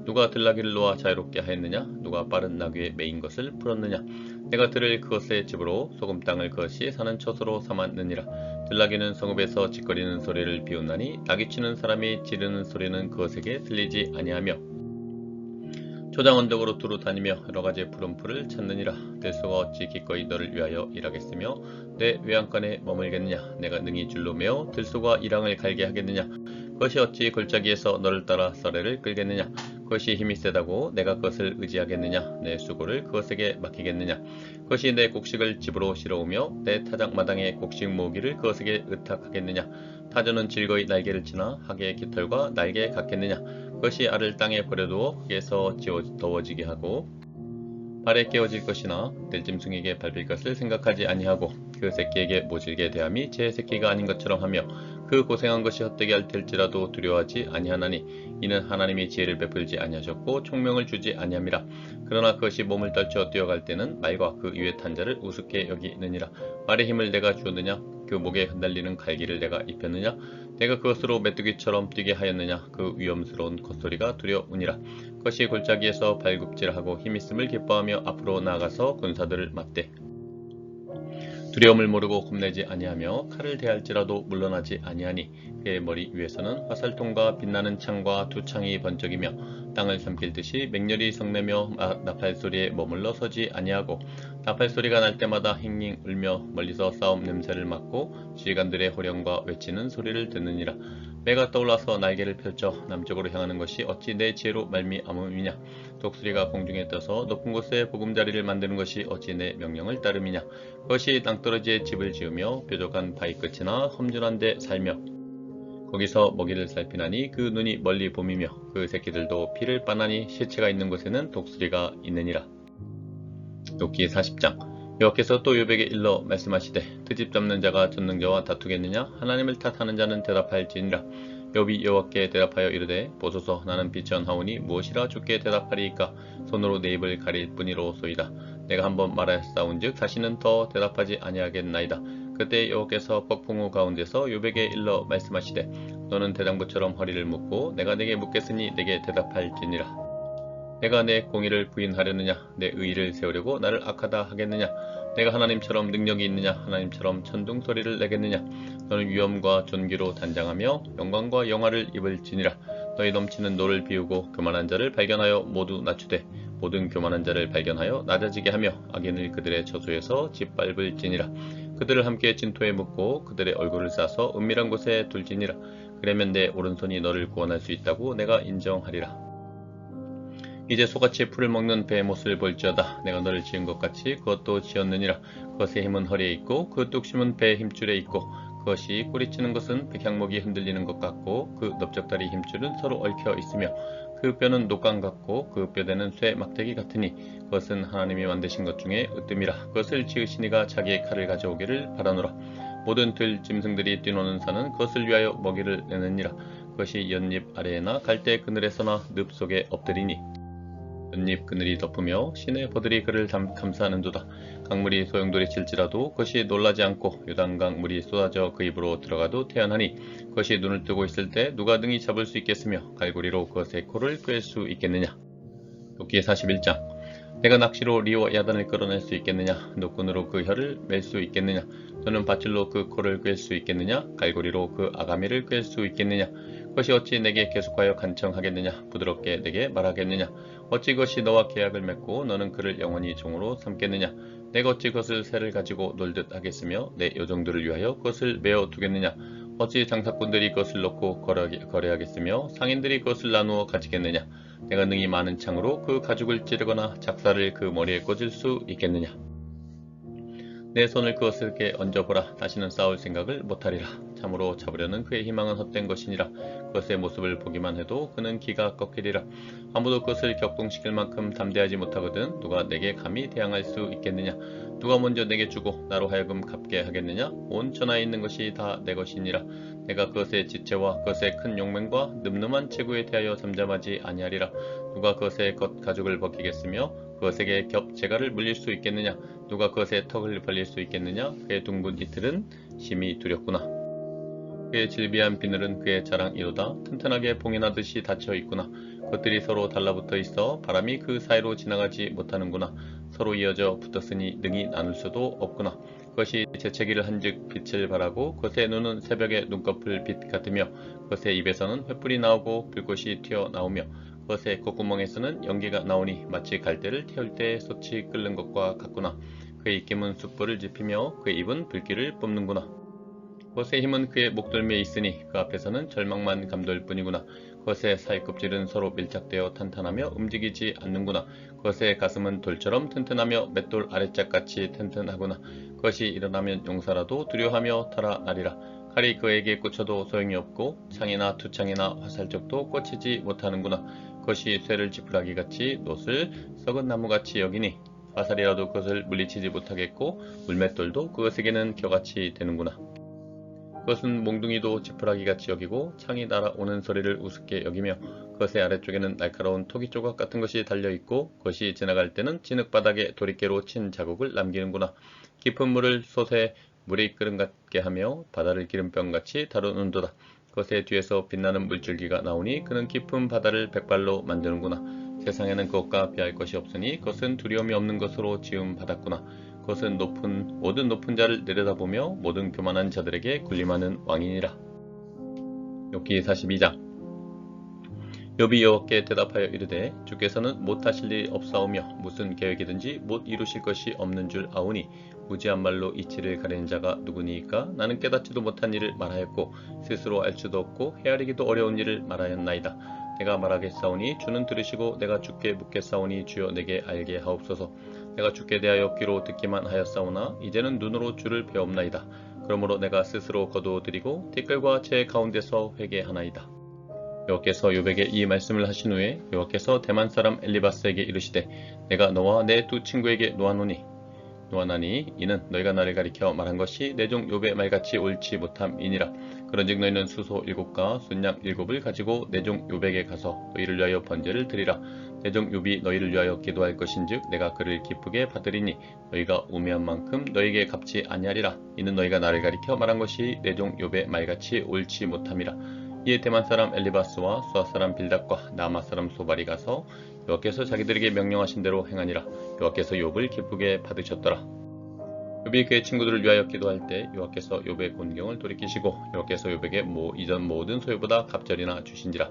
누가 들나귀를 놓아 자유롭게 하였느냐? 누가 빠른 나귀에 매인 것을 풀었느냐? 내가 들을 그것의 집으로 소금 땅을 그것이 사는 처소로 삼았느니라. 들나귀는 성읍에서 짓거리는 소리를 비웃나니 나귀치는 사람이 지르는 소리는 그것에게 들리지 아니하며 초장 언덕으로 두루 다니며 여러가지 푸른 풀을 찾느니라. 들소가 어찌 기꺼이 너를 위하여 일하겠으며 내 외양간에 머물겠느냐? 내가 능히 줄로 매어 들소가 이랑을 갈게 하겠느냐? 그것이 어찌 골짜기에서 너를 따라 썰애를 끌겠느냐? 그것이 힘이 세다고 내가 그것을 의지하겠느냐? 내 수고를 그것에게 맡기겠느냐? 그것이 내 곡식을 집으로 실어오며 내 타작마당에 곡식 모으기를 그것에게 의탁하겠느냐? 타조는 즐거이 날개를 치나 하계의 깃털과 날개 같겠느냐? 그것이 알을 땅에 버려두어 흙에서 더워지게 하고 발에 깨어질 것이나 들짐승에게 밟힐 것을 생각하지 아니하고 그 새끼에게 모질게 대함이 제 새끼가 아닌 것처럼 하며 그 고생한 것이 헛되게 할 tel지라도 두려워하지 아니하나니 이는 하나님이 지혜를 베풀지 아니하셨고 총명을 주지 아니함이라. 그러나 그것이 몸을 떨쳐 뛰어갈 때는 말과 그 위에 탄 자를 우습게 여기느니라. 말의 힘을 내가 주었느냐? 그 목에 흩날리는 갈기를 내가 입혔느냐? 내가 그것으로 메뚜기처럼 뛰게 하였느냐? 그 위험스러운 콧소리가 두려우니라. 그것이 골짜기에서 발굽질하고 힘있음을 기뻐하며 앞으로 나아가서 군사들을 맞대 두려움을 모르고 겁내지 아니하며 칼을 대할지라도 물러나지 아니하니 그의 머리 위에서는 화살통과 빛나는 창과 두 창이 번쩍이며 땅을 삼킬 듯이 맹렬히 성내며 나팔 소리에 머물러 서지 아니하고 나팔 소리가 날 때마다 힝힝 울며 멀리서 싸움 냄새를 맡고 지휘관들의 호령과 외치는 소리를 듣느니라. 매가 떠올라서 날개를 펼쳐 남쪽으로 향하는 것이 어찌 내 지혜로 말미암음이냐? 독수리가 공중에 떠서 높은 곳에 보금자리를 만드는 것이 어찌 내 명령을 따름이냐? 그것이 땅떨어지에 집을 지으며 뾰족한 바위 끝이나 험준한 데 살며 거기서 먹이를 살피나니 그 눈이 멀리 봄이며 그 새끼들도 피를 빠나니 시체가 있는 곳에는 독수리가 있느니라. 욥기 40장. 여호와께서 또 욥에게 일러 말씀하시되 트집 잡는 자가 전능자와 다투겠느냐? 하나님을 탓하는 자는 대답할지니라. 욥이 여호와께 대답하여 이르되 보소서 나는 비천하오니 무엇이라 주께 대답하리이까 손으로 내 입을 가릴 뿐이로소이다. 내가 한번 말하였사온즉 다시는 더 대답하지 아니하겠나이다. 그때 여호와께서 폭풍우 가운데서 욥에게 일러 말씀하시되 너는 대장부처럼 허리를 묶고 내가 내게 묻겠으니 내게 대답할지니라. 내가 내 공의를 부인하려느냐 내 의의를 세우려고 나를 악하다 하겠느냐 내가 하나님처럼 능력이 있느냐 하나님처럼 천둥소리를 내겠느냐 너는 위엄과 존귀로 단장하며 영광과 영화를 입을지니라. 너희 넘치는 노를 비우고 교만한 자를 발견하여 모두 낮추되 모든 교만한 자를 발견하여 낮아지게 하며 악인을 그들의 처소에서 짓밟을지니라. 그들을 함께 진토에 묻고 그들의 얼굴을 싸서 은밀한 곳에 둘지니라. 그러면 내 오른손이 너를 구원할 수 있다고 내가 인정하리라. 이제 소같이 풀을 먹는 베못을 볼지어다. 내가 너를 지은 것 같이 그것도 지었느니라. 그것의 힘은 허리에 있고 그 뚝심은 배의 힘줄에 있고 그것이 꼬리치는 것은 백향목이 흔들리는 것 같고 그 넓적다리 힘줄은 서로 얽혀 있으며 그 뼈는 녹강 같고 그 뼈대는 쇠 막대기 같으니 그것은 하나님이 만드신 것 중에 으뜸이라. 그것을 지으신 이가 자기의 칼을 가져오기를 바라노라. 모든 들 짐승들이 뛰노는 산은 그것을 위하여 먹이를 내느니라. 그것이 연잎 아래에나 갈대 그늘에서나 늪 속에 엎드리니 연잎 그늘이 덮으며 시내 버들이 그를 감싸는도다. 강물이 소용돌이 칠지라도 그것이 놀라지 않고 요단강 물이 쏟아져 그 입으로 들어가도 태연하니 그것이 눈을 뜨고 있을 때 누가 능히 잡을 수 있겠으며 갈고리로 그것의 코를 꿰 수 있겠느냐. 욥기 41장. 내가 낚시로 리와 야단을 끌어낼 수 있겠느냐. 노끈으로 그 혀를 맬 수 있겠느냐. 너는 밧줄로 그 코를 꿰 수 있겠느냐. 갈고리로 그 아가미를 꿰 수 있겠느냐. 그것이 어찌 내게 계속하여 간청하겠느냐. 부드럽게 내게 말하겠느냐. 어찌 그것이 너와 계약을 맺고 너는 그를 영원히 종으로 삼겠느냐. 내가 어찌 그것을 새를 가지고 놀듯 하겠으며 내 요정들을 위하여 그것을 메어 두겠느냐. 어찌 장사꾼들이 그것을 놓고 거래하겠으며 상인들이 그것을 나누어 가지겠느냐. 내가 능히 많은 창으로 그 가죽을 찌르거나 작사를 그 머리에 꽂을 수 있겠느냐. 내 손을 그것에게 얹어보라. 다시는 싸울 생각을 못하리라. 참으로 잡으려는 그의 희망은 헛된 것이니라. 그것의 모습을 보기만 해도 그는 기가 꺾이리라. 아무도 그것을 격동시킬 만큼 담대하지 못하거든 누가 내게 감히 대항할 수 있겠느냐. 누가 먼저 내게 주고 나로 하여금 갚게 하겠느냐. 온 천하에 있는 것이 다 내 것이니라. 내가 그것의 지체와 그것의 큰 용맹과 늠름한 체구에 대하여 잠잠하지 아니하리라. 누가 그것의 겉가죽을 벗기겠으며 그것에게 겹재갈을 물릴 수 있겠느냐. 누가 그것의 턱을 벌릴 수 있겠느냐. 그의 둥근 이틀은 심히 두렵구나. 그의 질비한 비늘은 그의 자랑이로다. 튼튼하게 봉인하듯이 닫혀 있구나. 그것들이 서로 달라붙어 있어 바람이 그 사이로 지나가지 못하는구나. 서로 이어져 붙었으니 능히 나눌 수도 없구나. 그것이 재채기를 한즉 빛을 발하고 그것의 눈은 새벽의 눈꺼풀 빛 같으며 그것의 입에서는 횃불이 나오고 불꽃이 튀어나오며 그것의 콧구멍에서는 연기가 나오니 마치 갈대를 태울 때 솥이 끓는 것과 같구나. 그의 입김은 숯불을 지피며 그의 입은 불길을 뿜는구나. 그것의 힘은 그의 목덜미에 있으니 그 앞에서는 절망만 감돌 뿐이구나. 그것의 사이껍질은 서로 밀착되어 탄탄하며 움직이지 않는구나. 그것의 가슴은 돌처럼 튼튼하며 맷돌 아래짝같이 튼튼하구나. 그것이 일어나면 용사라도 두려워하며 달아나리라. 칼이 그에게 꽂혀도 소용이 없고 창이나 투창이나 화살적도 꽂히지 못하는구나. 그것이 쇠를 지푸라기같이 놋을 썩은 나무같이 여기니 화살이라도 그것을 물리치지 못하겠고 물맷돌도 그것에게는 겨같이 되는구나. 그것은 몽둥이도 지푸라기같이 여기고 창이 날아오는 소리를 우습게 여기며 그것의 아래쪽에는 날카로운 토기 조각 같은 것이 달려있고 그것이 지나갈 때는 진흙바닥에 도리깨로 친 자국을 남기는구나. 깊은 물을 솥에 물이 끓음 같게 하며 바다를 기름병같이 다루는도다. 그것의 뒤에서 빛나는 물줄기가 나오니 그는 깊은 바다를 백발로 만드는구나. 세상에는 그것과 비할 것이 없으니 그것은 두려움이 없는 것으로 지음 받았구나. 그것은 모든 높은 자를 내려다보며 모든 교만한 자들에게 군림하는 왕이니라. 욥기 42장. 욥이 여호와께 대답하여 이르되 주께서는 못하실 일이 없사오며 무슨 계획이든지 못 이루실 것이 없는 줄 아오니 무지한 말로 이치를 가리는 자가 누구니이까. 나는 깨닫지도 못한 일을 말하였고 스스로 알 수도 없고 헤아리기도 어려운 일을 말하였나이다. 내가 말하겠사오니 주는 들으시고 내가 주께 묻겠사오니 주여 내게 알게 하옵소서. 내가 주께 대하여 귀로 듣기만 하였사오나 이제는 눈으로 주를 배옵나이다. 그러므로 내가 스스로 거두어드리고 티끌과 제 가운데서 회개하나이다. 여호와께서 욥에게 이 말씀을 하신 후에 여호와께서 대만 사람 엘리바스에게 이르시되 내가 너와 내 두 친구에게 노하노니 노하나니 이는 너희가 나를 가리켜 말한 것이 내 종 욥의 말같이 옳지 못함이니라. 그런즉 너희는 수소 7과 순양 7을 가지고 내 종 욥에게 가서 너희를 위하여 번제를 드리라. 내 종 욥이 너희를 위하여 기도할 것인즉 내가 그를 기쁘게 받으리니 너희가 우매한 만큼 너희에게 갚지 아니하리라. 이는 너희가 나를 가리켜 말한 것이 내 종 욥의 말같이 옳지 못함이라. 이에 대만 사람 엘리바스와 수아 사람 빌닷과 나마 사람 소발이 가서 여호와께서 자기들에게 명령하신 대로 행하니라. 여호와께서 욥을 기쁘게 받으셨더라. 욥이 그의 친구들을 위하여 기도할 때 여호와께서 욥의 곤경을 돌이키시고 여호와께서 욥에게 이전 모든 소유보다 갑절이나 주신지라.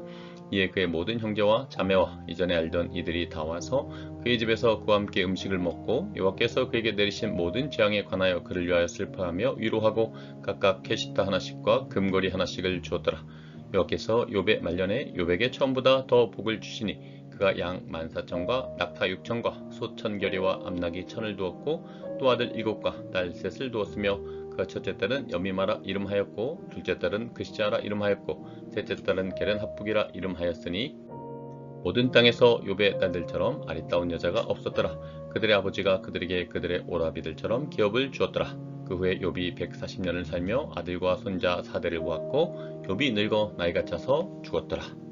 이에 그의 모든 형제와 자매와 이전에 알던 이들이 다 와서 그의 집에서 그와 함께 음식을 먹고 여호와께서 그에게 내리신 모든 재앙에 관하여 그를 위하여 슬퍼하며 위로하고 각각 캐시타 하나씩과 금고리 하나씩을 주었더라. 여호와께서 욥의 말년에 욥에게 처음보다 더 복을 주시니 그가 양 14,000과 낙타 6,000과 소 1,000겨레와 암나귀 1,000을 두었고 또 아들 7과 딸 셋을 두었으며 그가 첫째 딸은 여미마라 이름하였고 둘째 딸은 그시자라 이름하였고 셋째 딸은 게렌하북이라 이름하였으니 모든 땅에서 욥의 딸들처럼 아리따운 여자가 없었더라. 그들의 아버지가 그들에게 그들의 오라비들처럼 기업을 주었더라. 그 후에 욥이 140년을 살며 아들과 손자 4대를 보았고 욥이 늙어 나이가 차서 죽었더라.